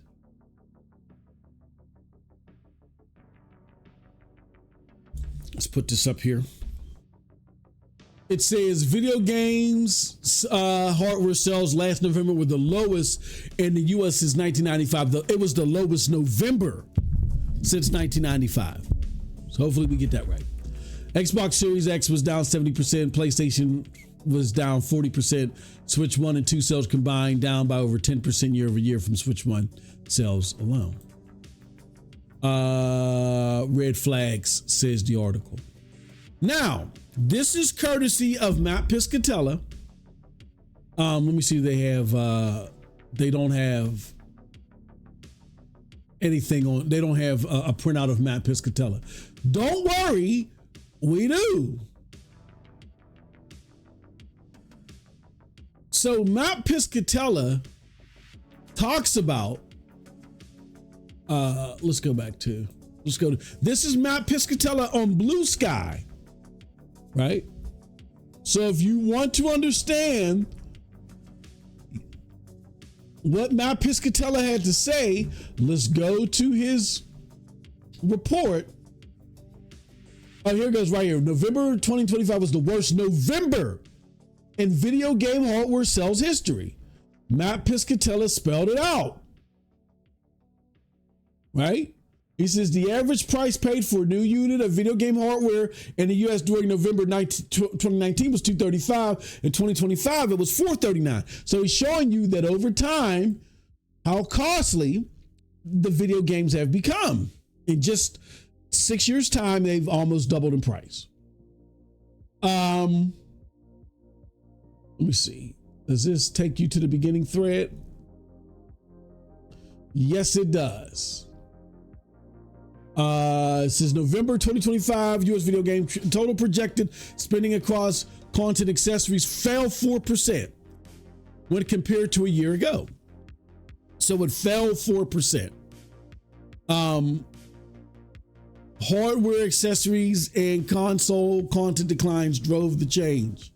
Let's put this up here. It says video games hardware sales last November were the lowest in the US since 1995. It was the lowest November since 1995. So hopefully we get that right. Xbox Series X was down 70%. PlayStation was down 40%. Switch 1 and 2 sales combined down by over 10% year over year from Switch 1 sales alone. Red flags, says the article. Now, this is courtesy of Matt Piscatella. Let me see. They don't have anything on. They don't have a printout of Matt Piscatella. Don't worry, we do. So Matt Piscatella talks about. Let's go to. This is Matt Piscatella on Blue Sky. Right? So if you want to understand what Matt Piscatella had to say, let's go to his report. Oh, here it goes right here. November 2025 was the worst November in video game hardware sales history. Matt Piscatella spelled it out. Right? He says the average price paid for a new unit of video game hardware in the U.S. during November 2019 was $235. In 2025, it was $439. So he's showing you that over time, how costly the video games have become. In just 6 years' time, they've almost doubled in price. Let me see. Does this take you to the beginning thread? Yes, it does. It says November 2025 U.S. video game total projected spending across content accessories fell 4% when compared to a year ago. So it fell 4%. Hardware, accessories, and console content declines drove the change.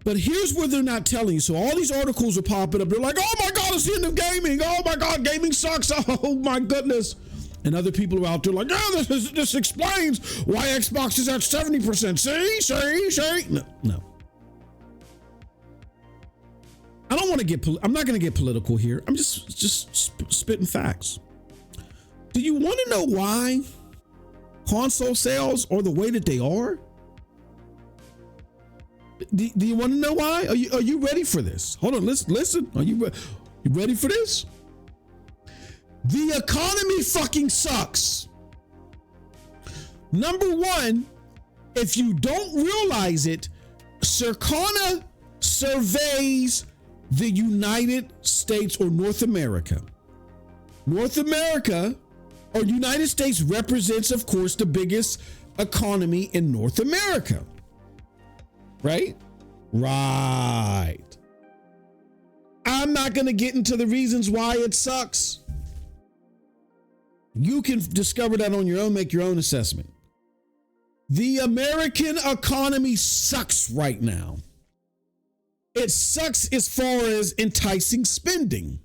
But here's where they're not telling you. So all these articles are popping up. They're like, oh my God, it's the end of gaming. Oh my God, gaming sucks. Oh my goodness. And other people are out there like, yeah, this explains why Xbox is at 70%. See? No. I don't want to get, I'm not going to get political here. I'm just spitting facts. Do you want to know why console sales are the way that they are? Do you want to know why? Are you ready for this? Hold on, listen. You ready for this? The economy fucking sucks. Number one, if you don't realize it, Circana surveys the United States or North America. North America or United States represents, of course, the biggest economy in North America. Right? Right. I'm not going to get into the reasons why it sucks. You can discover that on your own, make your own assessment. The American economy sucks right now. It sucks as far as enticing spending,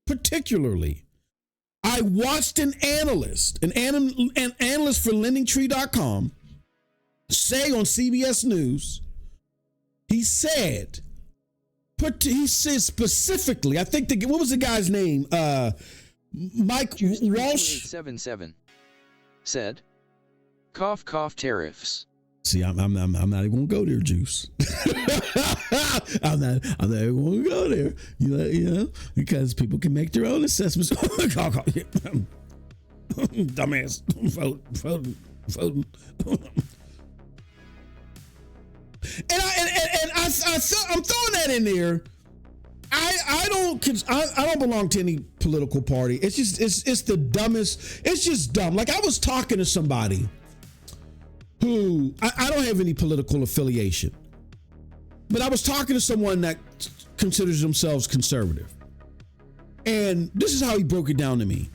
particularly. I watched an analyst for LendingTree.com say on CBS News, he said specifically, I think what was the guy's name? Mike Walsh 77 said, "Cough, cough, tariffs." See, I'm not even gonna go there, Juice. I'm not even gonna go there. You know, because people can make their own assessments. Dumbass, voting. And I'm throwing that in there. I don't belong to any political party. It's just it's the dumbest. It's just dumb. Like I was talking to somebody who I don't have any political affiliation, but I was talking to someone that considers themselves conservative, and this is how he broke it down to me.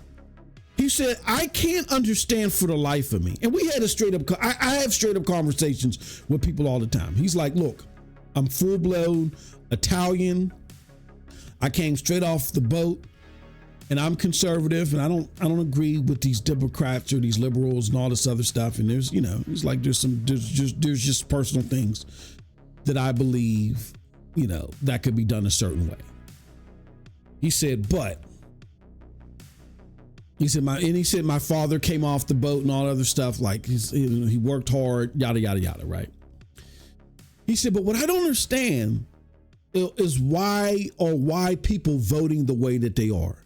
He said, "I can't understand for the life of me," and we had a straight up. I have straight up conversations with people all the time. He's like, "Look, I'm full blown Italian. I came straight off the boat, and I'm conservative, and I don't agree with these Democrats or these liberals and all this other stuff. And there's, it's like there's just personal things that I believe, that could be done a certain way." He said, but he said my father came off the boat and all other stuff. Like he worked hard, yada yada yada, right? He said, but what I don't understand is why people voting the way that they are.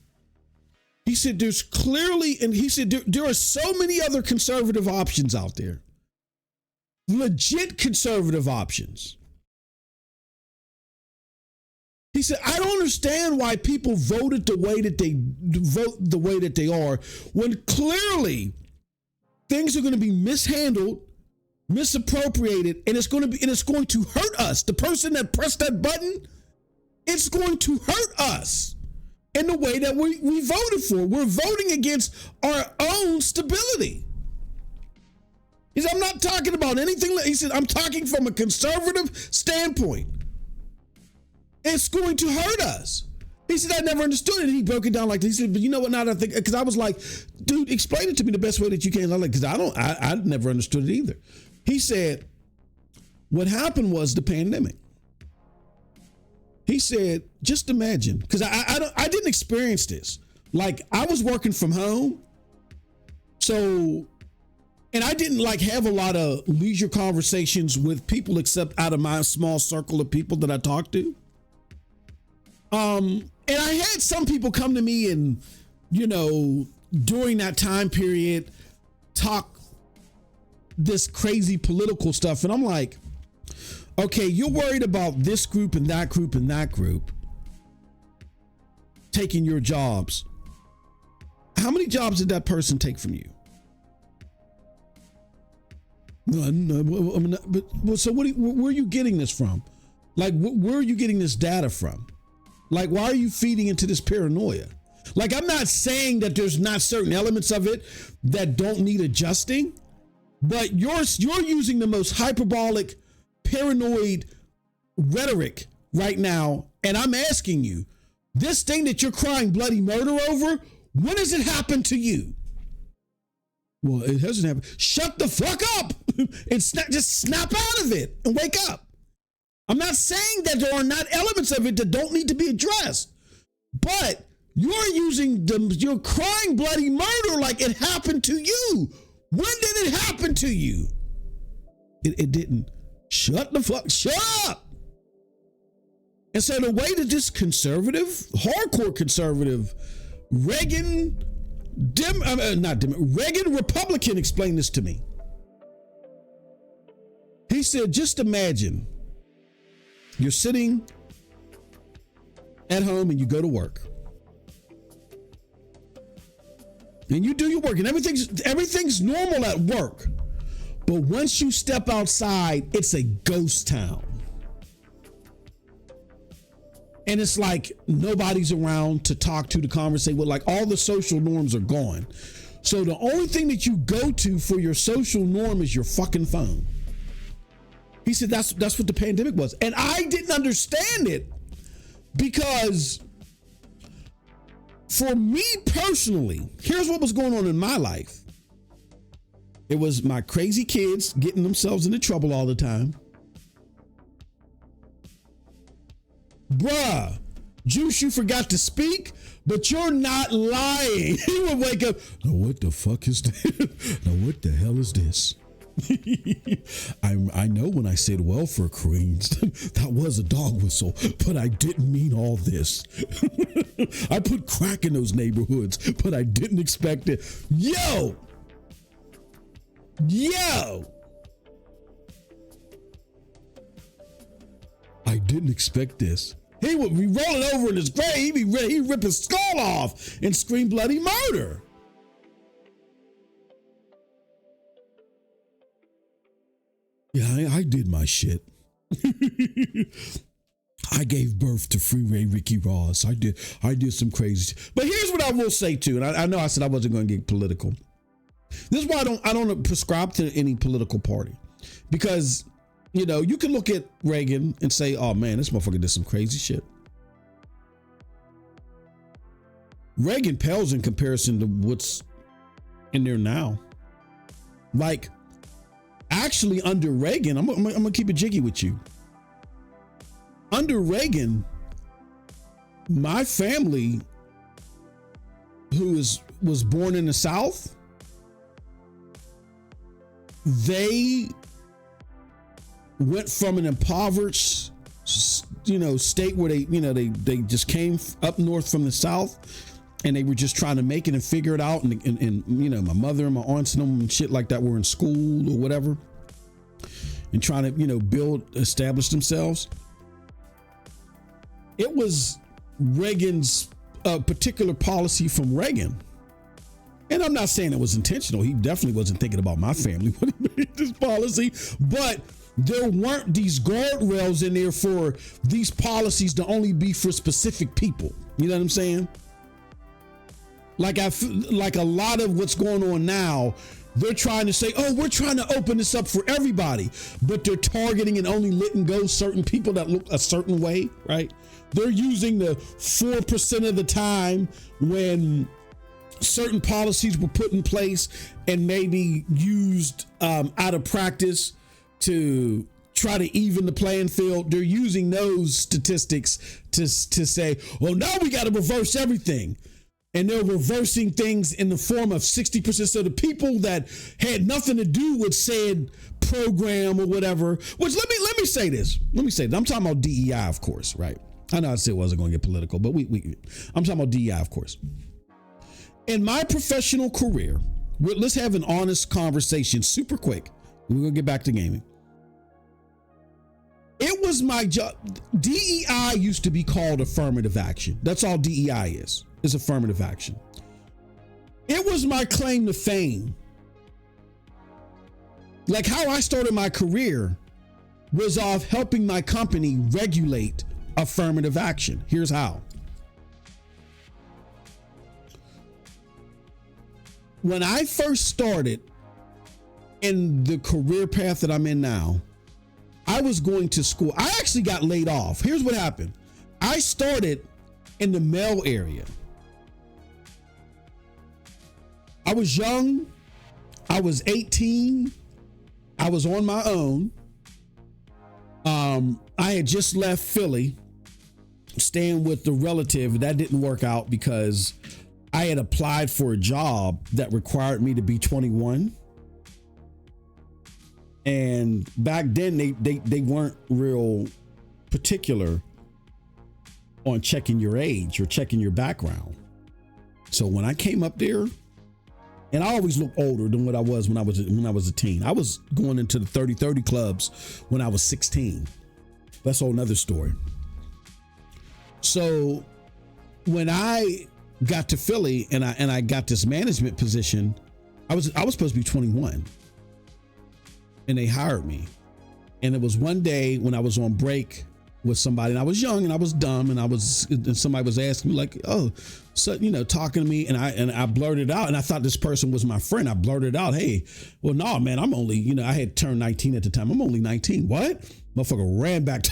He said there's clearly, and he said there are so many other conservative options out there. Legit conservative options. He said, I don't understand why people voted the way that they are, when clearly things are going to be mishandled, misappropriated, and it's going to hurt us. The person that pressed that button, it's going to hurt us in the way that we voted for. We're voting against our own stability. He said, I'm not talking about anything. He said, I'm talking from a conservative standpoint. It's going to hurt us. He said, I never understood it. He broke it down like this. He said, but you know what, now that I think, because I was like, dude, explain it to me the best way that you can. I'm like, because I never understood it either. He said, what happened was the pandemic. He said, just imagine, because I didn't experience this. Like, I was working from home. So, and I didn't have a lot of leisure conversations with people except out of my small circle of people that I talk to. And I had some people come to me and, during that time period, talk this crazy political stuff. And I'm like, okay, you're worried about this group and that group and that group taking your jobs. How many jobs did that person take from you? No, but so where are you getting this from? Like, where are you getting this data from? Like, why are you feeding into this paranoia? Like, I'm not saying that there's not certain elements of it that don't need adjusting, but you're using the most hyperbolic, paranoid rhetoric right now. And I'm asking you, this thing that you're crying bloody murder over, when has it happened to you? Well, it hasn't happened. Shut the fuck up and just snap out of it and wake up. I'm not saying that there are not elements of it that don't need to be addressed, but you're crying bloody murder like it happened to you. When did it happen to you? It didn't. Shut up. And so the way that this conservative, hardcore conservative, Reagan Republican explained this to me. He said, just imagine you're sitting at home and you go to work. And you do your work and everything's normal at work. But once you step outside, it's a ghost town. And it's like nobody's around to talk to conversate with, like all the social norms are gone. So the only thing that you go to for your social norm is your fucking phone. He said that's what the pandemic was. And I didn't understand it because for me personally, here's what was going on in my life. It was my crazy kids getting themselves into trouble all the time. Bruh, Juice, you forgot to speak, but you're not lying. He would wake up. Now what the fuck is this? Now what the hell is this? I know when I said welfare queens, that was a dog whistle, but I didn't mean all this. I put crack in those neighborhoods, but I didn't expect it. Yo! I didn't expect this. He would be rolling over in his grave. He'd rip his skull off and scream bloody murder. Yeah, I did my shit. I gave birth to Freeway Ricky Ross. I did some crazy. But here's what I will say too, and I know I said I wasn't going to get political. This is why I don't prescribe to any political party, because you know you can look at Reagan and say, "Oh man, this motherfucker did some crazy shit." Reagan pales in comparison to what's in there now. Like, actually, under Reagan, I'm gonna keep it jiggy with you. Under Reagan, my family, who was born in the South, they went from an impoverished, state where they just came up north from the South, and they were just trying to make it and figure it out. And my mother and my aunts and them and shit like that were in school or whatever, and trying to establish themselves. It was Reagan's particular policy from Reagan. And I'm not saying it was intentional. He definitely wasn't thinking about my family when he made this policy, but there weren't these guardrails in there for these policies to only be for specific people. You know what I'm saying? Like a lot of what's going on now, they're trying to say, oh, we're trying to open this up for everybody, but they're targeting and only letting go certain people that look a certain way, right? They're using the 4% of the time when certain policies were put in place and maybe used out of practice to try to even the playing field. They're using those statistics to say, well, now we got to reverse everything. And they're reversing things in the form of 60%. So the people that had nothing to do with said program or whatever, which let me say this. I'm talking about DEI, of course, right? I know I said I wasn't going to get political, but I'm talking about DEI, of course. In my professional career, let's have an honest conversation super quick. We're going to get back to gaming. It was my job. DEI used to be called affirmative action. That's all DEI is affirmative action. It was my claim to fame. Like how I started my career was off helping my company regulate affirmative action. Here's how. When I first started in the career path that I'm in now, I was going to school. I actually got laid off. Here's what happened. I started in the mail area. I was young. I was 18. I was on my own. I had just left Philly, staying with the relative. That didn't work out because I had applied for a job that required me to be 21. And back then they weren't real particular on checking your age or checking your background. So when I came up there, and I always look older than what I was when I was a teen. I was going into the 30-30 clubs when I was 16. That's a whole nother story. So when I got to Philly and I got this management position, I was supposed to be 21, and they hired me. And it was one day when I was on break with somebody, and I was young and I was dumb, and somebody was asking me like, oh, so, talking to me, and I blurted out, and I thought this person was my friend. I blurted out, hey, well, no, man, I'm only, I had turned 19 at the time. I'm only 19. What? Motherfucker ran back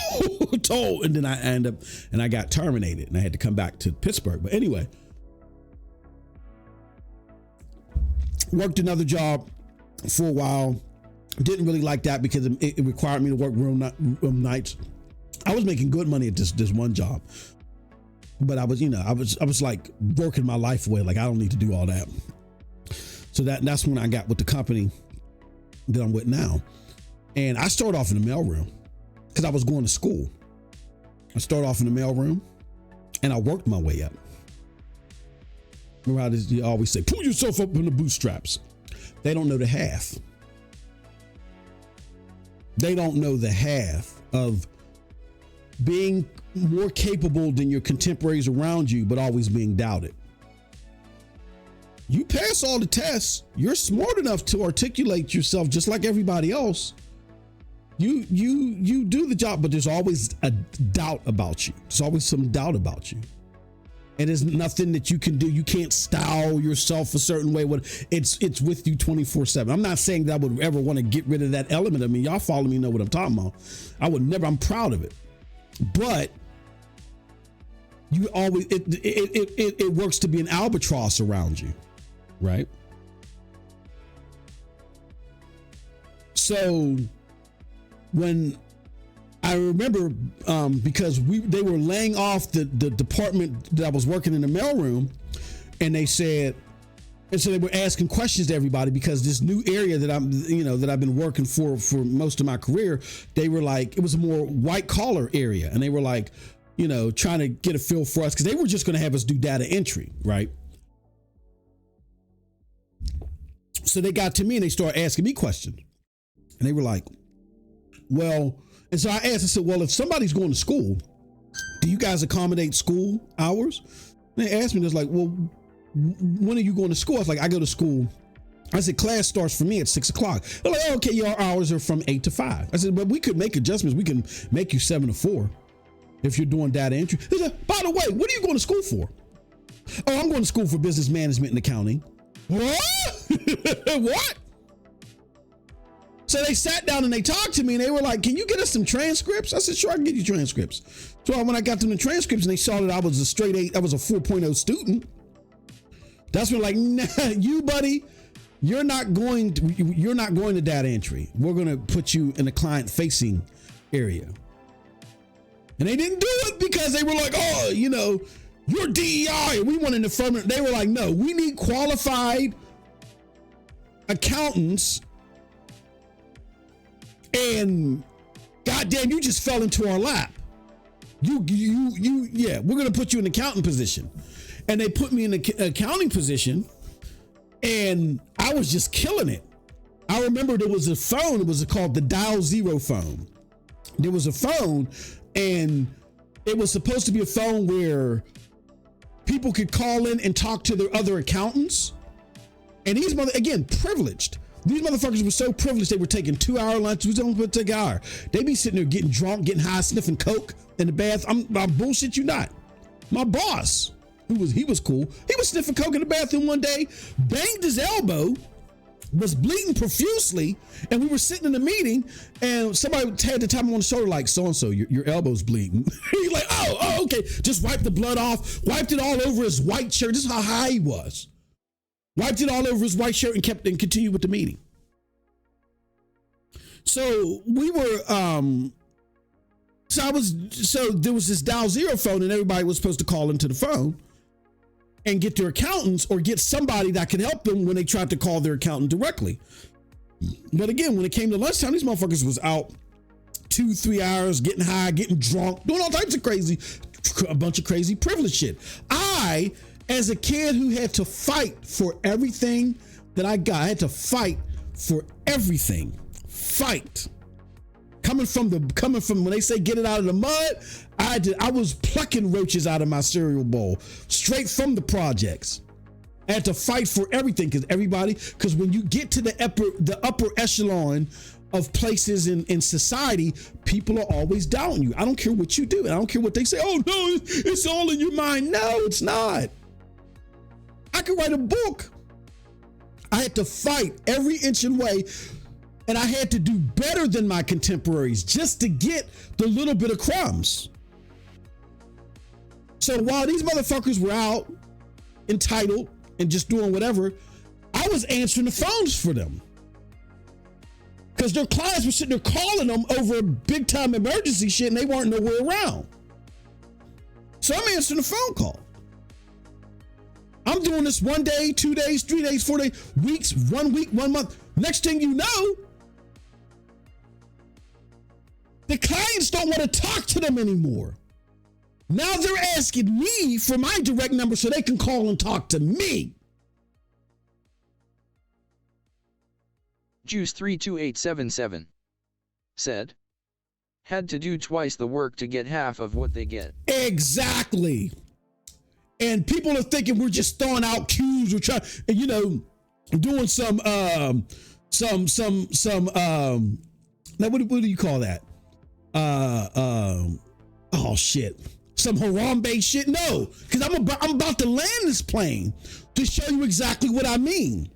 told, and then I got terminated, and I had to come back to Pittsburgh. But anyway, worked another job for a while. Didn't really like that because it required me to work room nights. I was making good money at this one job, but I was like working my life away. Like, I don't need to do all that. So that's when I got with the company that I'm with now. And I started off in the mailroom because I was going to school. I started off in the mailroom and I worked my way up. Remember how you always say, pull yourself up in the bootstraps. They don't know the half. They don't know the half of being more capable than your contemporaries around you, but always being doubted. You pass all the tests. You're smart enough to articulate yourself just like everybody else. You do the job, but there's always a doubt about you. There's always some doubt about you. And there's nothing that you can do. You can't style yourself a certain way. It's with you 24/7. I'm not saying that I would ever want to get rid of that element. I mean, y'all follow me, know what I'm talking about. I would never. I'm proud of it. But you always it works to be an albatross around you, right? So when I remember, because they were laying off the department that I was working in the mailroom, and they said, and so they were asking questions to everybody because this new area that that I've been working for most of my career, they were like, it was a more white collar area, and they were like, trying to get a feel for us because they were just going to have us do data entry, right? So they got to me and they started asking me questions, and they were like, well, and so I asked, I said, well, if somebody's going to school, do you guys accommodate school hours? And they asked me, they're like, well, when are you going to school? I was like, I go to school. I said, class starts for me at 6 o'clock. They're like, oh, okay, your hours are from 8 to 5. I said, but we could make adjustments. We can make you 7 to 4 if you're doing data entry. They said, by the way, what are you going to school for? Oh, I'm going to school for business management and accounting. What? What? So they sat down and they talked to me and they were like, can you get us some transcripts? I said, sure, I can get you transcripts. So when I got them the transcripts and they saw that I was a straight 8, I was a 4.0 student. That's when like, nah, you buddy, you're not going to data entry. We're going to put you in the client facing area. And they didn't do it because they were like, oh, you're DEI and we want an affirmative. They were like, no, we need qualified accountants. And goddamn, you just fell into our lap. Yeah, we're going to put you in the accounting position. And they put me in the accounting position and I was just killing it. I remember there was a phone, it was called the Dial Zero phone. There was a phone and it was supposed to be a phone where people could call in and talk to their other accountants. And these again, privileged. These motherfuckers were so privileged they were taking 2-hour lunches. We don't take an hour. They be sitting there getting drunk, getting high, sniffing coke in the bath. I'm bullshit you not. My boss, he was cool. He was sniffing coke in the bathroom one day, banged his elbow, was bleeding profusely, and we were sitting in a meeting, and somebody had to tap him on the shoulder like, so-and-so, your elbow's bleeding. He's like, oh, okay. Just wiped the blood off, wiped it all over his white shirt. This is how high he was. Wiped it all over his white shirt and continued with the meeting. So we were, so there was this Dial Zero phone and everybody was supposed to call into the phone and get their accountants or get somebody that could help them when they tried to call their accountant directly. But again, when it came to lunchtime, these motherfuckers was out 2-3 hours, getting high, getting drunk, doing all types of crazy a bunch of crazy privilege shit. I, as a kid who had to fight for everything that I got, I had to fight for everything. Fight. Coming from when they say get it out of the mud, I was plucking roaches out of my cereal bowl straight from the projects. I had to fight for everything because when you get to the upper echelon of places in society, people are always doubting you. I don't care what you do. I don't care what they say. Oh no, it's all in your mind. No, it's not. I could write a book. I had to fight every inch and way, and I had to do better than my contemporaries just to get the little bit of crumbs. So while these motherfuckers were out entitled and just doing whatever, I was answering the phones for them. Because their clients were sitting there calling them over a big time emergency shit and they weren't nowhere around. So I'm answering the phone call. I'm doing this 1 day, 2 days, 3 days, 4 days, weeks, 1 week, 1 month. Next thing you know, the clients don't want to talk to them anymore. Now they're asking me for my direct number so they can call and talk to me. Juice32877 said, had to do twice the work to get half of what they get. Exactly. And people are thinking we're just throwing out cues or trying, doing some now what do you call that? Oh shit. Some Harambe shit? No, because I'm about to land this plane to show you exactly what I mean.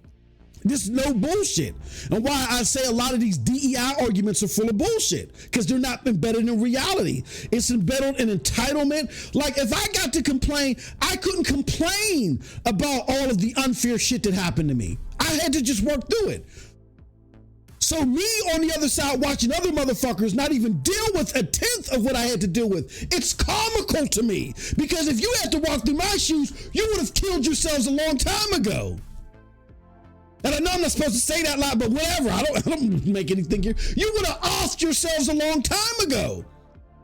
This is no bullshit. And why I say a lot of these DEI arguments are full of bullshit, because they're not embedded in reality. It's embedded in entitlement. Like if I got to complain, I couldn't complain about all of the unfair shit that happened to me. I had to just work through it. So me on the other side watching other motherfuckers not even deal with a tenth of what I had to deal with. It's comical to me, because if you had to walk through my shoes, you would have killed yourselves a long time ago. And I know I'm not supposed to say that loud, but whatever. I don't make anything here. You would have offed yourselves a long time ago.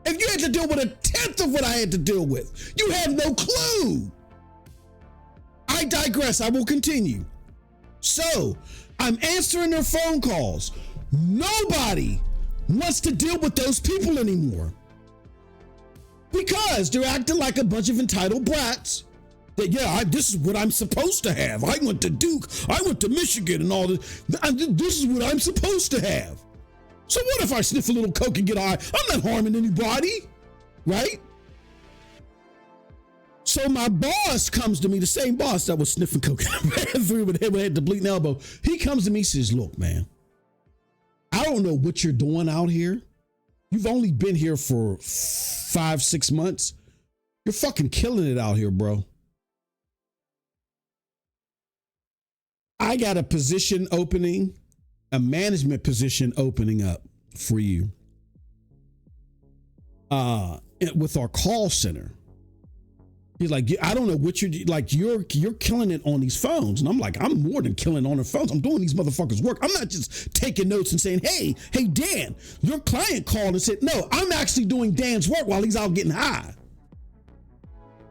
If you had to deal with a tenth of what I had to deal with, you have no clue. I digress. I will continue. So I'm answering their phone calls. Nobody wants to deal with those people anymore, because they're acting like a bunch of entitled brats. That, this is what I'm supposed to have. I went to Duke, I went to Michigan and all this. This is what I'm supposed to have. So what if I sniff a little coke and get high? I'm not harming anybody, right? So my boss comes to me, the same boss that was sniffing coke in the bathroom and had the bleeding elbow. He comes to me and says, look, man, I don't know what you're doing out here. You've only been here for 5-6 months. You're fucking killing it out here, bro. I got a position opening, a management position opening up for you with our call center. He's like, I don't know what you're killing it on these phones. And I'm like, I'm more than killing on the phones. I'm doing these motherfuckers' work. I'm not just taking notes and saying, hey, Dan, your client called and said, no, I'm actually doing Dan's work while he's out getting high.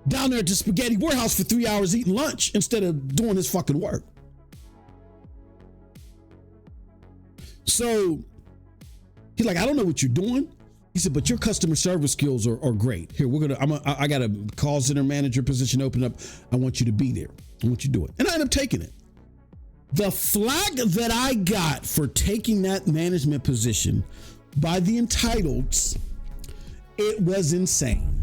Down there at the spaghetti warehouse for 3 hours eating lunch instead of doing his fucking work. So he's like, I don't know what you're doing. He said, but your customer service skills are great. Here, I got a call center manager position open up. I want you to be there. I want you to do it. And I ended up taking it. The flag that I got for taking that management position by the entitles, it was insane.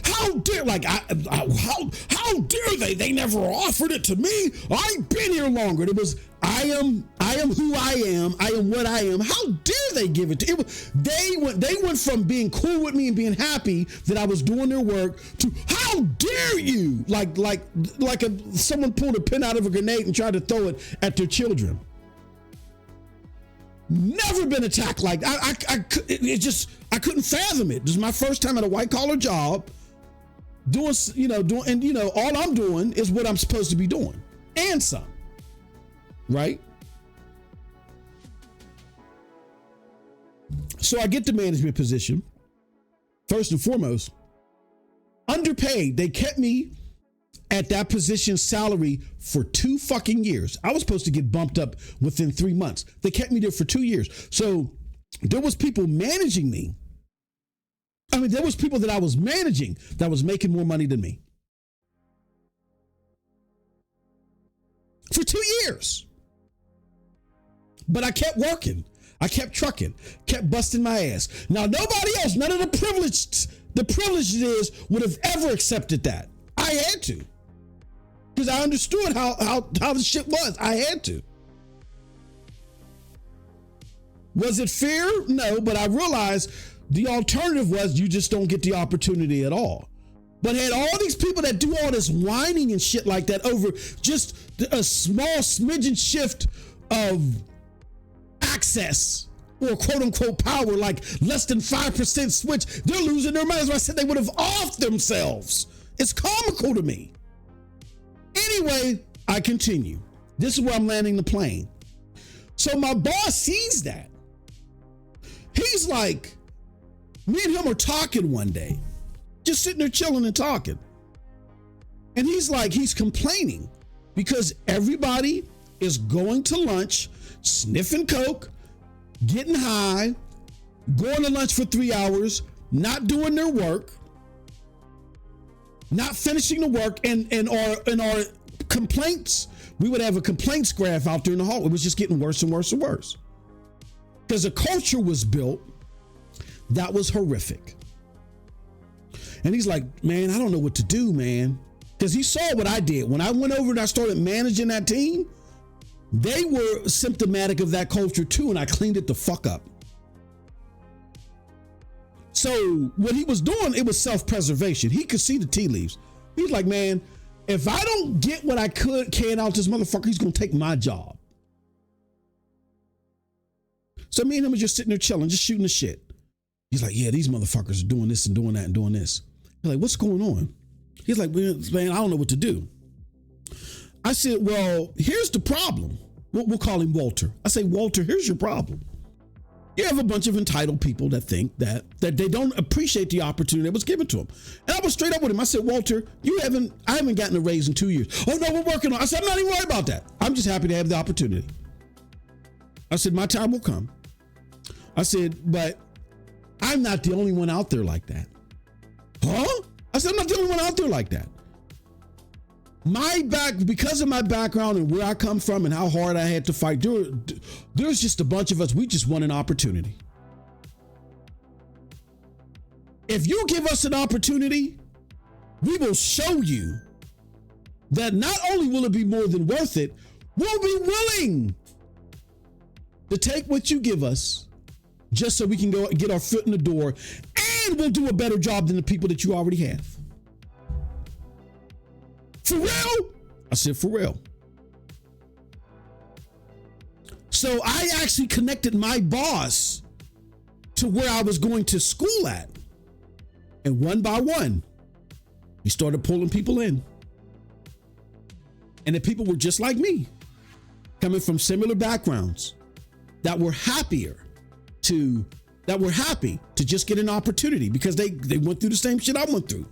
How dare, how dare they? They never offered it to me. I've been here longer. It was, I am who I am. I am what I am. How dare they give it to? They went from being cool with me and being happy that I was doing their work to how dare you? Someone pulled a pin out of a grenade and tried to throw it at their children. Never been attacked like I couldn't fathom it. This is my first time at a white collar job doing all I'm doing is what I'm supposed to be doing and some, right? So I get the management position. First and foremost, underpaid. They kept me at that position salary for 2 fucking years. I was supposed to get bumped up within 3 months. They kept me there for 2 years. So there was people managing me. I mean, there was people that I was managing that was making more money than me. For 2 years. But I kept working. I kept trucking, kept busting my ass. Now, nobody else, none of the privileged would have ever accepted that. I had to. Because I understood how the shit was. I had to. Was it fair? No, but I realized the alternative was you just don't get the opportunity at all. But had all these people that do all this whining and shit like that over just a small smidgen shift of access or quote unquote power, like less than 5% switch, they're losing their minds. I said they would have offed themselves. It's comical to me. Anyway, I continue. This is where I'm landing the plane. So my boss sees that. He's like, me and him are talking one day, just sitting there chilling and talking. And he's like, he's complaining because everybody is going to lunch, sniffing coke, getting high, going to lunch for 3 hours, not doing their work, not finishing the work, and our complaints, we would have a complaints graph out there in the hall. It was just getting worse and worse and worse. Because a culture was built that was horrific. And he's like, man, I don't know what to do, man. Because he saw what I did. When I went over and I started managing that team, they were symptomatic of that culture too, and I cleaned it the fuck up. So what he was doing, it was self-preservation. He could see the tea leaves. He's like, man, if I don't get what I can out this motherfucker, he's gonna take my job. So me and him are just sitting there chilling, just shooting the shit. He's like, yeah, these motherfuckers are doing this and doing that and doing this. He's like, what's going on? He's like, man, I don't know what to do. I said, well, here's the problem. We'll call him Walter. I say, Walter, here's your problem. You have a bunch of entitled people that think that they don't appreciate the opportunity that was given to them. And I was straight up with him. I said, Walter, I haven't gotten a raise in 2 years. Oh no, we're working on it. I said, I'm not even worried about that. I'm just happy to have the opportunity. I said, my time will come. I said, but I'm not the only one out there like that. Huh? I said, I'm not the only one out there like that. Because of my background and where I come from and how hard I had to fight, there's just a bunch of us. We just want an opportunity. If you give us an opportunity, we will show you that not only will it be more than worth it, we'll be willing to take what you give us just so we can go get our foot in the door, and we'll do a better job than the people that you already have. For real? I said, for real. So I actually connected my boss to where I was going to school at. And one by one, he started pulling people in. And the people were just like me, coming from similar backgrounds, that were happy to just get an opportunity because they went through the same shit I went through.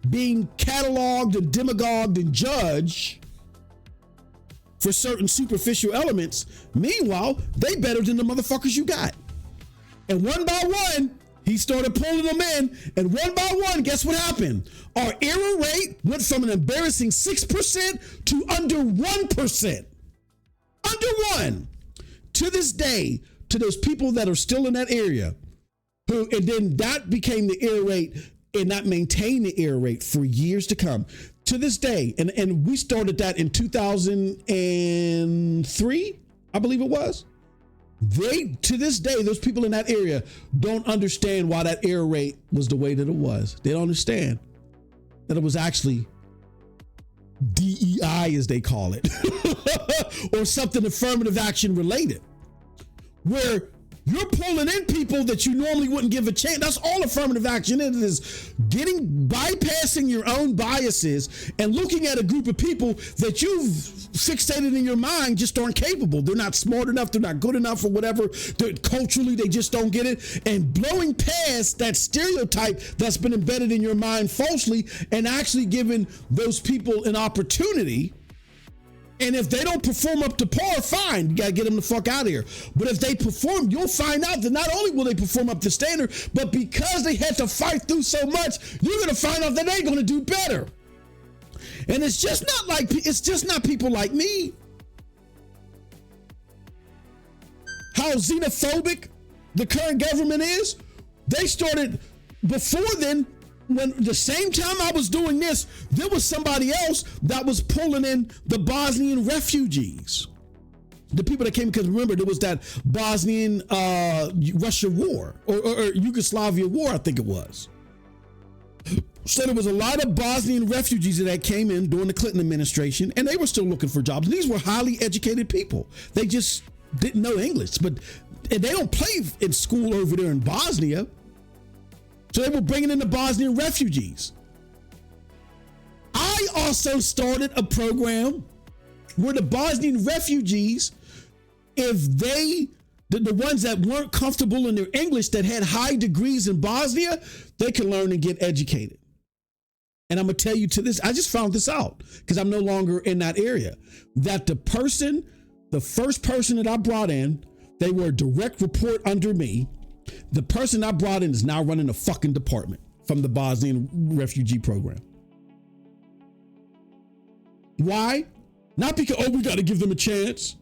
Being cataloged and demagogued and judged for certain superficial elements. Meanwhile, they better than the motherfuckers you got. And one by one, he started pulling them in. And one by one, guess what happened? Our error rate went from an embarrassing 6% to under 1%. Under 1. To this day, to those people that are still in that area, and then that became the error rate, and not maintain the error rate for years to come. To this day, and we started that in 2003, I believe it was. To this day, those people in that area don't understand why that error rate was the way that it was. They don't understand that it was actually DEI, as they call it, or something affirmative action related, where You're pulling in people that you normally wouldn't give a chance. That's all affirmative action is bypassing your own biases and looking at a group of people that you've fixated in your mind just aren't capable. They're not smart enough. They're not good enough or whatever. Culturally, they just don't get it. And blowing past that stereotype that's been embedded in your mind falsely and actually giving those people an opportunity. And if they don't perform up to par, fine, you got to get them the fuck out of here. But if they perform, you'll find out that not only will they perform up to standard, but because they had to fight through so much, you're going to find out that they're going to do better. And it's just not people like me. How xenophobic the current government is. They started before then. When the same time I was doing this, there was somebody else that was pulling in the Bosnian refugees. The people that came, because remember, there was that Bosnian Russia war or Yugoslavia war, I think it was. So there was a lot of Bosnian refugees that came in during the Clinton administration, and they were still looking for jobs. And these were highly educated people. They just didn't know English, and they don't play in school over there in Bosnia. So they were bringing in the Bosnian refugees. I also started a program where the Bosnian refugees, if the ones that weren't comfortable in their English, that had high degrees in Bosnia, they can learn and get educated. And I'm going to tell you I just found this out because I'm no longer in that area, that the first person that I brought in, they were a direct report under me. The person I brought in is now running a fucking department from the Bosnian refugee program. Why? Not because, we got to give them a chance.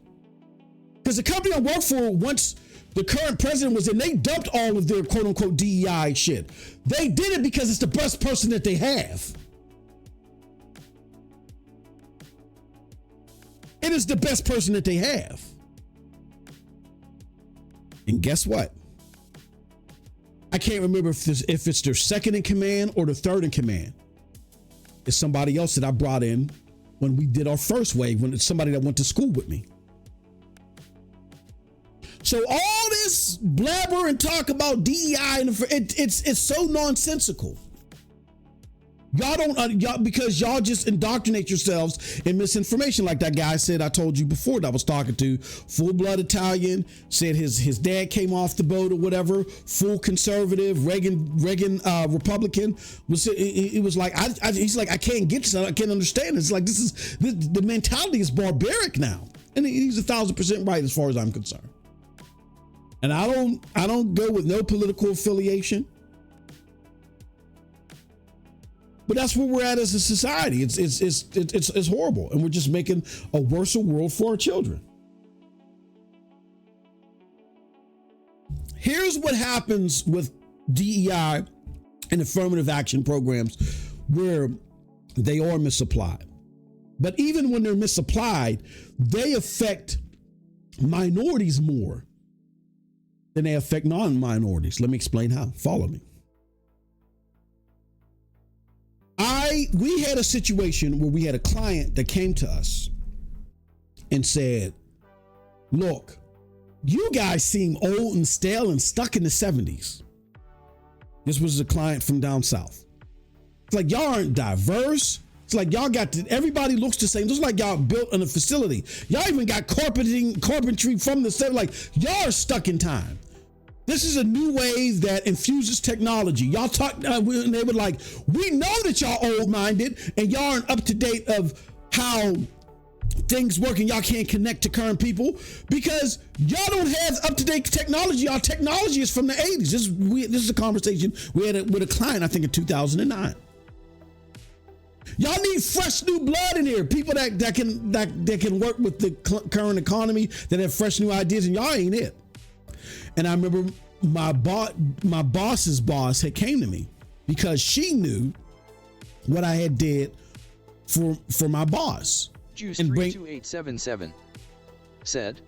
Because the company I work for, once the current president was in, they dumped all of their quote unquote DEI shit. They did it because it's the best person that they have. It is the best person that they have. And guess what? I can't remember if it's their second in command or the third in command. It's somebody else that I brought in when we did our first wave, when it's somebody that went to school with me. So all this blabber and talk about DEI, it's so nonsensical. Y'all don't, because y'all just indoctrinate yourselves in misinformation. Like that guy said, I told you before that I was talking to, full-blood Italian, said his dad came off the boat or whatever, full conservative, Reagan Republican. It was like, he's like, I can't get this, I can't understand. It's like, the mentality is barbaric now. And he's 1,000% right as far as I'm concerned. And I don't go with no political affiliation. But that's where we're at as a society. It's horrible, and we're just making a worse world for our children. Here's what happens with DEI and affirmative action programs where they are misapplied. But even when they're misapplied, they affect minorities more than they affect non-minorities. Let me explain how. Follow me. We had a situation where we had a client that came to us and said, look, you guys seem old and stale and stuck in the 70s. This was a client from down south. It's like y'all aren't diverse. It's like y'all everybody looks the same. Just like y'all built in a facility. Y'all even got carpentry from the 70s. Like y'all are stuck in time. This is a new wave that infuses technology. Y'all talk, and they were like, we know that y'all old-minded and y'all aren't up to date of how things work and y'all can't connect to current people because y'all don't have up-to-date technology. Our technology is from the 80s. This is a conversation we had with a client, I think in 2009. Y'all need fresh new blood in here. People that can work with the current economy, that have fresh new ideas, and y'all ain't it. And I remember my boss's boss had came to me because she knew what I had did for my boss. Juice 32877 said,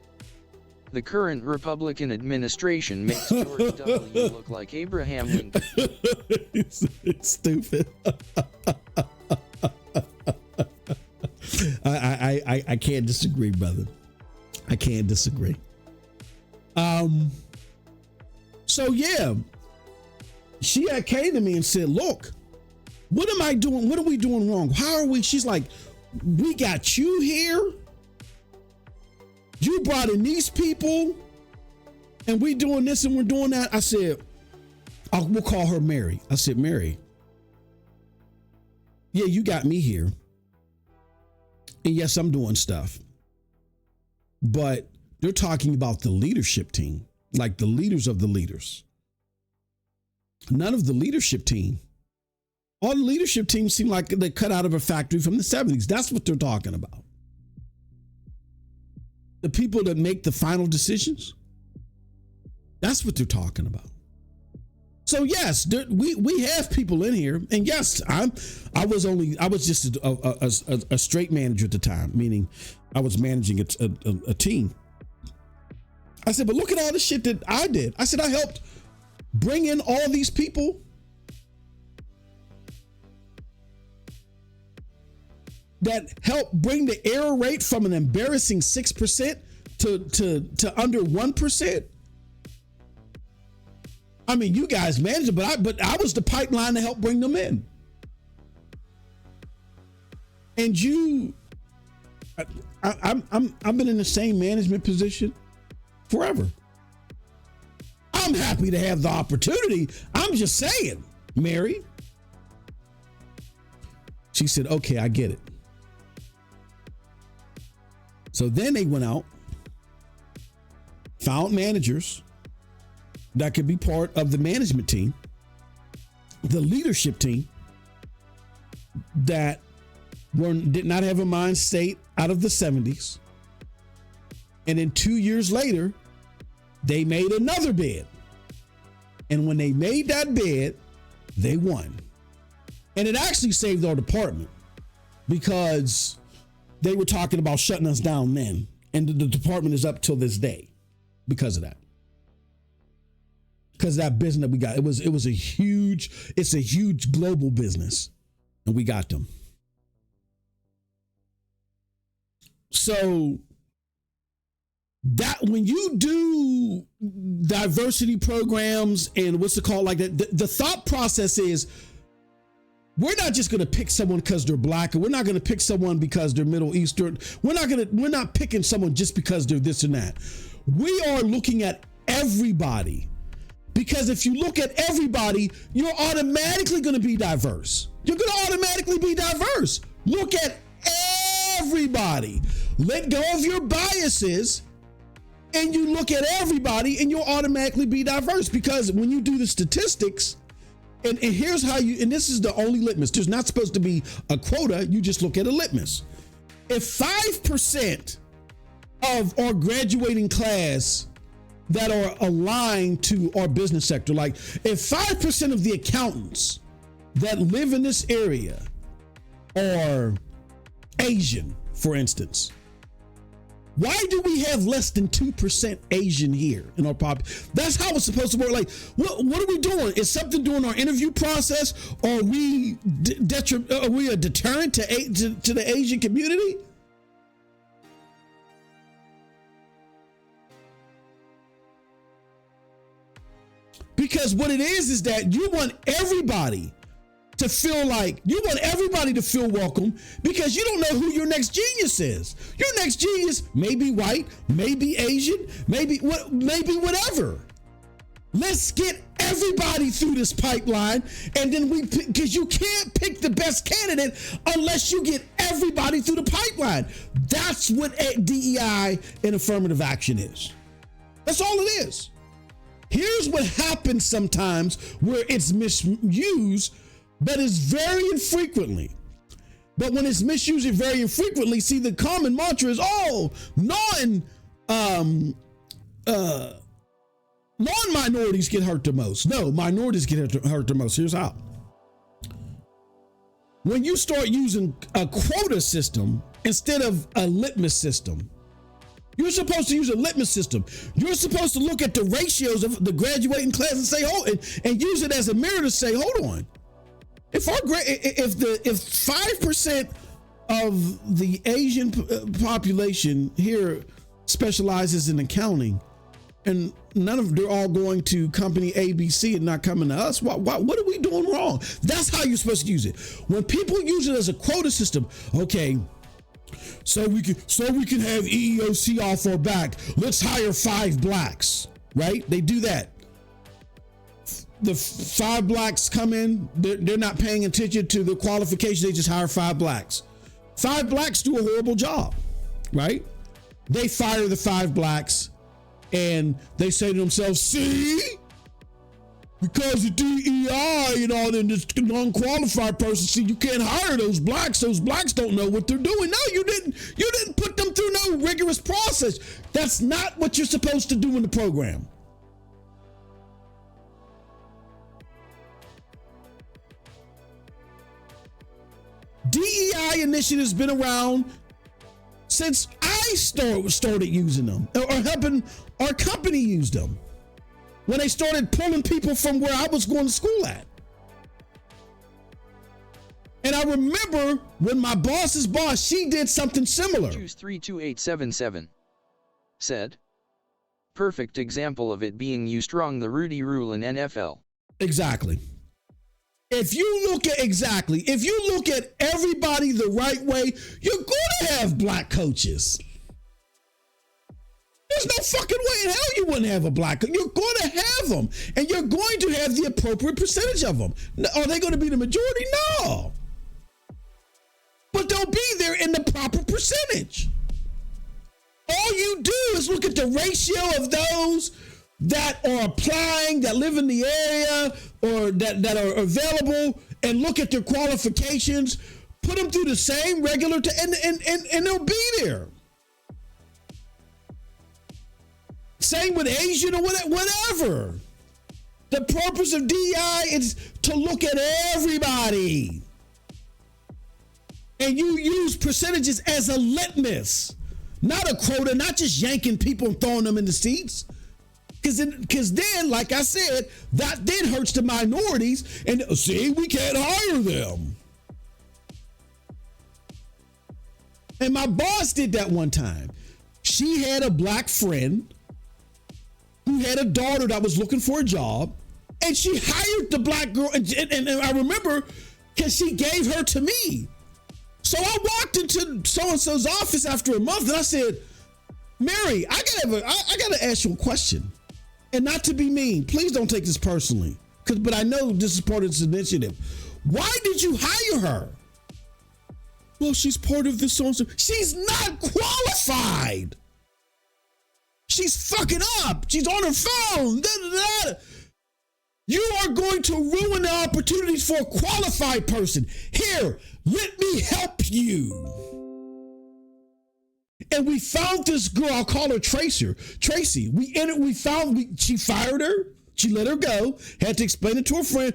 the current Republican administration makes George W. look like Abraham Lincoln. It's stupid. I can't disagree, brother. I can't disagree. So yeah, she had came to me and said, look, what am I doing? What are we doing wrong? How are we? She's like, we got you here. You brought in these people and we doing this and we're doing that. I said, we'll call her Mary. I said, Mary, yeah, you got me here. And yes, I'm doing stuff. But they're talking about the leadership team, like the leaders of the leaders. None of the leadership team. All the leadership teams seem like they cut out of a factory from the 70s. That's what they're talking about. The people that make the final decisions. That's what they're talking about. So yes, we have people in here, and yes, I was just a straight manager at the time, meaning I was managing a team. I said, but look at all the shit that I did. I said, I helped bring in all these people that helped bring the error rate from an embarrassing 6% to under 1%. I mean, you guys managed it, but I was the pipeline to help bring them in. And I've been in the same management position forever. I'm happy to have the opportunity. I'm just saying, Mary. She said, okay, I get it. So then they went out, found managers that could be part of the management team, the leadership team that did not have a mind state out of the 70s. And then 2 years later, they made another bid. And when they made that bid, they won. And it actually saved our department because they were talking about shutting us down then. And the department is up till this day because of that. Because that business that we got, it's a huge global business, and we got them. So that when you do diversity programs and what's it called like that, the thought process is we're not just going to pick someone because they're black, or we're not going to pick someone because they're Middle Eastern. We're not picking someone just because they're this and that. We are looking at everybody. Because if you look at everybody, you're automatically going to be diverse. You're going to automatically be diverse. Look at everybody. Let go of your biases and you look at everybody and you'll automatically be diverse. Because when you do the statistics, and here's how and this is the only litmus. There's not supposed to be a quota. You just look at a litmus. If 5% of our graduating class that are aligned to our business sector, like if 5% of the accountants that live in this area are Asian, for instance, why do we have less than 2% Asian here in our population? That's how it's supposed to work. Like, what are we doing? Is something during our interview process? Are we a deterrent to the Asian community? Because what it is that you want everybody to feel welcome, because you don't know who your next genius is. Your next genius may be white, maybe Asian, maybe whatever. Let's get everybody through this pipeline, and then because you can't pick the best candidate unless you get everybody through the pipeline. That's what DEI and affirmative action is. That's all it is. Here's what happens sometimes where it's misused, but it's very infrequently. But when it's misused very infrequently, see, the common mantra is, non-minorities get hurt the most. No, minorities get hurt the most. Here's how. When you start using a quota system instead of a litmus system, you're supposed to use a litmus system. You're supposed to look at the ratios of the graduating class and say, and use it as a mirror to say, hold on. If 5% of the Asian population here specializes in accounting, and they're all going to company ABC and not coming to us. What are we doing wrong? That's how you're supposed to use it. When people use it as a quota system, okay, so we can have EEOC off our back. Let's hire 5 blacks, right? They do that. The 5 blacks come in, they're not paying attention to the qualifications. They just hire 5 blacks. 5 blacks do a horrible job, right? They fire the 5 blacks and they say to themselves, see, because of DEI and all, then this non-qualified person, see, you can't hire those blacks. Those blacks don't know what they're doing. No, you didn't put them through no rigorous process. That's not what you're supposed to do in the program. DEI initiatives been around since I started using them, or helping our company use them, when they started pulling people from where I was going to school at. And I remember when my boss's boss, she did something similar. Choose 32877 said, perfect example of it being used wrong, the Rudy rule in NFL. Exactly. If you look at everybody the right way, you're going to have black coaches. There's no fucking way in hell you wouldn't have a black coach. You're going to have them, and you're going to have the appropriate percentage of them. Are they going to be the majority? No. But they'll be there in the proper percentage. All you do is look at the ratio of those that are applying, that live in the area, or that are available, and look at their qualifications, put them through the same regular, and they'll be there. Same with Asian or whatever. The purpose of DEI is to look at everybody. And you use percentages as a litmus, not a quota, not just yanking people and throwing them in the seats. Because then, like I said, that then hurts the minorities, and see, we can't hire them. And my boss did that one time. She had a black friend who had a daughter that was looking for a job, and she hired the black girl. And I remember because she gave her to me. So I walked into so-and-so's office after a month, and I said, Mary, I gotta ask you a question. And not to be mean, please don't take this personally, but I know this is part of this initiative. Why did you hire her? Well, she's part of this so-and-so. She's not qualified. She's fucking up. She's on her phone. Da, da, da. You are going to ruin the opportunities for a qualified person. Here, let me help you. And we found this girl, I'll call her Tracy. She fired her. She let her go. Had to explain it to her friend.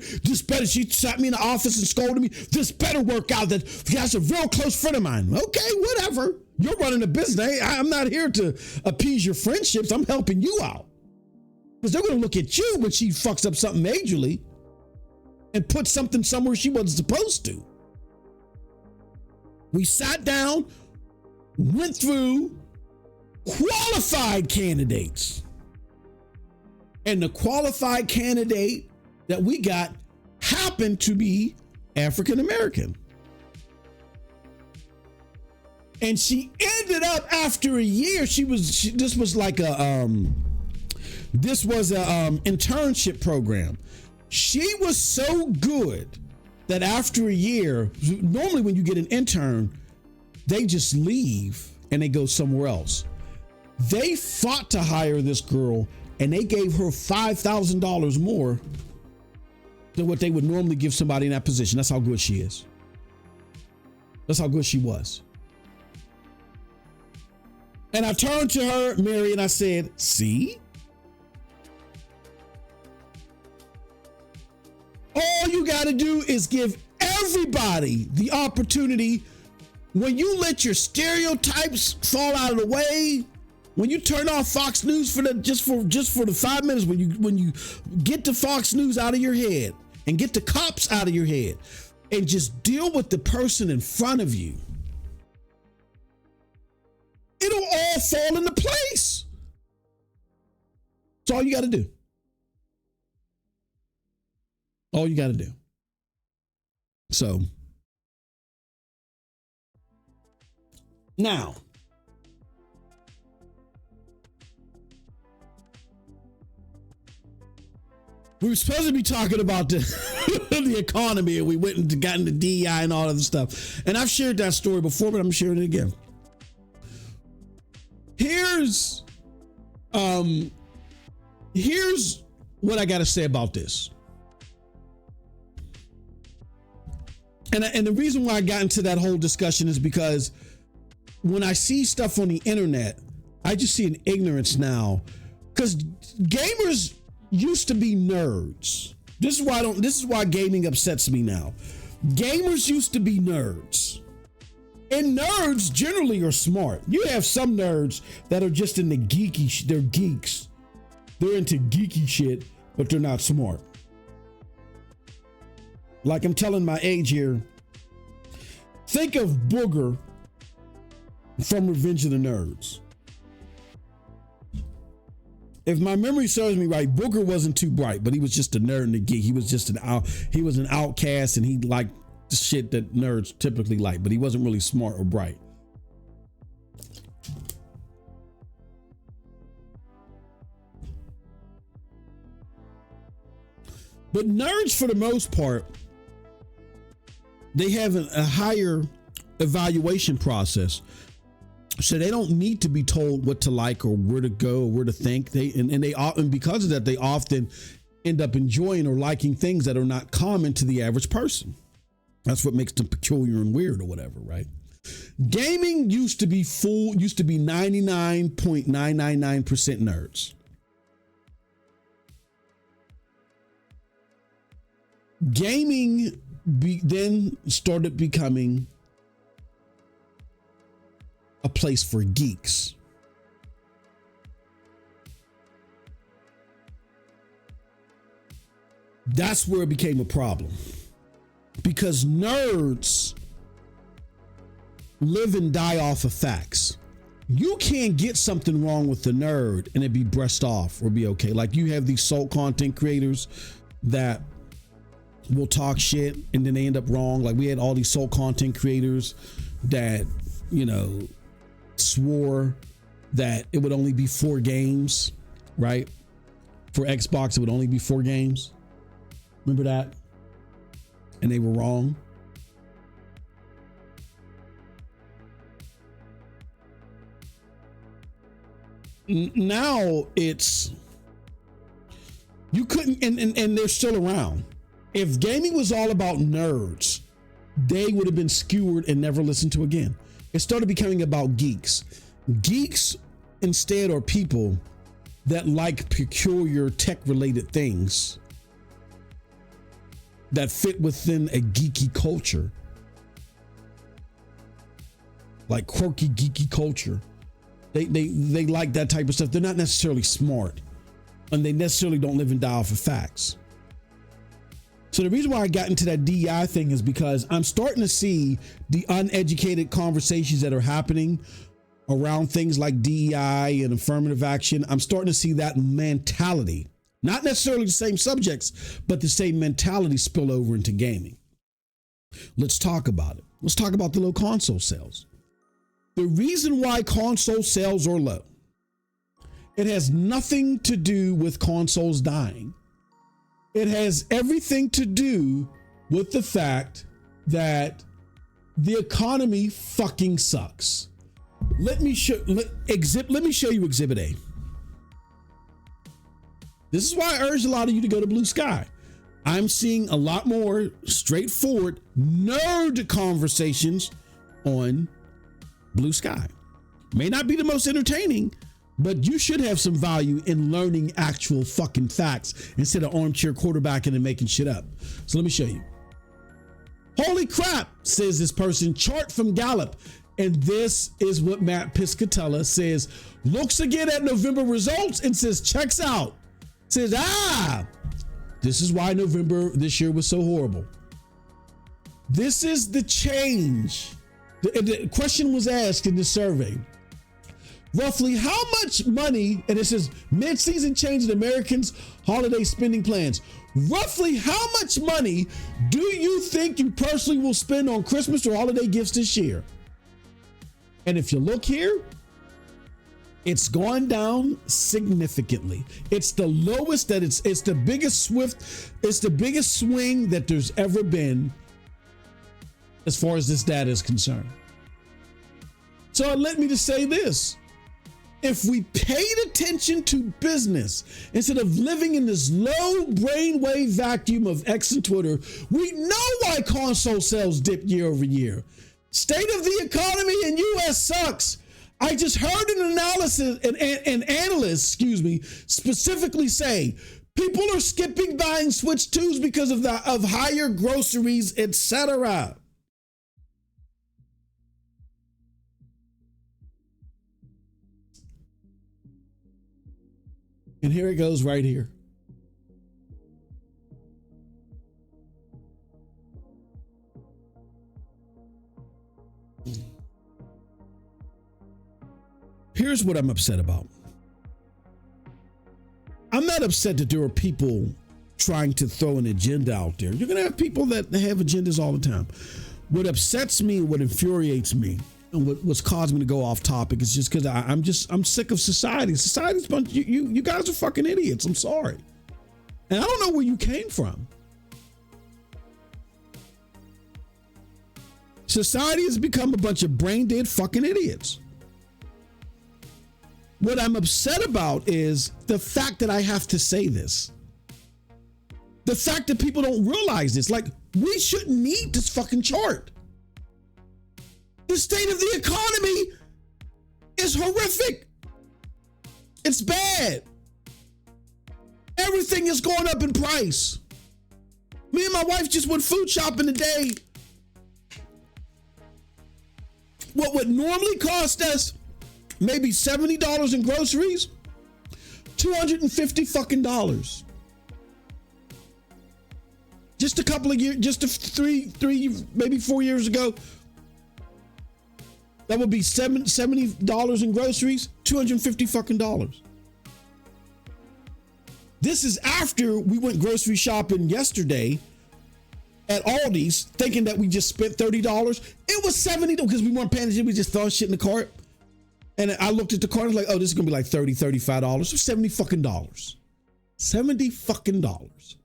She sat me in the office and scolded me. This better work out. That's a real close friend of mine. Okay, whatever. You're running a business. I'm not here to appease your friendships. I'm helping you out. Because they're going to look at you when she fucks up something majorly and put something somewhere she wasn't supposed to. We sat down, went through qualified candidates. And the qualified candidate that we got happened to be African American. And she ended up, after a year, this was an internship program. She was so good that after a year, normally when you get an intern, they just leave and they go somewhere else. They fought to hire this girl, and they gave her $5,000 more than what they would normally give somebody in that position. That's how good she is. That's how good she was. And I turned to her, Mary, and I said, see? All you got to do is give everybody the opportunity. When you let your stereotypes fall out of the way, when you turn off Fox News for just for the 5 minutes, when you get the Fox News out of your head and get the cops out of your head and just deal with the person in front of you, it'll all fall into place. That's all you got to do. All you got to do. So now, we were supposed to be talking about the economy, and we went and got into DEI and all other stuff. And I've shared that story before, but I'm sharing it again. Here's what I got to say about this. And the reason why I got into that whole discussion is because when I see stuff on the internet, I just see an ignorance now, because gamers used to be nerds. This is why gaming upsets me now. Gamers used to be nerds. And nerds generally are smart. You have some nerds that are just in the geeky, they're geeks. They're into geeky shit, but they're not smart. Like, I'm telling my age here. Think of Booger from Revenge of the Nerds. If my memory serves me right, Booger wasn't too bright, but he was just a nerd and a geek. He was just an outcast, and he liked the shit that nerds typically like, but he wasn't really smart or bright. But nerds, for the most part, they have a higher evaluation process, so they don't need to be told what to like or where to go or where to think. And because of that, they often end up enjoying or liking things that are not common to the average person. That's what makes them peculiar and weird or whatever, right? Gaming used to be 99.999% nerds. Gaming then started becoming a place for geeks. That's where it became a problem, because nerds live and die off of facts. You can't get something wrong with the nerd and it be brushed off or be okay. Like, you have these soul content creators that will talk shit and then they end up wrong. Like, we had all these soul content creators that, swore that it would only be 4 games, right? For Xbox, it would only be 4 games. Remember that? And they were wrong. Now it's, you couldn't, and they're still around. If gaming was all about nerds, they would have been skewered and never listened to again. It started becoming about geeks. Geeks instead are people that like peculiar tech-related things that fit within a geeky culture. Like quirky, geeky culture. They like that type of stuff. They're not necessarily smart, and they necessarily don't live and die off of facts. So the reason why I got into that DEI thing is because I'm starting to see the uneducated conversations that are happening around things like DEI and affirmative action. I'm starting to see that mentality, not necessarily the same subjects, but the same mentality spill over into gaming. Let's talk about it. Let's talk about the low console sales. The reason why console sales are low, it has nothing to do with consoles dying. It has everything to do with the fact that the economy fucking sucks. Let me show you Exhibit A. This is why I urge a lot of you to go to Blue Sky. I'm seeing a lot more straightforward nerd conversations on Blue Sky. May not be the most entertaining, but you should have some value in learning actual fucking facts instead of armchair quarterbacking and making shit up. So let me show you. Holy crap, says this person, chart from Gallup. And this is what Matt Piscatella says. Looks again at November results and says, checks out. Says, this is why November this year was so horrible. This is the change. The question was asked in the survey. roughly how much money, and it says mid-season change in Americans' holiday spending plans. Roughly how much money do you think you personally will spend on Christmas or holiday gifts this year? And if you look here, it's gone down significantly. It's the lowest that it's the biggest swing that there's ever been as far as this data is concerned. So let me just say this. If we paid attention to business instead of living in this low brainwave vacuum of X and Twitter, we know why console sales dip year over year. State of the economy in US sucks. I just heard an analysis, an analyst, specifically say people are skipping buying Switch 2s because of higher groceries, etc. And here it goes right here. Here's what I'm upset about. I'm not upset that there are people trying to throw an agenda out there. You're going to have people that have agendas all the time. What upsets me, what infuriates me, and what's caused me to go off topic is just because I'm sick of society. Society's a bunch, you guys are fucking idiots. I'm sorry. And I don't know where you came from. Society has become a bunch of brain dead fucking idiots. What I'm upset about is the fact that I have to say this. The fact that people don't realize this. Like, we shouldn't need this fucking chart. The state of the economy is horrific. It's bad. Everything is going up in price. Me and my wife just went food shopping today. What would normally cost us maybe $70 in groceries, $250 fucking dollars. Just a couple of years, just three, maybe 4 years ago, that would be $70 in groceries, $250 fucking dollars. This is after we went grocery shopping yesterday at Aldi's, thinking that we just spent $30. It was $70 because we weren't paying attention. We just throw shit in the cart. And I looked at the cart and was like, oh, this is gonna be like $30, $35. So $70 fucking dollars. $70 fucking dollars.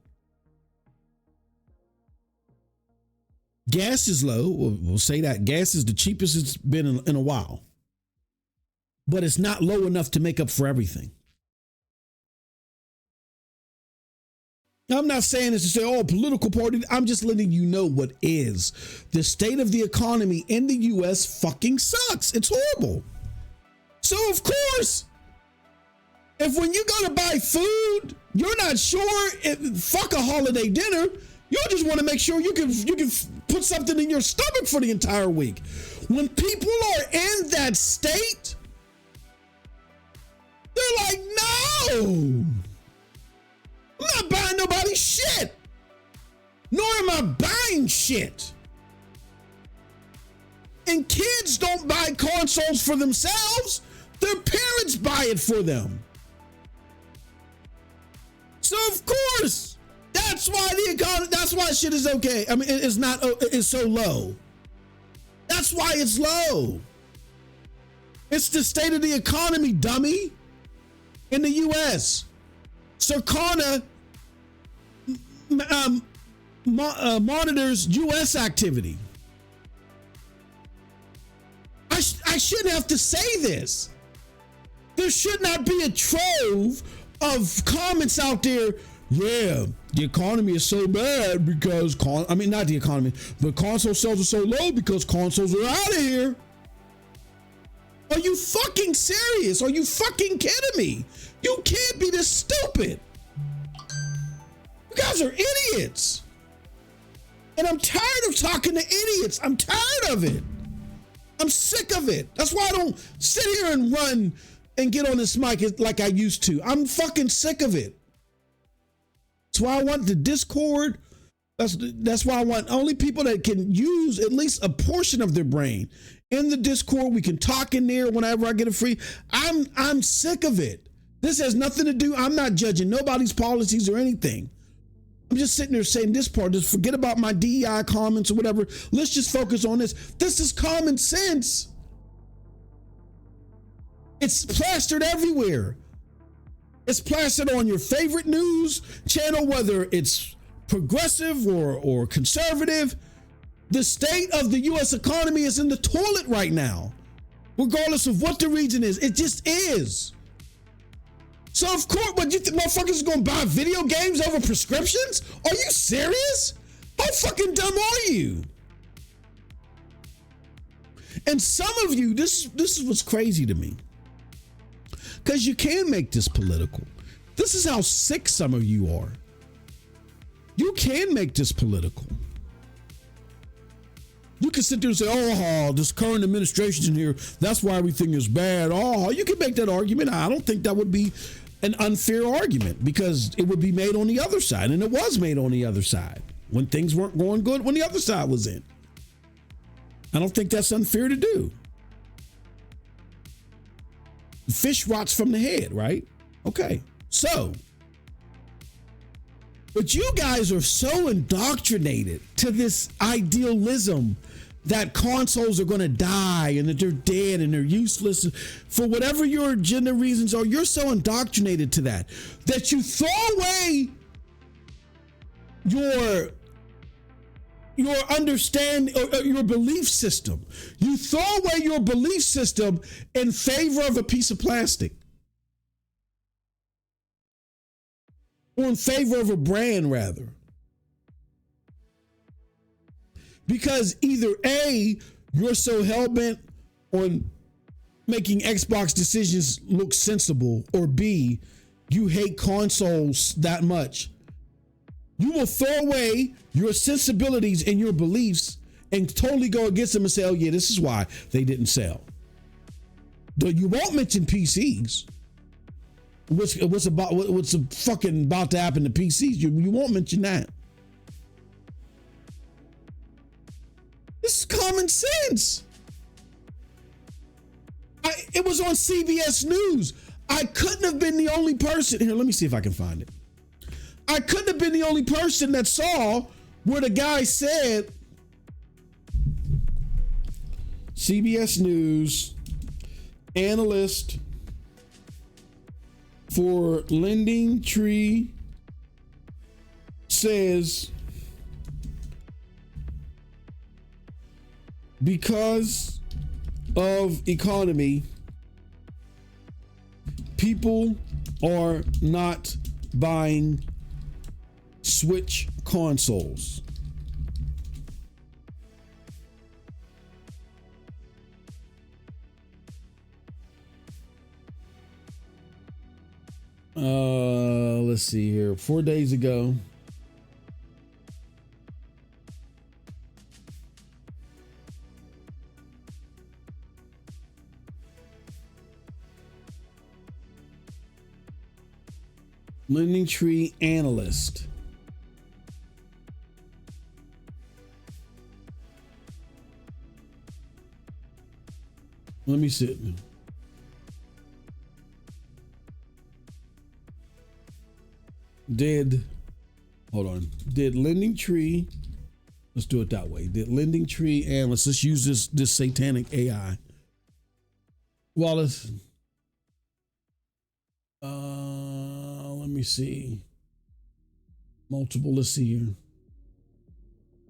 Gas is low. We'll say that. Gas is the cheapest it's been in a while. But it's not low enough to make up for everything. Now, I'm not saying this to say, oh, political party. I'm just letting you know what is. The state of the economy in the US fucking sucks. It's horrible. So, of course, if when you go to buy food, you're not sure, fuck a holiday dinner, you just want to make sure you can put something in your stomach for the entire week. When people are in that state, they're like, no, I'm not buying nobody's shit, nor am I buying shit. And kids don't buy consoles for themselves. Their parents buy it for them. So of course, that's why the economy, that's why shit is okay. I mean, it's so low. That's why it's low. It's the state of the economy, dummy. In the US, Circana monitors US activity. I shouldn't have to say this. There should not be a trove of comments out there. Yeah, the economy is so bad because, not the economy, but console sales are so low because consoles are out of here. Are you fucking serious? Are you fucking kidding me? You can't be this stupid. You guys are idiots. And I'm tired of talking to idiots. I'm tired of it. I'm sick of it. That's why I don't sit here and run and get on this mic like I used to. I'm fucking sick of it. That's why I want the Discord That's why I want only people that can use at least a portion of their brain. In the Discord, we can talk in there whenever I get it free. I'm sick of it. This has nothing to do. I'm not judging nobody's policies or anything. I'm just sitting there saying this part. Just forget about my DEI comments or whatever. Let's just focus on this. This is common sense. It's plastered everywhere. It's plastered on your favorite news channel, whether it's progressive or conservative. The state of the U.S. economy is in the toilet right now, regardless of what the reason is. It just is. So of course, what you think motherfuckers are gonna buy video games over prescriptions? Are you serious? How fucking dumb are you? And some of you, this is what's crazy to me, because you can make this political. This is how sick some of you are. You can make this political. You can sit there and say, oh, this current administration's in here, that's why everything is bad. Oh, you can make that argument. I don't think that would be an unfair argument, because it would be made on the other side, and it was made on the other side when things weren't going good, when the other side was in. I don't think that's unfair to do. Fish rots from the head, right? Okay, so, but you guys are so indoctrinated to this idealism that consoles are going to die and that they're dead and they're useless for whatever your agenda reasons are. You're so indoctrinated to that you throw away your understand or your belief system. You throw away your belief system in favor of a piece of plastic, or in favor of a brand, rather. Because either A, you're so hell-bent on making Xbox decisions look sensible, or B, you hate consoles that much. You will throw away your sensibilities and your beliefs and totally go against them and say, oh yeah, this is why they didn't sell. Though you won't mention PCs. What's fucking about to happen to PCs? You won't mention that. This is common sense. It was on CBS News. I couldn't have been the only person. Here, let me see if I can find it. I couldn't have been the only person that saw where the guy said, CBS News analyst for Lending Tree says, because of economy, people are not buying Switch consoles. Let's see here. 4 days ago. Lending Tree analyst. Let me see it. Did Lending Tree, let's do it that way. Did Lending Tree analyst, let's use this satanic AI. Wallace. Let me see. Multiple, let's see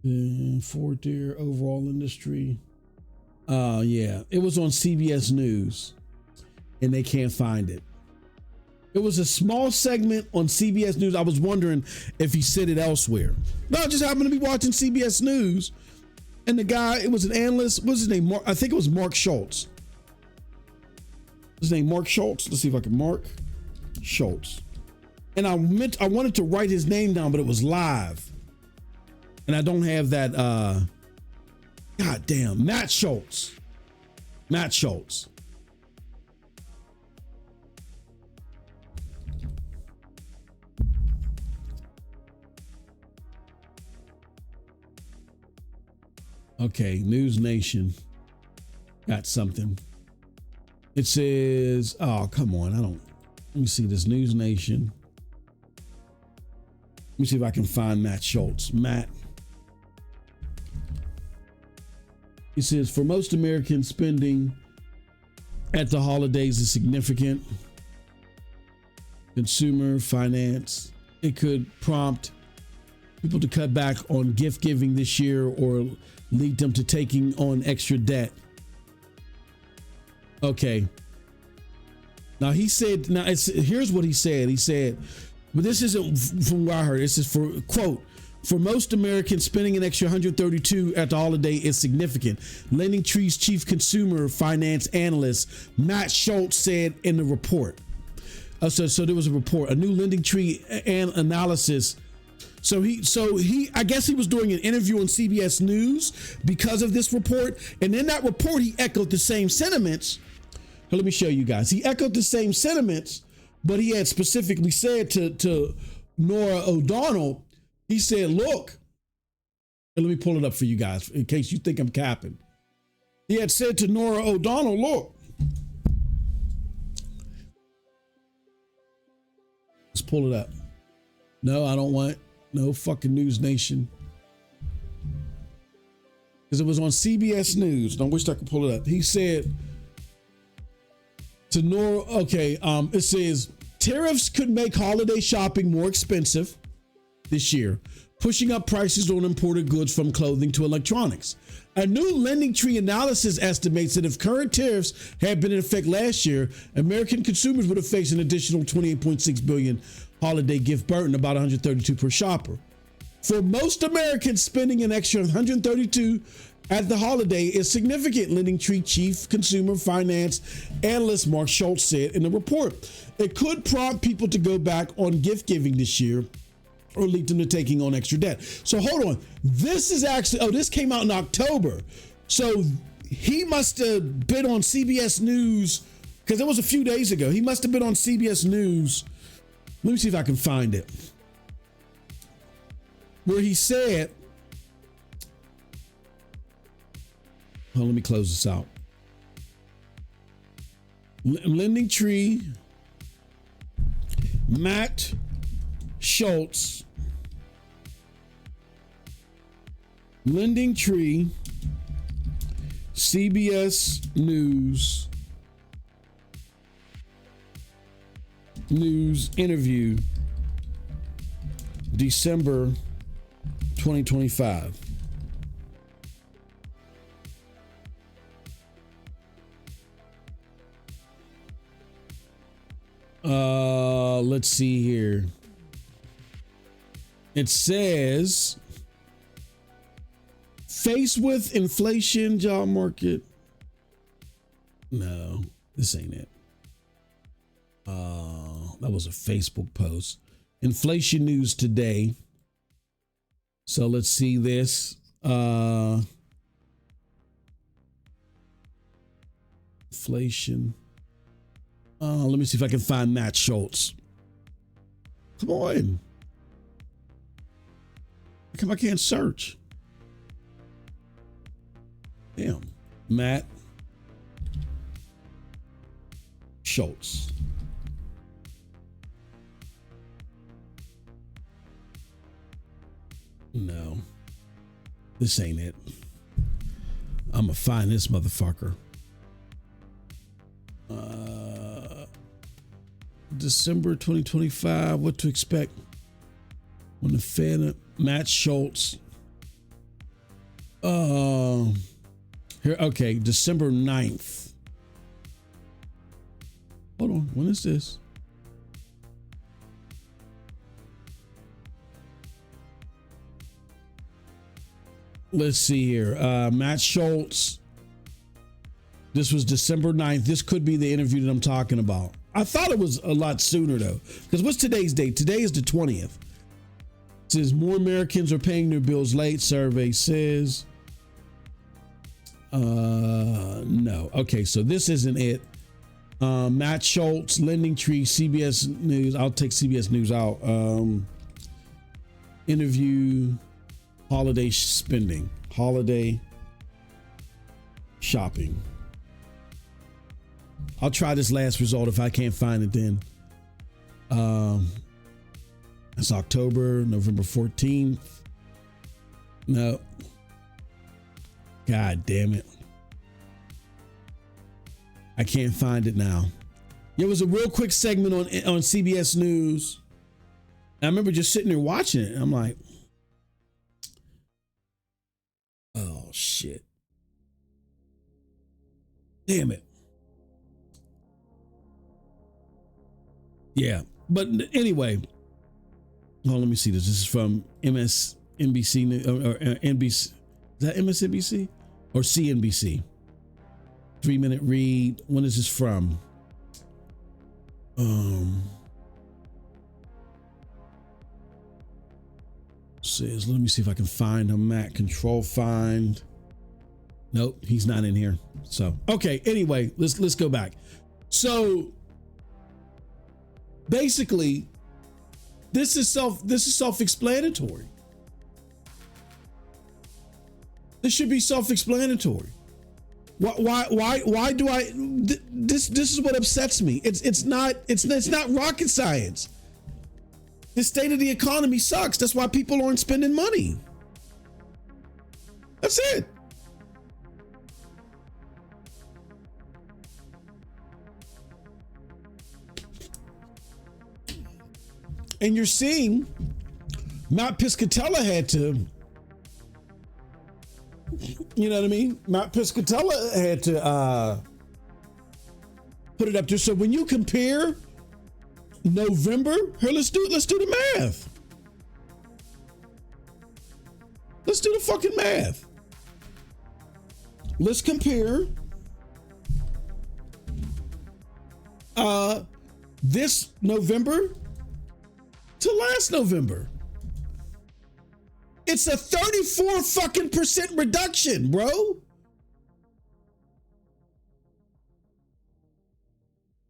here. Fourth tier overall industry. Yeah, it was on CBS News and they can't find it. It was a small segment on CBS News. I was wondering if he said it elsewhere. No, I just happened to be watching CBS News, and the guy, it was an analyst. What's his name? I think it was Mark Schultz. His name Mark Schultz. Let's see if I can. Mark Schultz. And I wanted to write his name down, but it was live, and I don't have that. God damn, Matt Schultz. Matt Schultz. Okay, News Nation got something. It says, oh, come on. Let me see this News Nation. Let me see if I can find Matt Schultz. Matt. He says, for most Americans, spending at the holidays is significant. Consumer finance. It could prompt people to cut back on gift giving this year or lead them to taking on extra debt. Okay. Now he said, here's what he said. He said, but this isn't from what I heard. This is for, quote, for most Americans, spending an extra $132 at the holiday is significant. Lending Tree's chief consumer finance analyst, Matt Schultz, said in the report. So there was a report, a new Lending Tree analysis. So he, I guess he was doing an interview on CBS News because of this report. And in that report, he echoed the same sentiments. Now, let me show you guys. He echoed the same sentiments, but he had specifically said to Nora O'Donnell, he said, look, and let me pull it up for you guys in case you think I'm capping. He had said to Nora O'Donnell, look, let's pull it up. No, I don't want no fucking News Nation. Because it was on CBS News. I wish I could pull it up. He said to Nora, okay, it says tariffs could make holiday shopping more expensive this year, pushing up prices on imported goods from clothing to electronics. A new Lending Tree analysis estimates that if current tariffs had been in effect last year, American consumers would have faced an additional $28.6 billion holiday gift burden, about $132 per shopper. For most Americans, spending an extra $132 at the holiday is significant, Lending Tree chief consumer finance analyst Mark Schultz said in the report. It could prompt people to go back on gift giving this year or lead them to taking on extra debt. So hold on. This is actually, this came out in October. So he must have been on CBS News because it was a few days ago. He must have been on CBS News. Let me see if I can find it. Where he said, let me close this out. Lending Tree, Matt Schultz, Lending Tree, CBS News interview, December 2025. Let's see here. It says, faced with inflation, job market. No, this ain't it. That was a Facebook post. Inflation news today. So let's see this. Inflation. Let me see if I can find Matt Schultz. Come on. Come, I can't search. Damn. Matt Schultz. No, this ain't it. I'm gonna find this motherfucker. December 2025. What to expect when the fan Matt Schultz. Here, okay, December 9th. Hold on, when is this? Let's see here. Matt Schultz. This was December 9th. This could be the interview that I'm talking about. I thought it was a lot sooner though. Because what's today's date? Today is the 20th. It says more Americans are paying their bills late, survey says. No. Okay, so this isn't it. Matt Schultz, Lending Tree, CBS News. I'll take CBS News out. Interview, holiday spending. Holiday shopping. I'll try this last result. If I can't find it, then it's October, November 14th. No. God damn it. I can't find it now. It was a real quick segment on CBS News. I remember just sitting there watching it. I'm like, oh shit. Damn it. Yeah. But anyway, oh, let me see this. This is from MSNBC or NBC. Is that MSNBC or CNBC? 3-minute read. When is this from? Says, let me see if I can find him. Matt, control find. Nope, he's not in here. So, okay. Anyway, let's go back. So, basically, this is self-explanatory. This should be self-explanatory. Why do I? This is what upsets me. It's not rocket science. The state of the economy sucks. That's why people aren't spending money. That's it. And you're seeing Matt Piscatella had to, you know what I mean? Matt Piscatella had to put it up there. So when you compare November, here, let's do the math. Let's do the fucking math. Let's compare this November to last November. It's a 34% reduction, bro.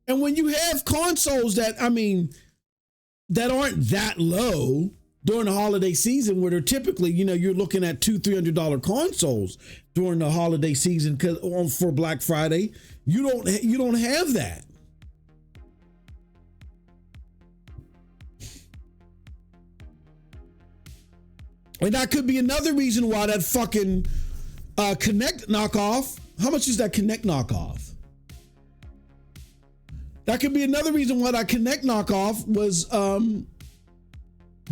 And when you have consoles that aren't that low during the holiday season, where they're typically, you're looking at $200-$300 consoles during the holiday season for Black Friday, you don't have that. And that could be another reason why that fucking Kinect knockoff. How much is that Kinect knockoff? That could be another reason why that Kinect knockoff was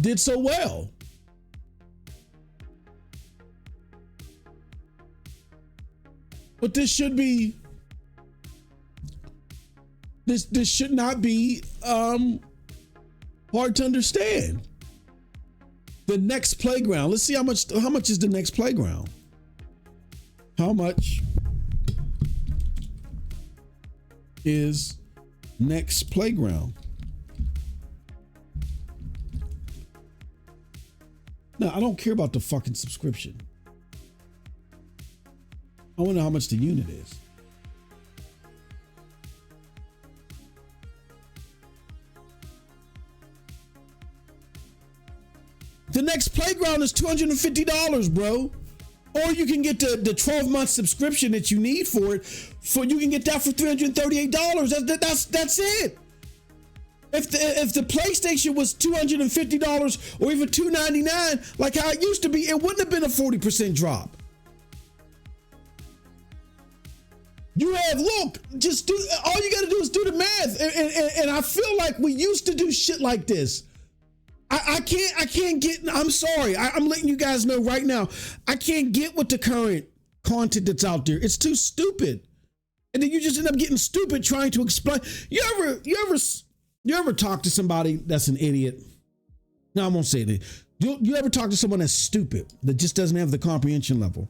did so well. But this should not be hard to understand. The next playground. Let's see how much is the next playground. How much is next playground? No, I don't care about the fucking subscription. I want to know how much the unit is. The next playground is $250, bro. Or you can get the 12-month subscription that you need for it. You can get that for $338. That's it. If the PlayStation was $250 or even $299, like how it used to be, it wouldn't have been a 40% drop. You have, look, just do, all you got to do is do the math. And I feel like we used to do shit like this. I can't get, I'm sorry. I'm letting you guys know right now. I can't get with the current content that's out there. It's too stupid. And then you just end up getting stupid trying to explain. You ever talk to somebody that's an idiot? No, I won't say it. You ever talk to someone that's stupid, that just doesn't have the comprehension level?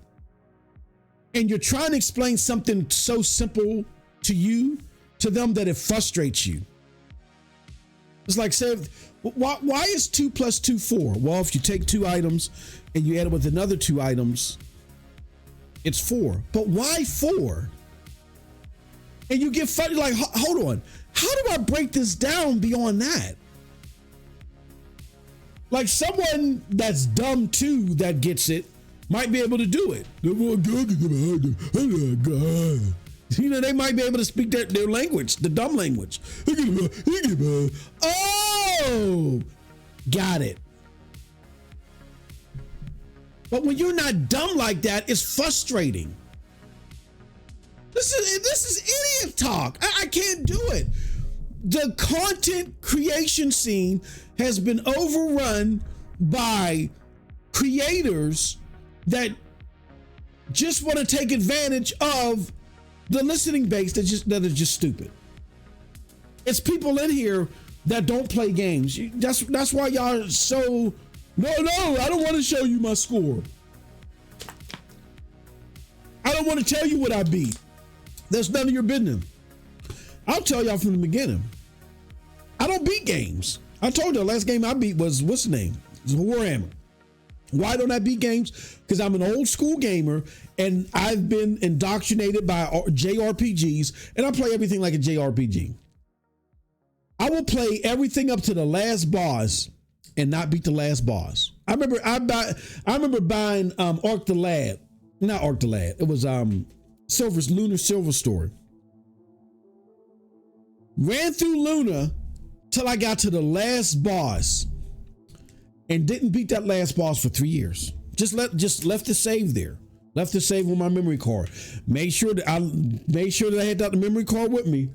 And you're trying to explain something so simple to them that it frustrates you. It's like, say, why is 2 + 2 4? Well, if you take 2 items and you add it with another 2 items, it's 4. But why 4? And you get funny, like, hold on. How do I break this down beyond that? Like someone that's dumb too that gets it might be able to do it. You know, they might be able to speak their language, the dumb language. Oh, got it. But when you're not dumb like that, it's frustrating. This is idiot talk. I can't do it. The content creation scene has been overrun by creators that just want to take advantage of the listening base that are just stupid. It's people in here that don't play games. That's why y'all are so no, I don't want to show you my score. I don't want to tell you what I beat. That's none of your business. I'll tell y'all from the beginning. I don't beat games. I told you the last game I beat was, what's the name? It was Warhammer. Why don't I beat games? Because I'm an old school gamer and I've been indoctrinated by JRPGs and I play everything like a JRPG. I will play everything up to the last boss and not beat the last boss. I remember buying Arc the Lad. Not Arc the Lad. It was Lunar Silver Story. Ran through Luna till I got to the last boss and didn't beat that last boss for 3 years. Just left the save there. Left the save on my memory card. Made sure that I had that memory card with me.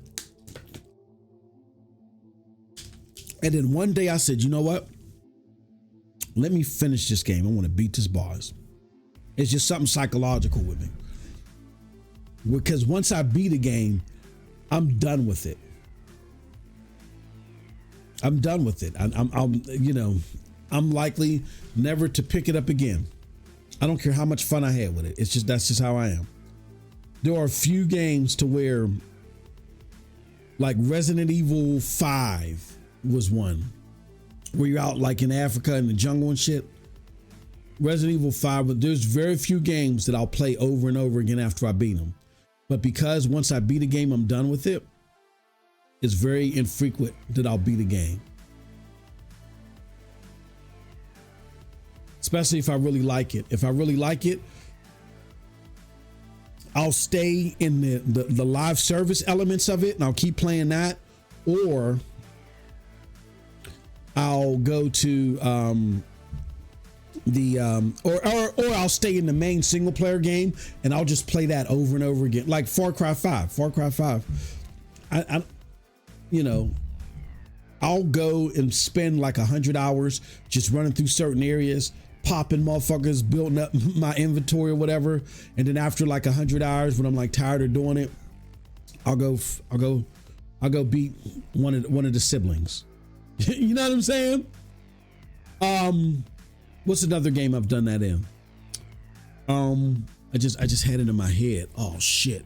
And then one day I said, you know what? Let me finish this game. I want to beat this boss. It's just something psychological with me. Because once I beat a game, I'm done with it. I'm done with it. I'm likely never to pick it up again. I don't care how much fun I had with it. That's just how I am. There are a few games to where, like Resident Evil 5 was one, where you're out like in Africa in the jungle and shit. Resident Evil 5, but there's very few games that I'll play over and over again after I beat them. But because once I beat a game, I'm done with it, it's very infrequent that I'll beat a game. Especially if I really like it. If I really like it, I'll stay in the live service elements of it and I'll keep playing that, or I'll go to or I'll stay in the main single player game and I'll just play that over and over again, like Far Cry 5. I'll go and spend like 100 hours just running through certain areas, popping motherfuckers, building up my inventory or whatever. And then after like 100 hours, when I'm like tired of doing it, I'll go beat one of the siblings. You know what I'm saying? What's another game I've done that in? I just had it in my head. Oh shit.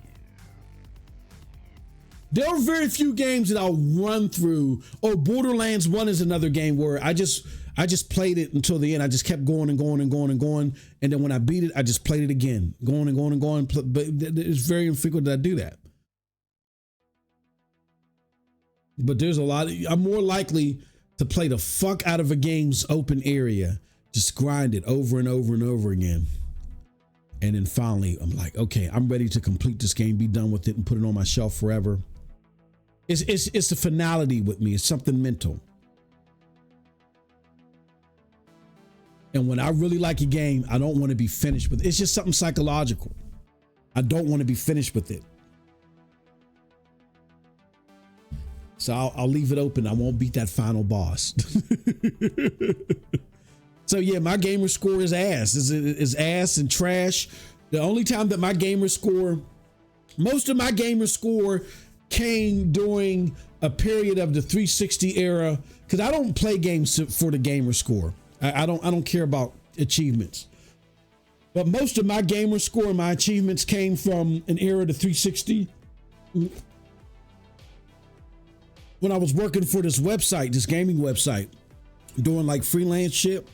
There are very few games that I'll run through. Oh, Borderlands 1 is another game where I just played it until the end. I just kept going and going and going and going. And then when I beat it, I just played it again. Going and going and going. But it's very infrequent that I do that. But there's a lot. I'm more likely to play the fuck out of a game's open area. Just grind it over and over and over again. And then finally, I'm like, okay, I'm ready to complete this game, be done with it, and put it on my shelf forever. It's a finality with me. It's something mental. And when I really like a game, I don't want to be finished with it. It's just something psychological. I don't want to be finished with it. So I'll leave it open. I won't beat that final boss. So yeah, my gamer score is ass. Is ass and trash. The only time that my gamer score, most of my gamer score came during a period of the 360 era, because I don't play games for the gamer score. I don't care about achievements. But most of my gamer score and my achievements came from an era of the 360. When I was working for this website, this gaming website, doing like freelance shit.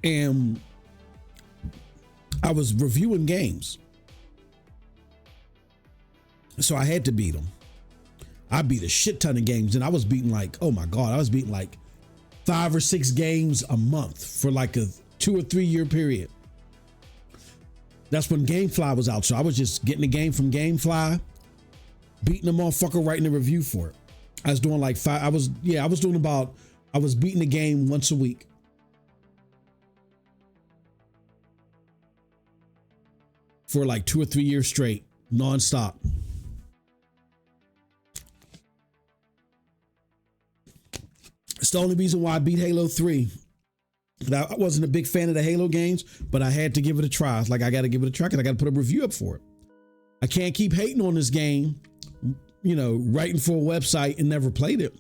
And I was reviewing games. So I had to beat them. I beat a shit ton of games, and I was beating like, oh my God, I was beating like 5 or 6 games a month for like a 2 or 3 year period. That's when Gamefly was out. So I was just getting the game from Gamefly, beating the motherfucker, writing a review for it. I was doing like I was beating the game once a week. For like 2 or 3 years straight, nonstop. It's the only reason why I beat Halo 3. I wasn't a big fan of the Halo games, but I had to give it a try. It's like, I got to give it a try because I got to put a review up for it. I can't keep hating on this game, writing for a website and never played it.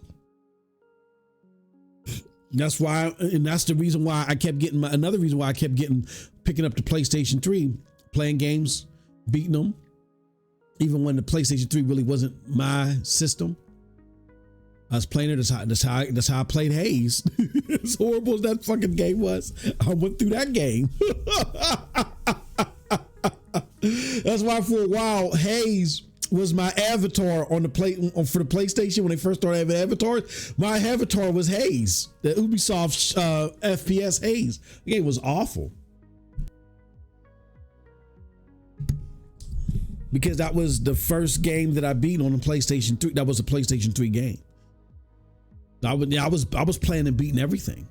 That's why, and that's the reason why I kept getting another reason why I kept picking up the PlayStation 3, playing games, beating them, even when the PlayStation 3 really wasn't my system. I was playing it. That's how I played Haze. As horrible as that fucking game was, I went through that game. That's why for a while Haze was my avatar on the for the PlayStation when they first started having avatars. My avatar was Haze, the Ubisoft FPS Haze. The game was awful because that was the first game that I beat on the PlayStation 3. That was a PlayStation 3 game. I was playing and beating everything,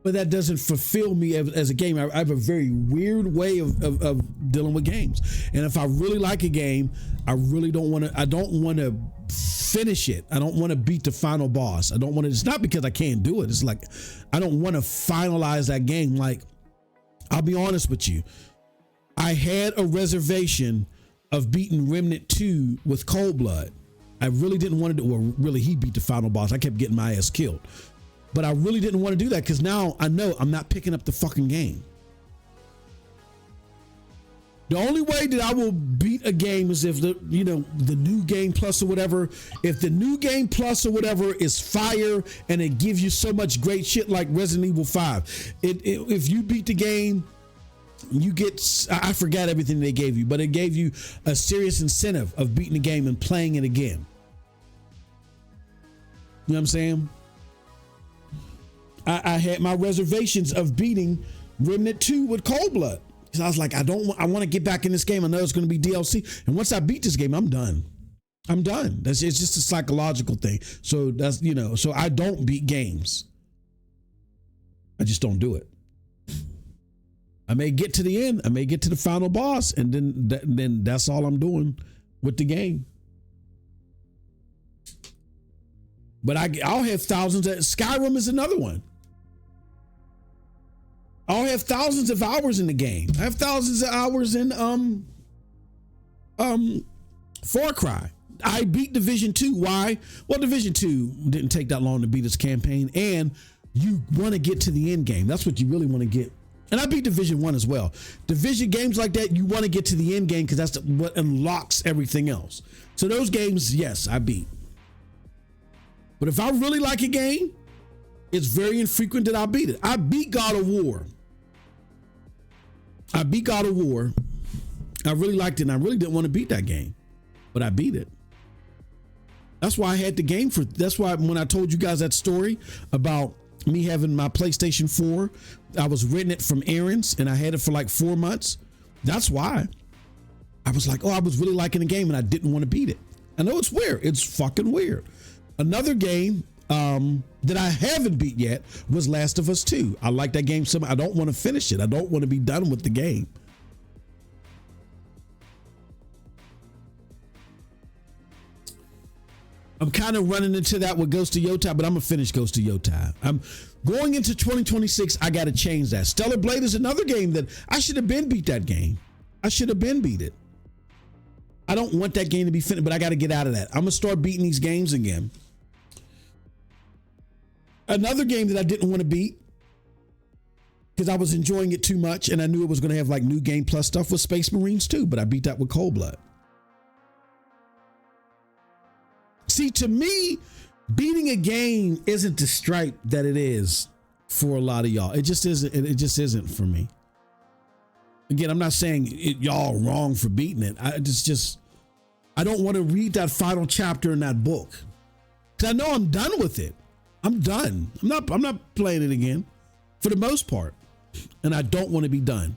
but that doesn't fulfill me as a game. I have a very weird way of dealing with games, and if I really like a game, I really don't want to. I don't want to finish it. I don't want to beat the final boss. I don't want to. It's not because I can't do it. It's like I don't want to finalize that game. Like, I'll be honest with you, I had a reservation of beating Remnant 2 with Cold Blood. I really didn't want to do, well, really, he beat the final boss. I kept getting my ass killed. But I really didn't want to do that because now I know I'm not picking up the fucking game. The only way that I will beat a game is if the new game plus or whatever, if the new game plus or whatever is fire and it gives you so much great shit like Resident Evil 5. If you beat the game, you get, I forgot everything they gave you, but it gave you a serious incentive of beating the game and playing it again. You know what I'm saying? I had my reservations of beating Remnant 2 with Cold Blood. Because I was like, I want to get back in this game. I know it's going to be DLC. And once I beat this game, I'm done. It's just a psychological thing. So that's, so I don't beat games. I just don't do it. I may get to the end. I may get to the final boss. And then that's all I'm doing with the game. But I'll have thousands. Skyrim is another one. I'll have thousands of hours in the game. I have thousands of hours in Far Cry. I beat Division 2. Why? Well, Division 2 didn't take that long to beat its campaign, and you want to get to the end game. That's what you really want to get. And I beat Division 1 as well. Division games like that, you want to get to the end game because that's what unlocks everything else. So those games, yes, I beat. But if I really like a game, it's very infrequent that I beat it. I beat God of War. I really liked it, and I really didn't want to beat that game, but I beat it. That's why I had the game that's why when I told you guys that story about me having my PlayStation 4, I was renting it from Aaron's and I had it for like 4 months. That's why I was like, I was really liking the game and I didn't want to beat it. I know it's weird. It's fucking weird. Another game that I haven't beat yet was Last of Us 2. I like that game so much. I don't want to finish it. I don't want to be done with the game. I'm kind of running into that with Ghost of Yotai, but I'm going to finish Ghost of Yotai. I'm going into 2026. I got to change that. Stellar Blade is another game that I should have been beat that game. I should have been beat it. I don't want that game to be finished, but I got to get out of that. I'm going to start beating these games again. Another game that I didn't want to beat because I was enjoying it too much and I knew it was going to have like new game plus stuff was Space Marines 2, but I beat that with Cold Blood. See, to me, beating a game isn't the stripe that it is for a lot of y'all. It just isn't. It just isn't for me. Again, I'm not saying y'all wrong for beating it. I don't want to read that final chapter in that book because I know I'm done with it. I'm done. I'm not playing it again for the most part. And I don't want to be done.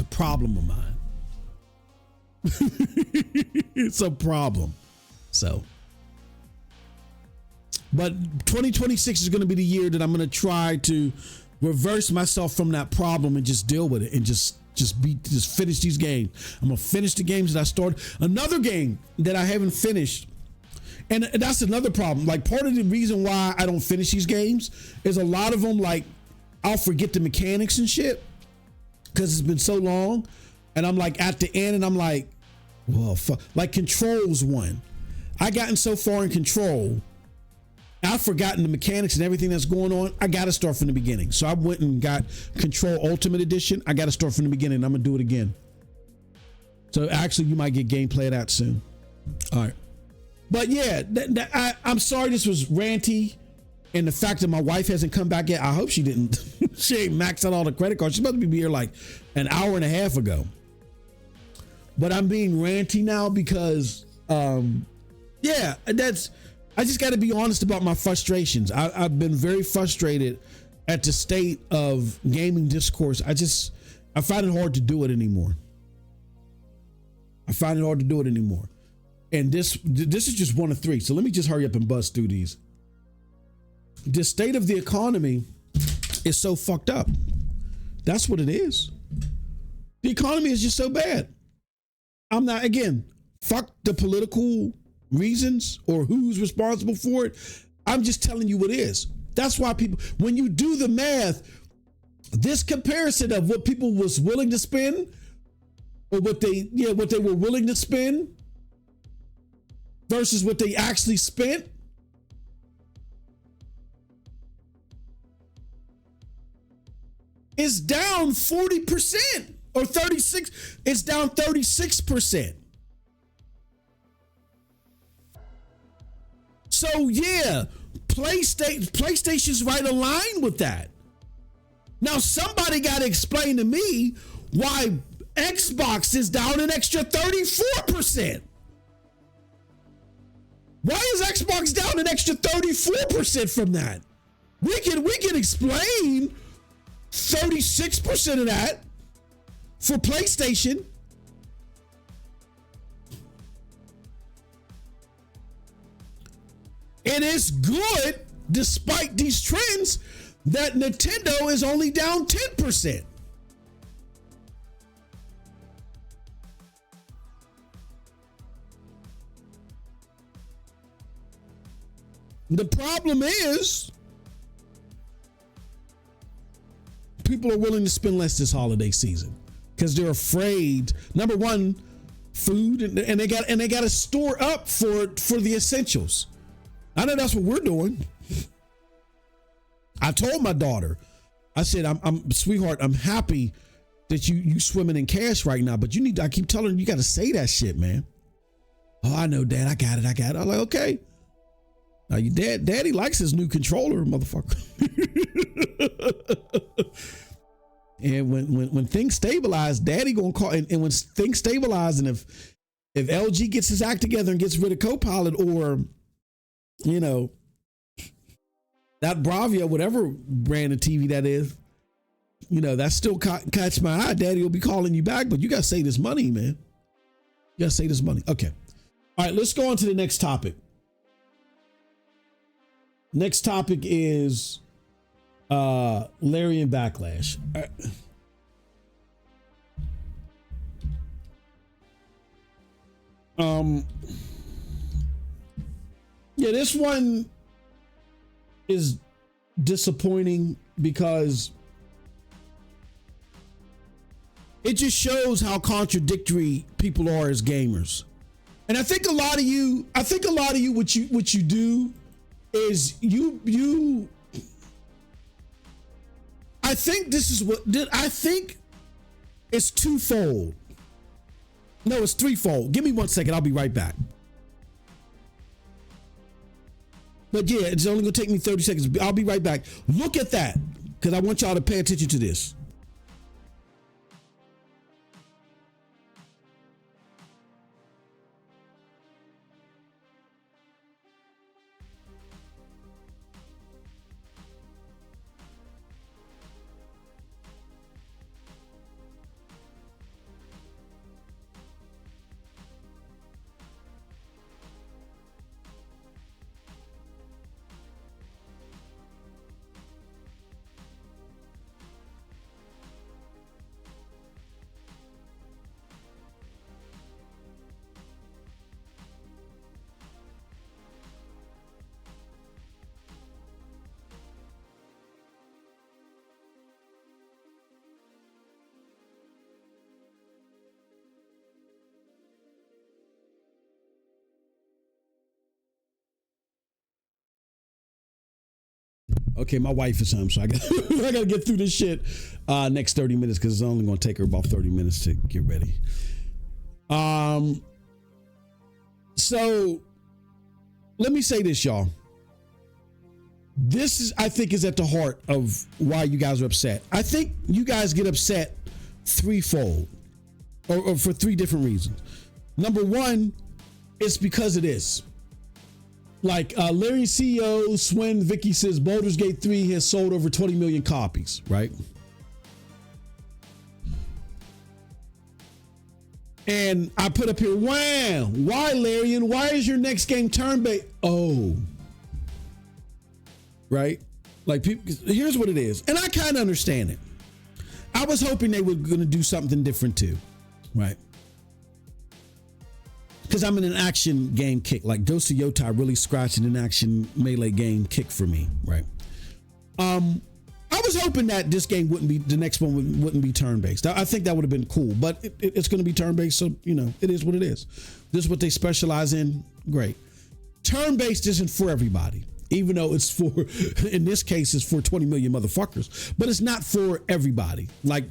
a problem of mine. It's a problem. So, but 2026 is going to be the year that I'm going to try to reverse myself from that problem and just deal with it and just finish these games. I'm going to finish the games that I started. Another game that I haven't finished, and that's another problem. Like, part of the reason why I don't finish these games is a lot of them, like, I'll forget the mechanics and shit because it's been so long. And I'm like at the end and I'm like, well, fuck. Like Control's one. I gotten so far in Control, I've forgotten the mechanics and everything that's going on. I got to start from the beginning. So I went and got Control Ultimate Edition. I got to start from the beginning. I'm going to do it again. So actually, you might get gameplay of that soon. All right. But yeah, I'm sorry this was ranty. And the fact that my wife hasn't come back yet, I hope she didn't. She ain't maxed out all the credit cards. She's supposed to be here like an hour and a half ago. But I'm being ranty now because, yeah, I just got to be honest about my frustrations. I've been very frustrated at the state of gaming discourse. I find it hard to do it anymore. And this is just one of three. So let me just hurry up and buzz through these. The state of the economy is so fucked up. That's what it is. The economy is just so bad. I'm not, again, fuck the political reasons or who's responsible for it. I'm just telling you what it is. That's why people, when you do the math, this comparison of what people was willing to spend or what they were willing to spend versus what they actually spent, is down 40% or 36. It's down 36%. So yeah, PlayStation's right aligned with that. Now somebody got to explain to me why Xbox is down an extra 34%. Why is Xbox down an extra 34% from that? We can explain 36% of that for PlayStation. It is good, despite these trends, that Nintendo is only down 10%. The problem is, people are willing to spend less this holiday season because they're afraid. Number one, food, and they got to store up for the essentials. I know that's what we're doing. I told my daughter, I said, I'm sweetheart, I'm happy that you swimming in cash right now, but I keep telling her, you got to say that shit, man. Oh, I know, Dad, I got it. I'm like, okay. Now your daddy likes his new controller, motherfucker. And when things stabilize, Daddy gonna call. And when things stabilize, and if LG gets his act together and gets rid of Copilot, or that Bravia, whatever brand of TV that is, that still catch my eye. Daddy will be calling you back, but you gotta save this money, man. You gotta save this money. Okay, all right. Let's go on to the next topic. Next topic is Larian Backlash. Yeah, this one is disappointing because it just shows how contradictory people are as gamers. And I think a lot of you what you do is you I think it's twofold. No, it's threefold. Give me 1 second. I'll be right back. But yeah, it's only gonna take me 30 seconds. I'll be right back. Look at that, because I want y'all to pay attention to this. Okay, my wife is home, so I got I gotta get through this shit next 30 minutes because it's only gonna take her about 30 minutes to get ready. So let me say this, y'all. This is, I think, is at the heart of why you guys are upset. I think you guys get upset threefold, or for three different reasons. Number one, it's because it is. Like Larian CEO Swin Vicky says, Baldur's Gate 3 has sold over 20 million copies, right? And I put up here, wow, why, Larian? Why is your next game turn-based? Oh. Right? Like, people, here's what it is. And I kind of understand it. I was hoping they were going to do something different too, right? Because I'm in an action game kick. Like Ghost of Yotai really scratching an action melee game kick for me, right? I was hoping that this game wouldn't be, the next one wouldn't be turn-based. I think that would have been cool, but it's going to be turn-based, so, you know, it is what it is. This is what they specialize in. Great. Turn-based isn't for everybody, even though it's for, in this case, it's for 20 million motherfuckers, but it's not for everybody. Like,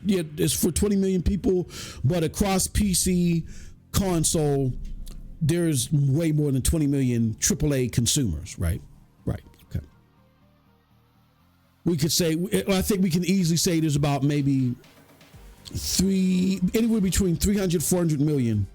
it's for 20 million people, but across PC, console, there's way more than 20 million AAA consumers, right? Right. Okay. We could say, I think we can easily say there's about maybe anywhere between 300, 400 million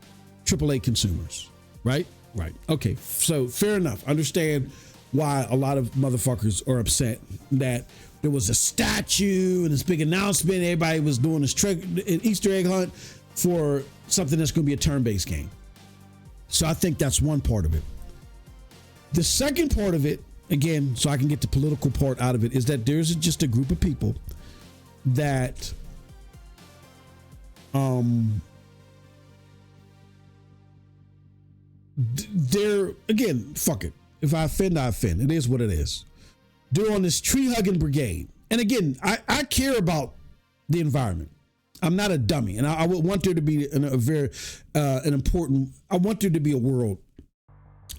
AAA consumers, right? Right. Okay. So fair enough. Understand why a lot of motherfuckers are upset that there was a statue and this big announcement. Everybody was doing this an Easter egg hunt for something that's going to be a turn-based game. So I think that's one part of it. The second part of it, again, so I can get the political part out of it, is that there's just a group of people that they're, again, fuck it. If I offend, I offend. It is what it is. They're on this tree-hugging brigade. And again, I care about the environment. I'm not a dummy, and I would want there to be an important. I want there to be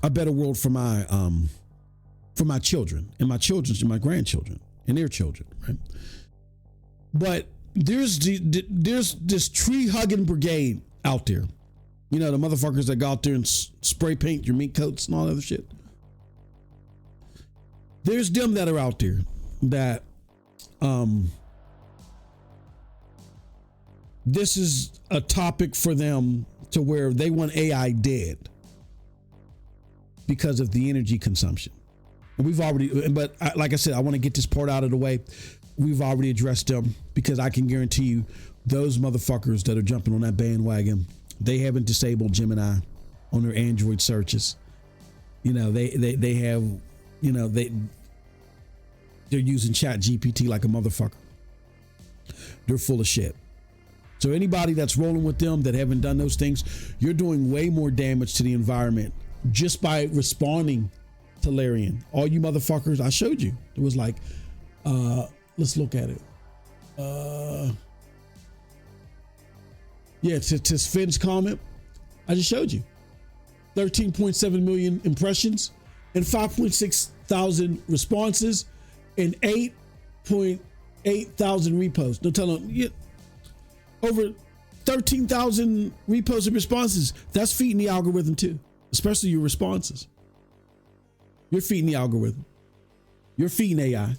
a better world for my children and my grandchildren and their children, right? But there's this tree hugging brigade out there. You know, the motherfuckers that go out there and spray paint your mink coats and all that other shit. There's them that are out there that this is a topic for them to where they want AI dead because of the energy consumption. We've already, but like I said, I want to get this part out of the way. We've already addressed them because I can guarantee you those motherfuckers that are jumping on that bandwagon, they haven't disabled Gemini on their Android searches. You know, they have, you know, they're using Chat GPT like a motherfucker. They're full of shit. So anybody that's rolling with them that haven't done those things, you're doing way more damage to the environment just by responding to Larian. All you motherfuckers, I showed you. It was like, let's look at it. Yeah, to Finn's comment, I just showed you. 13.7 million impressions and 5.6 thousand responses and 8.8 thousand reposts. No telling you. Over 13,000 reposts and responses. That's feeding the algorithm too, especially your responses. You're feeding the algorithm. You're feeding AI.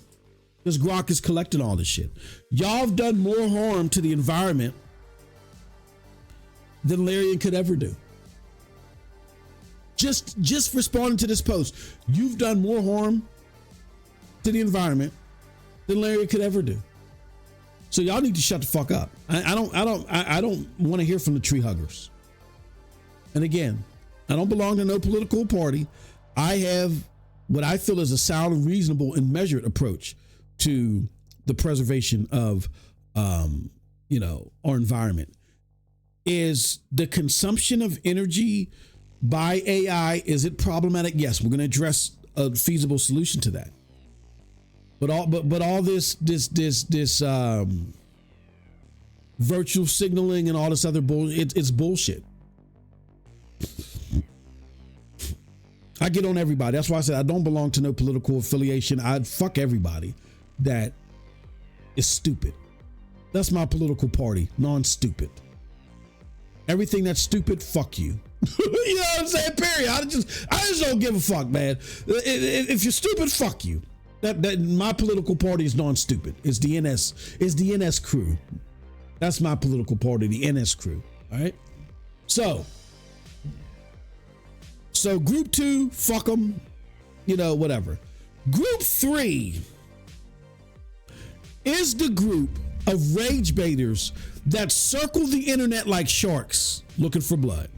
Because Grok is collecting all this shit. Y'all have done more harm to the environment than Larian could ever do. Just responding to this post, you've done more harm to the environment than Larian could ever do. So y'all need to shut the fuck up. I don't want to hear from the tree huggers. And again, I don't belong to no political party. I have what I feel is a sound, reasonable, and measured approach to the preservation of, our environment. Is the consumption of energy by AI, is it problematic? Yes, we're going to address a feasible solution to that. But all this virtual signaling and all this other bullshit, it's bullshit. I get on everybody. That's why I said I don't belong to no political affiliation. I'd fuck everybody that is stupid. That's my political party, non-stupid. Everything that's stupid, fuck you. You know what I'm saying? Period. I just don't give a fuck, man. If you're stupid, fuck you. That my political party is non-stupid. It's the NS. It's the NS crew. That's my political party, the NS crew. All right. So group 2, fuck them. You know, whatever. Group 3 is the group of rage baiters that circle the internet like sharks looking for blood.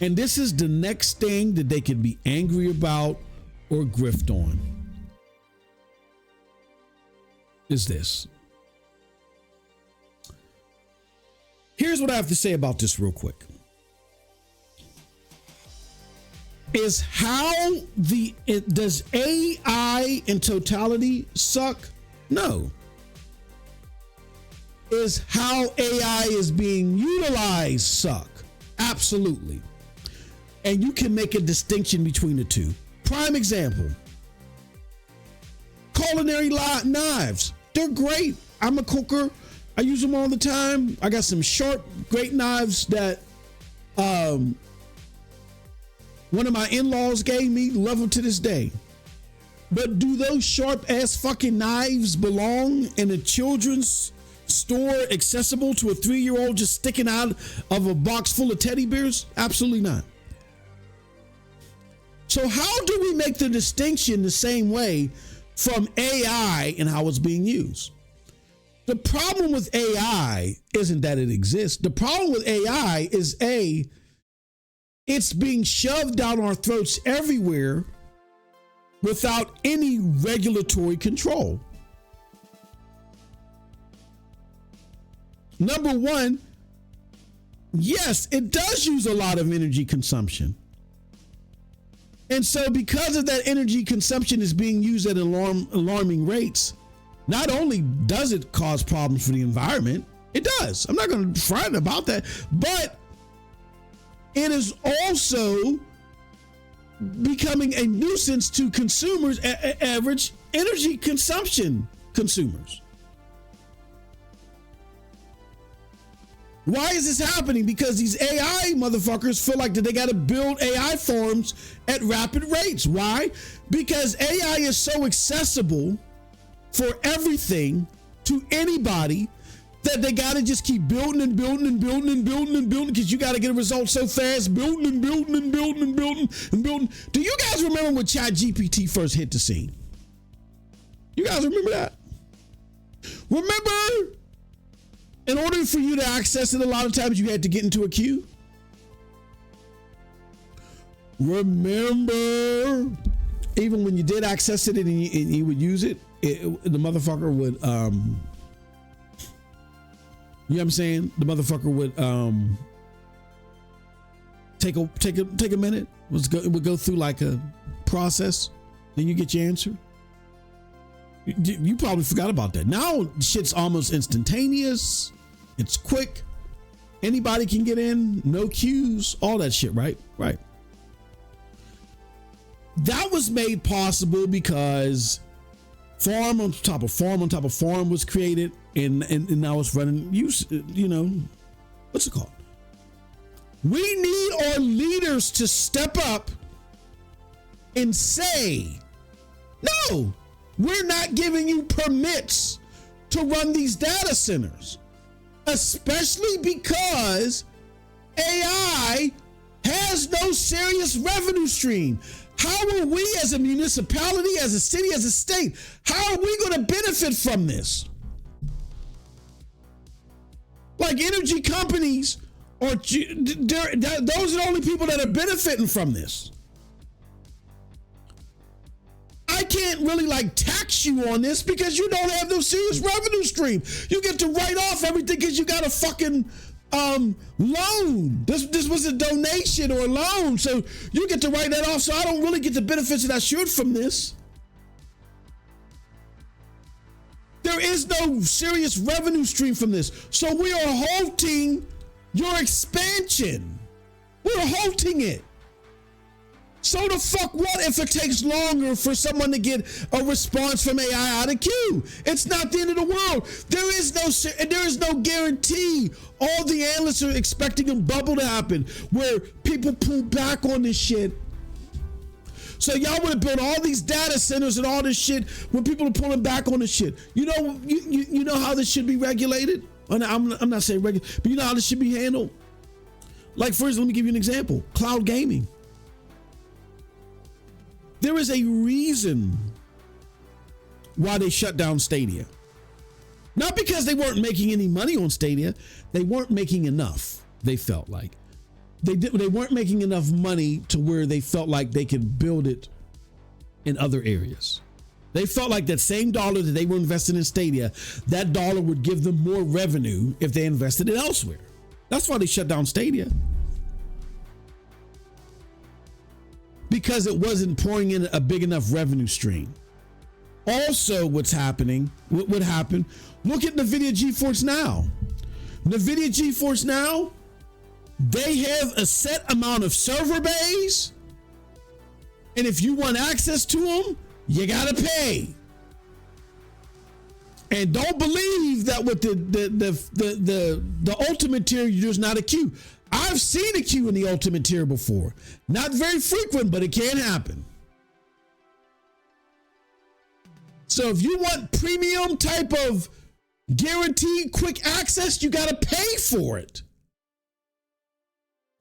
And this is the next thing that they could be angry about or grift on. Is this. Here's what I have to say about this real quick. Is how does AI in totality suck? No. Is how AI is being utilized suck? Absolutely. And you can make a distinction between the two. Prime example. Culinary knives. They're great. I'm a cooker. I use them all the time. I got some sharp, great knives that one of my in-laws gave me. Love them to this day. But do those sharp ass fucking knives belong in a children's store accessible to a 3-year-old just sticking out of a box full of teddy bears? Absolutely not. So how do we make the distinction the same way from AI and how it's being used? The problem with AI isn't that it exists. The problem with AI is it's being shoved down our throats everywhere without any regulatory control. Number one, yes, it does use a lot of energy consumption. And so because of that energy consumption is being used at alarming rates, not only does it cause problems for the environment, it does. I'm not going to fret about that, but it is also becoming a nuisance to consumers, average energy consumption consumers. Why is this happening? Because these AI motherfuckers feel like that they got to build AI farms at rapid rates. Why? Because AI is so accessible for everything to anybody that they got to just keep building and building and building and building and building because you got to get a result so fast, building and building and building and building and building. Do you guys remember when ChatGPT first hit the scene? You guys remember that? Remember, in order for you to access it, a lot of times you had to get into a queue. Remember, even when you did access it and you would use it, the motherfucker would, you know what I'm saying? The motherfucker would take a minute. It would go through like a process. Then you get your answer. You probably forgot about that. Now shit's almost instantaneous. It's quick. Anybody can get in. No queues. All that shit, right? Right. That was made possible because farm on top of farm was created, and now it's running. You know, what's it called? We need our leaders to step up and say, no, we're not giving you permits to run these data centers, especially because AI has no serious revenue stream. How are we as a municipality, as a city, as a state, how are we going to benefit from this? Like energy companies, those are the only people that are benefiting from this. I can't really like tax you on this because you don't have no serious revenue stream. You get to write off everything because you got a fucking loan. This was a donation or a loan, so you get to write that off. So I don't really get the benefits that I should from this. There is no serious revenue stream from this, so we are halting your expansion. We're halting it. So the fuck what if it takes longer for someone to get a response from AI out of queue? It's not the end of the world. There is no guarantee. All the analysts are expecting a bubble to happen where people pull back on this shit. So y'all would have built all these data centers and all this shit when people are pulling back on this shit. You know how this should be regulated? I'm not saying regulated, but you know how this should be handled? Like, for instance, let me give you an example. Cloud gaming. There is a reason why they shut down Stadia. Not because they weren't making any money on Stadia. They weren't making enough, they felt like. They weren't making enough money to where they felt like they could build it in other areas. They felt like that same dollar that they were investing in Stadia, that dollar would give them more revenue if they invested it elsewhere. That's why they shut down Stadia. Because it wasn't pouring in a big enough revenue stream. Also, what would happen, look at NVIDIA GeForce Now. NVIDIA GeForce Now, they have a set amount of server bays, and if you want access to them, you gotta pay. And don't believe that with the ultimate tier, there's not a queue. I've seen a queue in the ultimate tier before. Not very frequent, but it can happen. So if you want premium type of guaranteed quick access, you got to pay for it.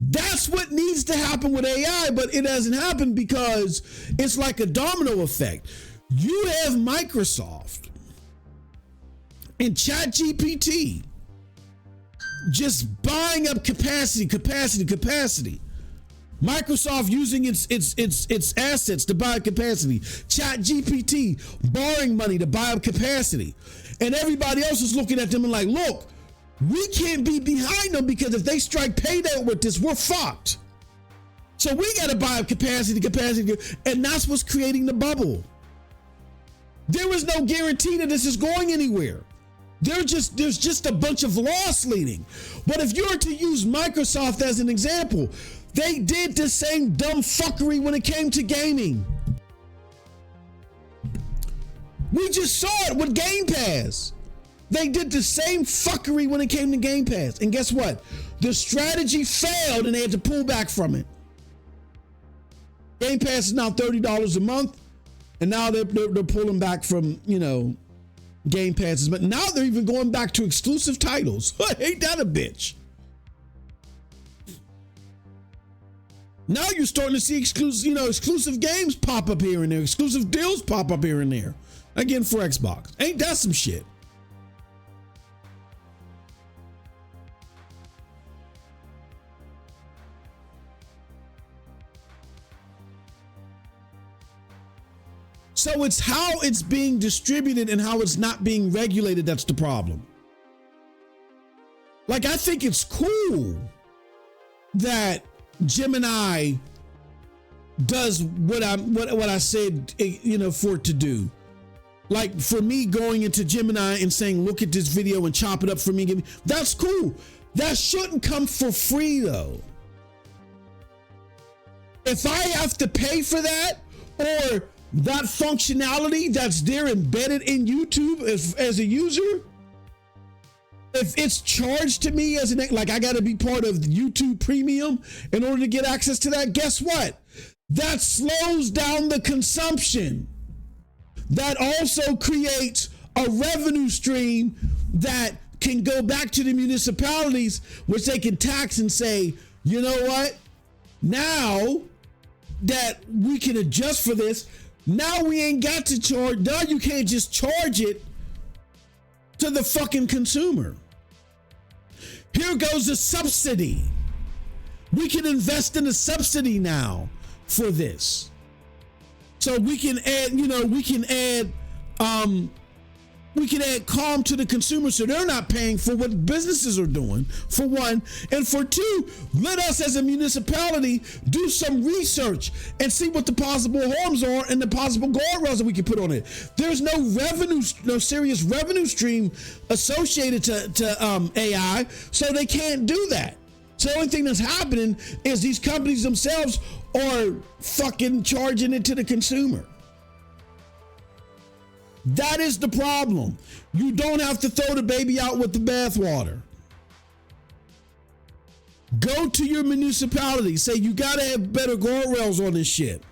That's what needs to happen with AI, but it hasn't happened because it's like a domino effect. You have Microsoft and ChatGPT just buying up capacity. Microsoft using its assets to buy capacity. ChatGPT borrowing money to buy up capacity. And everybody else is looking at them and like, look, we can't be behind them because if they strike payday with this, we're fucked. So we got to buy up capacity. And that's what's creating the bubble. There is no guarantee that this is going anywhere. There's just a bunch of loss leading. But if you were to use Microsoft as an example, they did the same dumb fuckery when it came to gaming. We just saw it with Game Pass. They did the same fuckery when it came to Game Pass. And guess what? The strategy failed and they had to pull back from it. Game Pass is now $30 a month. And now they're pulling back from, Game Passes, but now they're even going back to exclusive titles. Ain't that a bitch? Now you're starting to see exclusive games pop up here and there, exclusive deals pop up here and there. Again, for Xbox. Ain't that some shit? So it's how it's being distributed and how it's not being regulated that's the problem. Like, I think it's cool that Gemini does what I said, for it to do. Like, for me going into Gemini and saying, look at this video and chop it up for me, that's cool. That shouldn't come for free though. If I have to pay for that, or that functionality that's there embedded in YouTube as a user, if it's charged to me as like I got to be part of YouTube Premium in order to get access to that, guess what? That slows down the consumption. That also creates a revenue stream that can go back to the municipalities, which they can tax and say, you know what? Now that we can adjust for this, now we ain't got to charge. Now you can't just charge it to the fucking consumer. Here goes a subsidy. We can invest in a subsidy now for this. So we can add, we can add calm to the consumer so they're not paying for what businesses are doing, for one. And for two, let us as a municipality do some research and see what the possible harms are and the possible guardrails that we can put on it. There's no serious revenue stream associated to AI, so they can't do that. So the only thing that's happening is these companies themselves are fucking charging it to the consumer. That is the problem. You don't have to throw the baby out with the bathwater. Go to your municipality. Say you got to have better guardrails on this shit.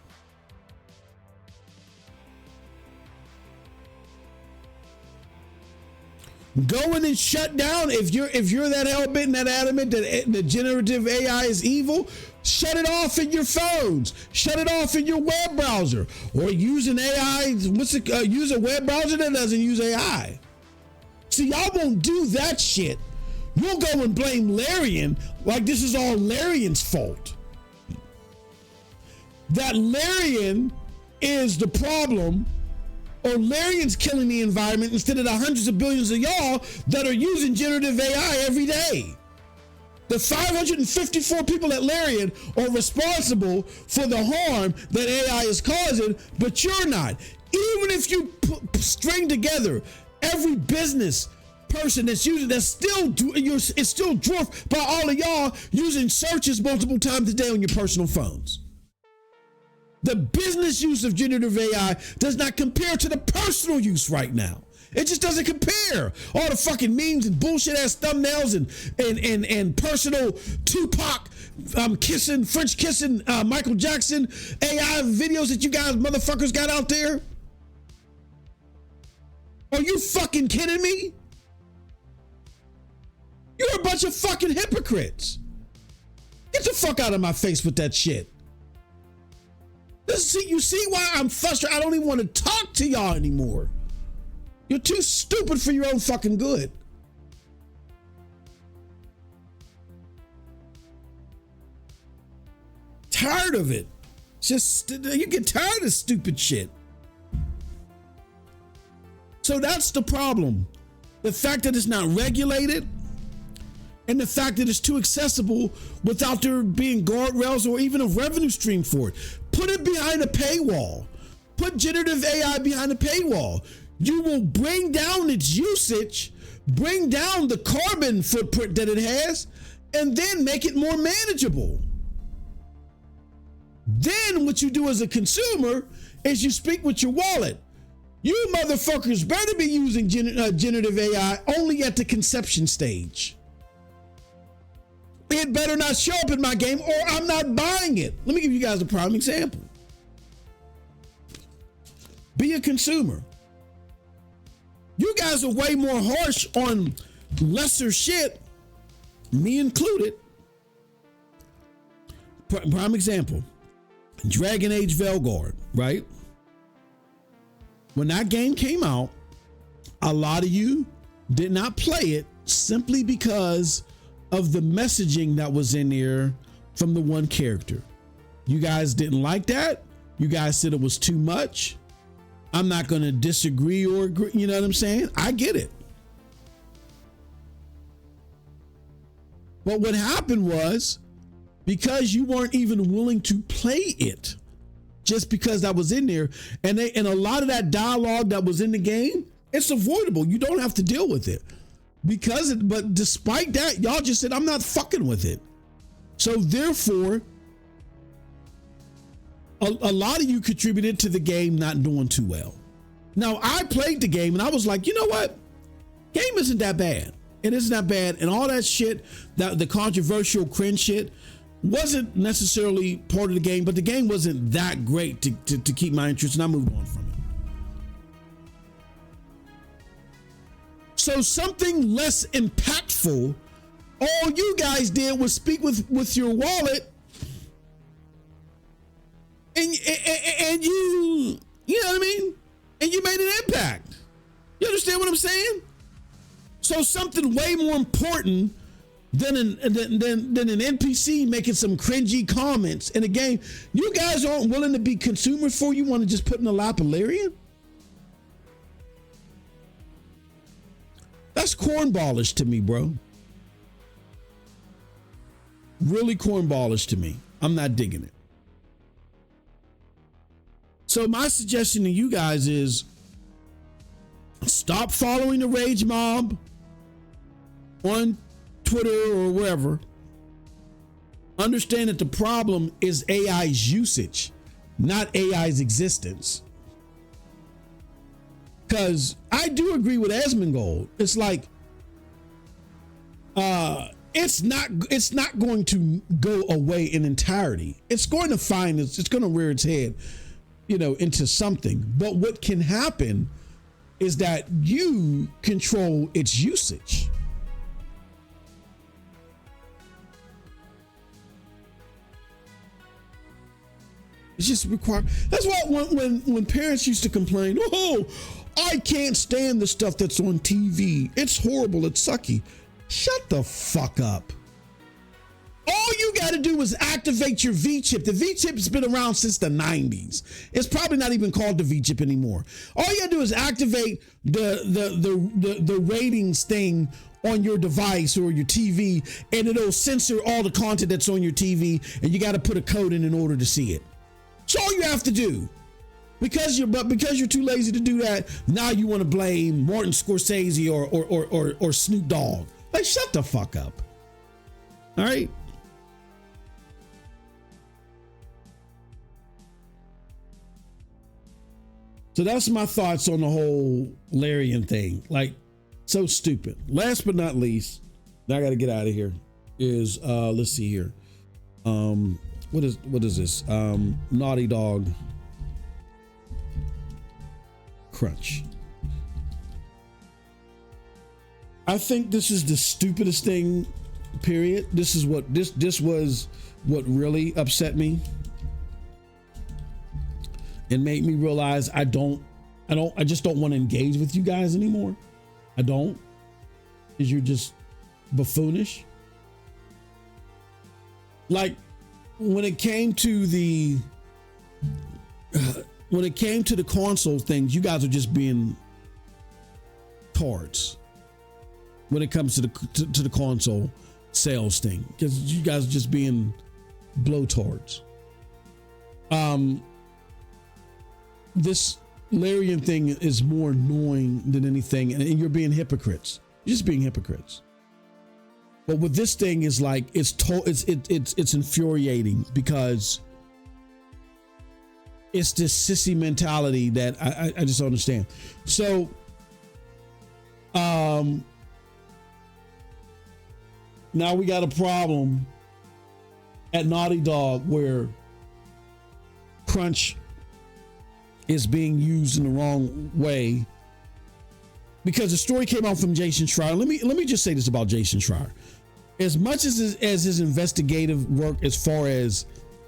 Go in and shut down. If you're that hell-bent and that adamant that the generative AI is evil, shut it off in your phones. Shut it off in your web browser, or use an AI. Use a web browser that doesn't use AI. See, y'all won't do that shit. You'll go and blame Larian like this is all Larian's fault. That Larian is the problem. Or Larian's killing the environment instead of the hundreds of billions of y'all that are using generative AI every day. The 554 people at Larian are responsible for the harm that AI is causing, but you're not. Even if you string together every business person that's using, it's still dwarfed by all of y'all using searches multiple times a day on your personal phones. The business use of generative AI does not compare to the personal use right now. It just doesn't compare. All the fucking memes and bullshit ass thumbnails and personal Tupac French kissing Michael Jackson AI videos that you guys motherfuckers got out there. Are you fucking kidding me? You're a bunch of fucking hypocrites. Get the fuck out of my face with that shit. You see why I'm frustrated? I don't even want to talk to y'all anymore. You're too stupid for your own fucking good. Tired of it. Just, you get tired of stupid shit. So that's the problem. The fact that it's not regulated, and the fact that it's too accessible without there being guardrails or even a revenue stream for it. Put it behind a paywall. Put generative AI behind a paywall. You will bring down its usage, bring down the carbon footprint that it has, and then make it more manageable. Then what you do as a consumer is you speak with your wallet. You motherfuckers better be using generative AI only at the conception stage. It better not show up in my game or I'm not buying it. Let me give you guys a prime example. Be a consumer. You guys are way more harsh on lesser shit, me included. Prime example, Dragon Age Veilguard, right? When that game came out, a lot of you did not play it simply because of the messaging that was in there from the one character. You guys didn't like that. You guys said it was too much. I'm not going to disagree or agree. You know what I'm saying? I get it. But what happened was, because you weren't even willing to play it, just because that was in there, and a lot of that dialogue that was in the game, it's avoidable. You don't have to deal with it. But despite that, y'all just said, I'm not fucking with it. So therefore, a lot of you contributed to the game not doing too well. Now, I played the game and I was like, you know what? Game isn't that bad. It isn't that bad. And all that shit, the controversial cringe shit, wasn't necessarily part of the game, but the game wasn't that great to keep my interest, and I moved on from it. So something less impactful, all you guys did was speak with your wallet, and you know what I mean? And you made an impact. You understand what I'm saying? So something way more important than an NPC making some cringy comments in a game, you guys aren't willing to be consumers for. You want to just put in the lap of Larian? That's cornballish to me, bro. Really cornballish to me. I'm not digging it. So my suggestion to you guys is stop following the rage mob on Twitter or wherever, Understand that the problem is AI's usage, not AI's existence. Because I do agree with Asmongold. It's like, it's not going to go away in entirety. It's going to rear its head, into something. But what can happen is that you control its usage. It's just required. That's why when parents used to complain, oh, I can't stand the stuff that's on TV. It's horrible. It's sucky. Shut the fuck up. All you got to do is activate your V-chip. The V-chip's been around since the 90s. It's probably not even called the V-chip anymore. All you got to do is activate the ratings thing on your device or your TV, and it'll censor all the content that's on your TV, and you got to put a code in order to see it. That's all you have to do. Because you're too lazy to do that, now you want to blame Martin Scorsese or Snoop Dogg. Like, shut the fuck up. All right. So that's my thoughts on the whole Larian thing. Like, so stupid. Last but not least, now I got to get out of here. Is let's see here. What is this? Naughty Dog Crunch. I think this is the stupidest thing, period. This was what really upset me and made me realize I just don't want to engage with you guys anymore. I don't, because you're just buffoonish. Like, when it came to the console things, you guys are just being tards. When it comes to the console sales thing, because you guys are just being blowtards. This Larian thing is more annoying than anything, and you're being hypocrites. You're just being hypocrites. But with this thing is like, it's infuriating, because it's this sissy mentality that I just don't understand. So, now we got a problem at Naughty Dog where crunch is being used in the wrong way, because the story came out from Jason Schreier. Let me just say this about Jason Schreier. As much as his investigative work, as far as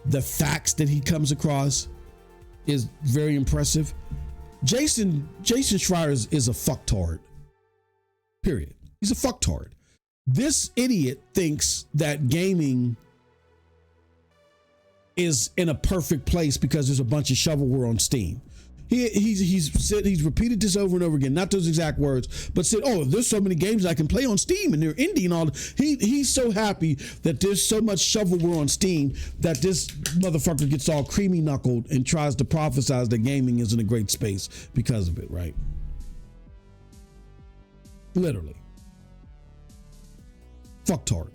the facts that he comes across, is very impressive, Jason Schreier is a fucktard. Period. He's a fucktard. This idiot thinks that gaming is in a perfect place because there's a bunch of shovelware on Steam. He's repeated this over and over again, not those exact words, but said, oh, there's so many games I can play on Steam and they're indie and all. He's so happy that there's so much shovelware on Steam that this motherfucker gets all creamy knuckled and tries to prophesize that gaming isn't a great space because of it, right? Literally. Fucktard.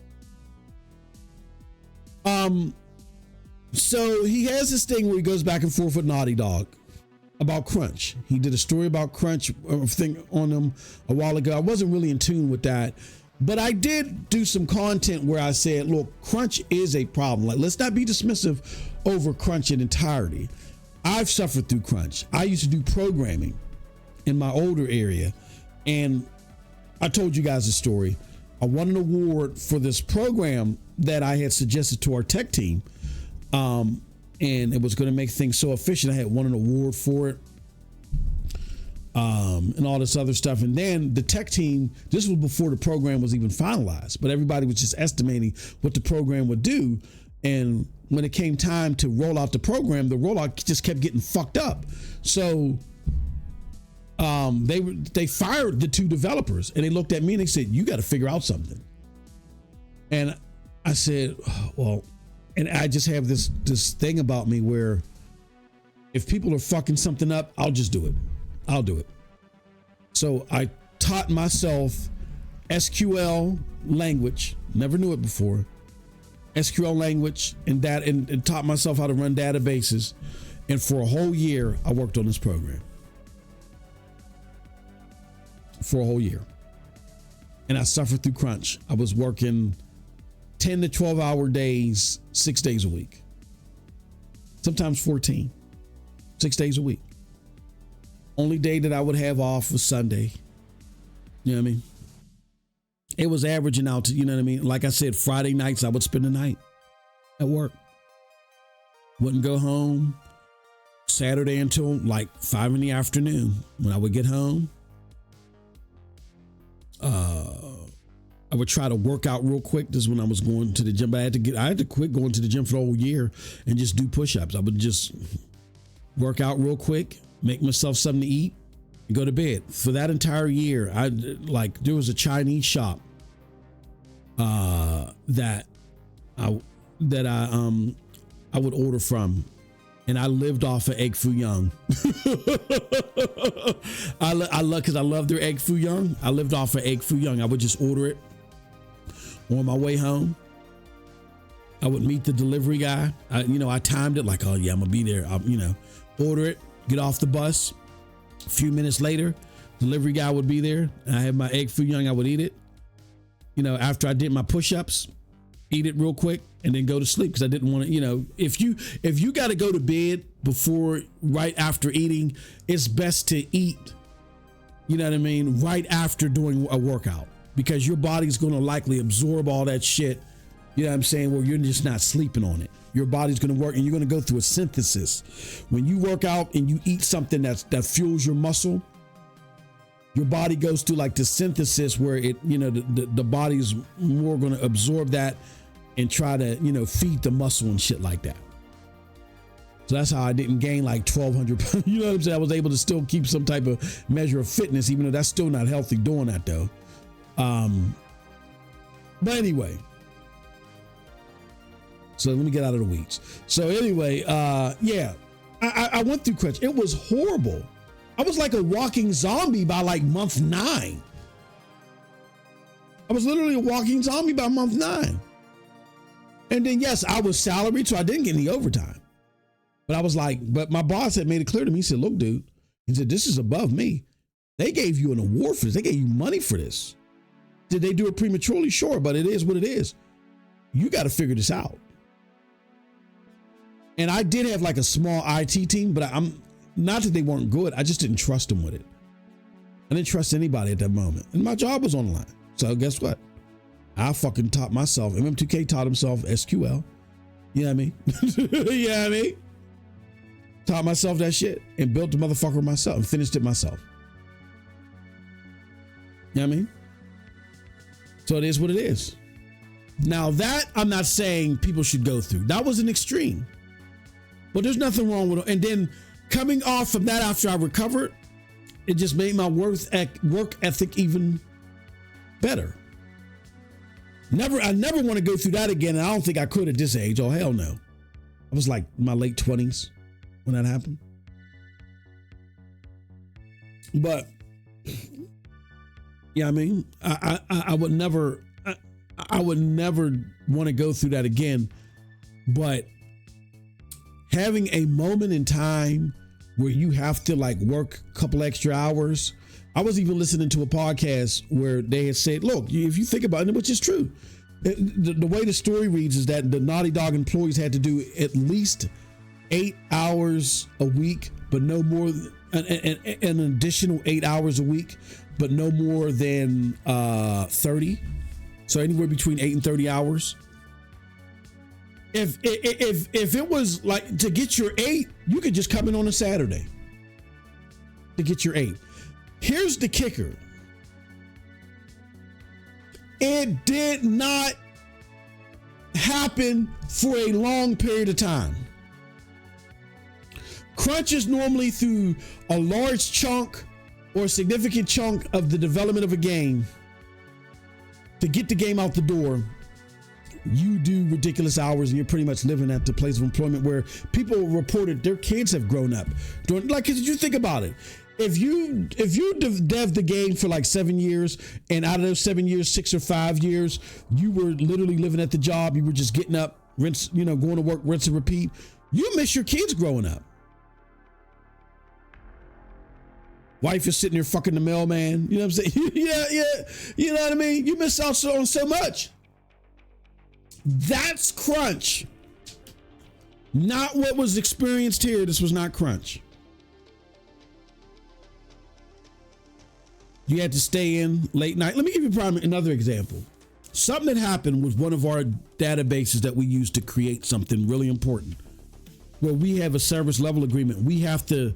So he has this thing where he goes back and forth with Naughty Dog about crunch. He did a story about crunch thing on them a while ago. I wasn't really in tune with that, but I did do some content where I said, look, crunch is a problem. Like, let's not be dismissive over crunch in entirety. I've suffered through crunch. I used to do programming in my older area, and I told you guys a story. I won an award for this program that I had suggested to our tech team. And it was going to make things so efficient. I had won an award for it. And all this other stuff. And then the tech team, this was before the program was even finalized, but everybody was just estimating what the program would do. And when it came time to roll out the program, the rollout just kept getting fucked up. So they fired the two developers, and they looked at me and they said, you got to figure out something. And I said, well, and I just have this thing about me where if people are fucking something up, I'll just do it. I'll do it. So I taught myself SQL language, never knew it before. SQL language and taught myself how to run databases. And for a whole year, I worked on this program. For a whole year. And I suffered through crunch. I was working 10 to 12 hour days, 6 days a week. Sometimes 14, 6 days a week. Only day that I would have off was Sunday. You know what I mean? It was averaging out to, you know what I mean? Like I said, Friday nights, I would spend the night at work. Wouldn't go home Saturday until like 5 in the afternoon. When I would get home, I would try to work out real quick. This is when I was going to the gym, but I had to quit going to the gym for the whole year and just do push-ups. I would just work out real quick, make myself something to eat, and go to bed. For that entire year, there was a Chinese shop that I would order from, and I lived off of egg foo young. Because I love their egg foo young. I lived off of egg foo young. I would just order it on my way home. I would meet the delivery guy. I timed it like, oh yeah, I'm gonna be there. Order it, get off the bus. A few minutes later, delivery guy would be there. And I had my egg foo young. I would eat it. After I did my push-ups, eat it real quick, and then go to sleep because I didn't want to. If you got to go to bed right after eating, it's best to eat. You know what I mean? Right after doing a workout, because your body's going to likely absorb all that shit. You know what I'm saying? Where you're just not sleeping on it. Your body's going to work, and you're going to go through a synthesis. When you work out and you eat something that fuels your muscle, your body goes through like the synthesis where the body's more going to absorb that and try to, feed the muscle and shit like that. So that's how I didn't gain like 1,200 pounds. You know what I'm saying? I was able to still keep some type of measure of fitness, even though that's still not healthy doing that though. But anyway, so let me get out of the weeds. So anyway, I went through crunch. It was horrible. I was like a walking zombie by like month 9. I was literally a walking zombie by month 9. And then, yes, I was salaried, so I didn't get any overtime. But my boss had made it clear to me. He said, look, dude, he said, this is above me. They gave you an award for this. They gave you money for this. Did they do it prematurely? Sure, but it is what it is. You got to figure this out. And I did have like a small IT team, but I'm not that they weren't good. I just didn't trust them with it. I didn't trust anybody at that moment. And my job was on the line. So guess what? I fucking taught myself. MM2K taught himself SQL. You know what I mean? You know what I mean? Taught myself that shit and built the motherfucker myself and finished it myself. You know what I mean? So it is what it is. Now that I'm not saying people should go through. That was an extreme. But there's nothing wrong with it. And then coming off from that after I recovered, it just made my work ethic even better. I never want to go through that again. And I don't think I could at this age. Oh, hell no. I was like in my late 20s when that happened. But yeah, I mean, I would never want to go through that again. But having a moment in time where you have to like work a couple extra hours. I was even listening to a podcast where they had said, look, if you think about it, which is true, the way the story reads is that the Naughty Dog employees had to do at least 8 hours a week, but no more, an additional 8 hours a week, but no more than 30. So anywhere between 8 and 30 hours. If it was like to get your 8, you could just come in on a Saturday to get your 8. Here's the kicker. It did not happen for a long period of time. Crunch is normally through a large chunk or a significant chunk of the development of a game. To get the game out the door, you do ridiculous hours and you're pretty much living at the place of employment where people reported their kids have grown up. Like, cause you think about it. If you dev the game for like 7 years, and out of those 7 years, 6 or 5 years, you were literally living at the job, you were just getting up, rinse, going to work, rinse and repeat, you miss your kids growing up. Wife is sitting there fucking the mailman. You know what I'm saying? yeah. You know what I mean? You miss out on so much. That's crunch. Not what was experienced here. This was not crunch. You had to stay in late night. Let me give you another example. Something that happened with one of our databases that we use to create something really important. Where we have a service level agreement. We have to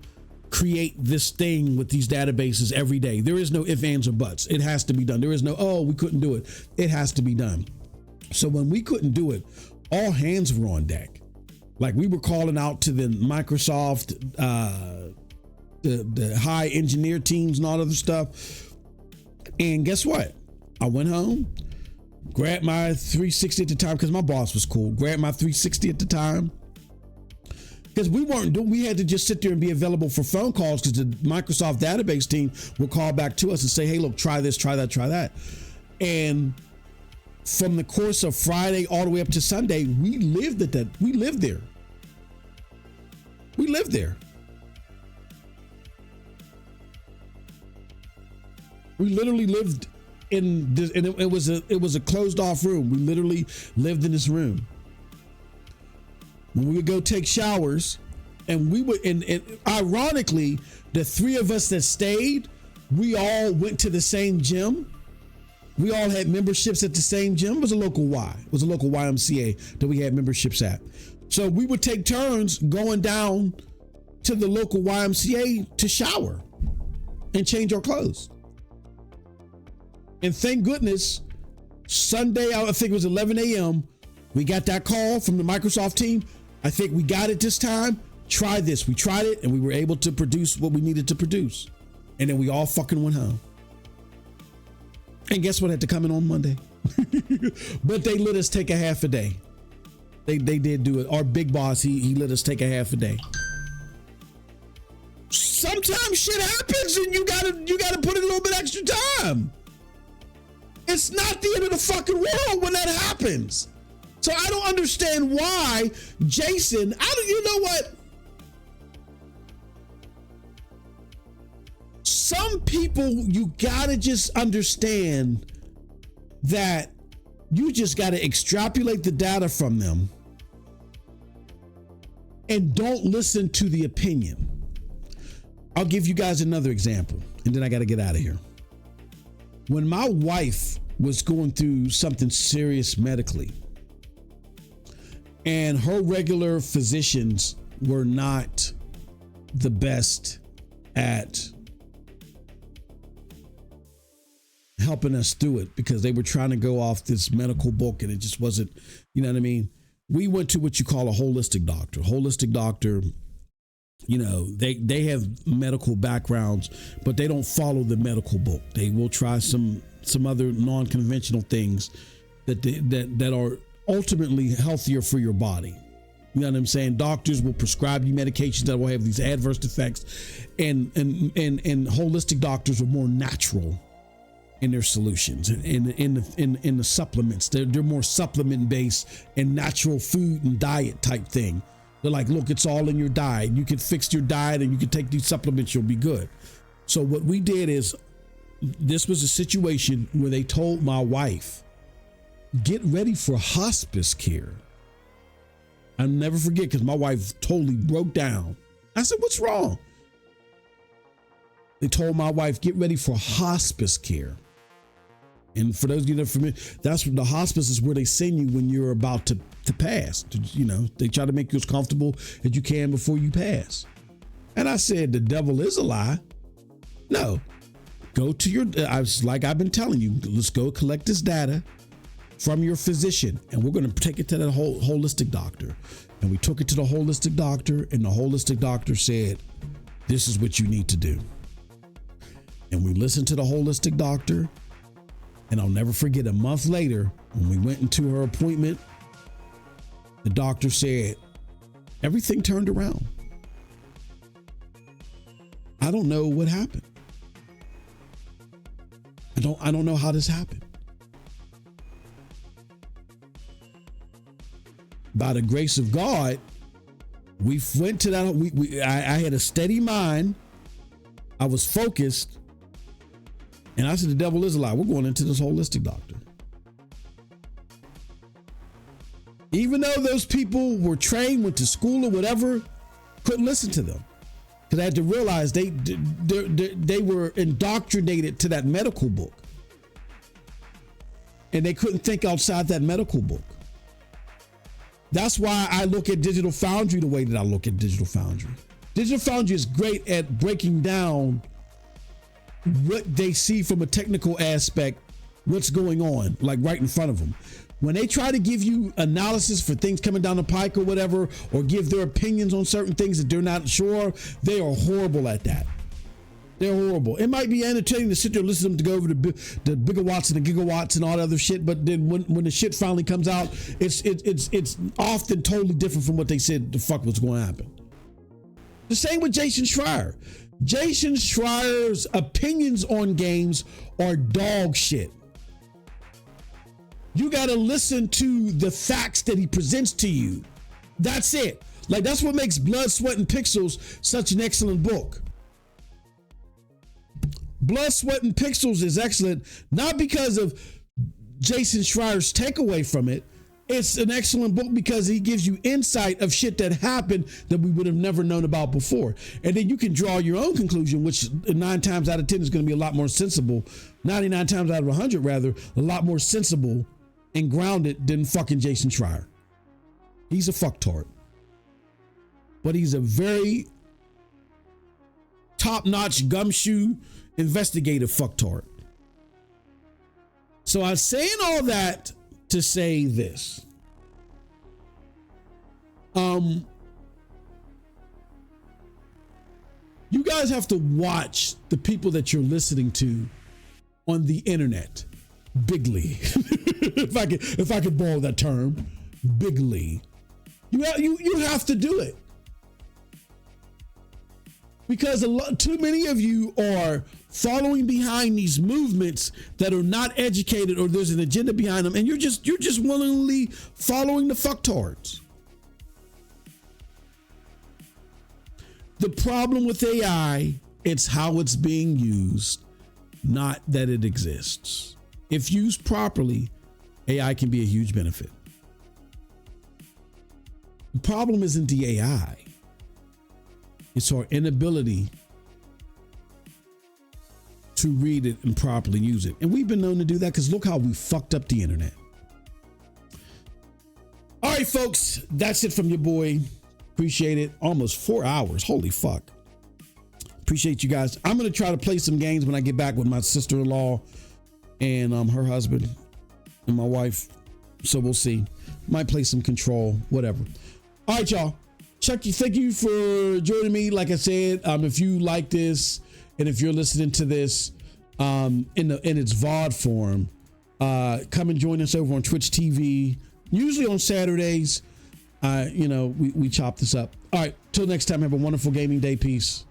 create this thing with these databases every day. There is no ifs, ands, or buts. It has to be done. There is no, oh, we couldn't do it. It has to be done. So when we couldn't do it, all hands were on deck. Like we were calling out to the Microsoft, the high engineer teams and all other stuff. And guess what? I went home, grabbed my 360 at the time because my boss was cool. Grabbed my 360 at the time. Because we had to just sit there and be available for phone calls because the Microsoft database team would call back to us and say, hey, look, try this, try that, try that. And from the course of Friday all the way up to Sunday, we lived there. We lived there. We literally lived in this, and it was a closed off room. We literally lived in this room. When we would go take showers, and we would, and ironically, the three of us that stayed, we all went to the same gym. We all had memberships at the same gym. It was a local YMCA that we had memberships at. So we would take turns going down to the local YMCA to shower and change our clothes. And thank goodness, Sunday, I think it was 11 a.m., we got that call from the Microsoft team. I think we got it this time. Try this. We tried it and we were able to produce what we needed to produce. And then we all fucking went home. And guess what had to come in on Monday? But they let us take a half a day. They did do it. Our big boss, he let us take a half a day. Sometimes shit happens and you gotta put in a little bit extra time. It's not the end of the fucking world when that happens. So I don't understand why Jason, you know what? Some people, you gotta just understand that you just gotta extrapolate the data from them and don't listen to the opinion. I'll give you guys another example and then I gotta get out of here. When my wife was going through something serious medically, and her regular physicians were not the best at helping us through it because they were trying to go off this medical book and it just wasn't, you know what I mean? We went to what you call a holistic doctor. Holistic doctor, you know, they have medical backgrounds, but they don't follow the medical book. They will try some other non-conventional things that are ultimately healthier for your body. You know what I'm saying? Doctors will prescribe you medications that will have these adverse effects, and holistic doctors are more natural in their solutions. In the supplements, they're more supplement based and natural food and diet type thing. They're like, look, it's all in your diet. You can fix your diet and you can take these supplements, you'll be good. So what we did is, this was a situation where they told my wife, get ready for hospice care. I'll never forget because my wife totally broke down. I said, what's wrong? They told my wife, get ready for hospice care. And for those of you that are familiar, that's what the hospice is, where they send you when you're about to pass. You know, they try to make you as comfortable as you can before you pass. And I said, the devil is a lie. No, go to your, like I've been telling you, let's go collect this data from your physician, and we're going to take it to the holistic doctor. And we took it to the holistic doctor, and the holistic doctor said, this is what you need to do. And we listened to the holistic doctor, and I'll never forget, a month later, when we went into her appointment, the doctor said, everything turned around. I don't know what happened. I don't know how this happened. By the grace of God, we went to that. I had a steady mind. I was focused. And I said, the devil is a lie. We're going into this holistic doctor. Even though those people were trained, went to school or whatever, couldn't listen to them. Because I had to realize they were indoctrinated to that medical book. And they couldn't think outside that medical book. That's why I look at Digital Foundry the way that I look at Digital Foundry. Digital Foundry is great at breaking down what they see from a technical aspect, what's going on, like right in front of them. When they try to give you analysis for things coming down the pike or whatever, or give their opinions on certain things that they're not sure, they are horrible at that. They're horrible. It might be entertaining to sit there and listen to them to go over the bigawatts and the gigawatts and all that other shit, but then when the shit finally comes out, it's often totally different from what they said the fuck was going to happen. The same with Jason Schreier. Jason Schreier's opinions on games are dog shit. You got to listen to the facts that he presents to you. That's it. Like, that's what makes Blood, Sweat, and Pixels such an excellent book. Blood, Sweat, and Pixels is excellent, not because of Jason Schreier's takeaway from it. It's an excellent book because he gives you insight of shit that happened that we would have never known about before. And then you can draw your own conclusion, which 9 times out of 10 is going to be a lot more sensible. 99 times out of 100, rather, a lot more sensible and grounded than fucking Jason Schreier. He's a fucktard. But he's a very top-notch gumshoe investigative fucktard. So I'm saying all that to say this. You guys have to watch the people that you're listening to on the internet. Bigly. if I could borrow that term, bigly. You have to do it. Because too many of you are following behind these movements that are not educated, or there's an agenda behind them, and you're just willingly following the fucktards. The problem with AI, it's how it's being used, not that it exists. If used properly, AI can be a huge benefit. The problem isn't the AI. It's our inability to read it and properly use it. And we've been known to do that because look how we fucked up the internet. All right, folks, that's it from your boy. Appreciate it. Almost 4 hours. Holy fuck. Appreciate you guys. I'm going to try to play some games when I get back with my sister-in-law and her husband and my wife. So we'll see. Might play some Control, whatever. All right, y'all. Thank you for joining me. Like I said, if you like this and if you're listening to this in its VOD form, come and join us over on Twitch TV. Usually on Saturdays, we chop this up. All right, till next time, have a wonderful gaming day. Peace.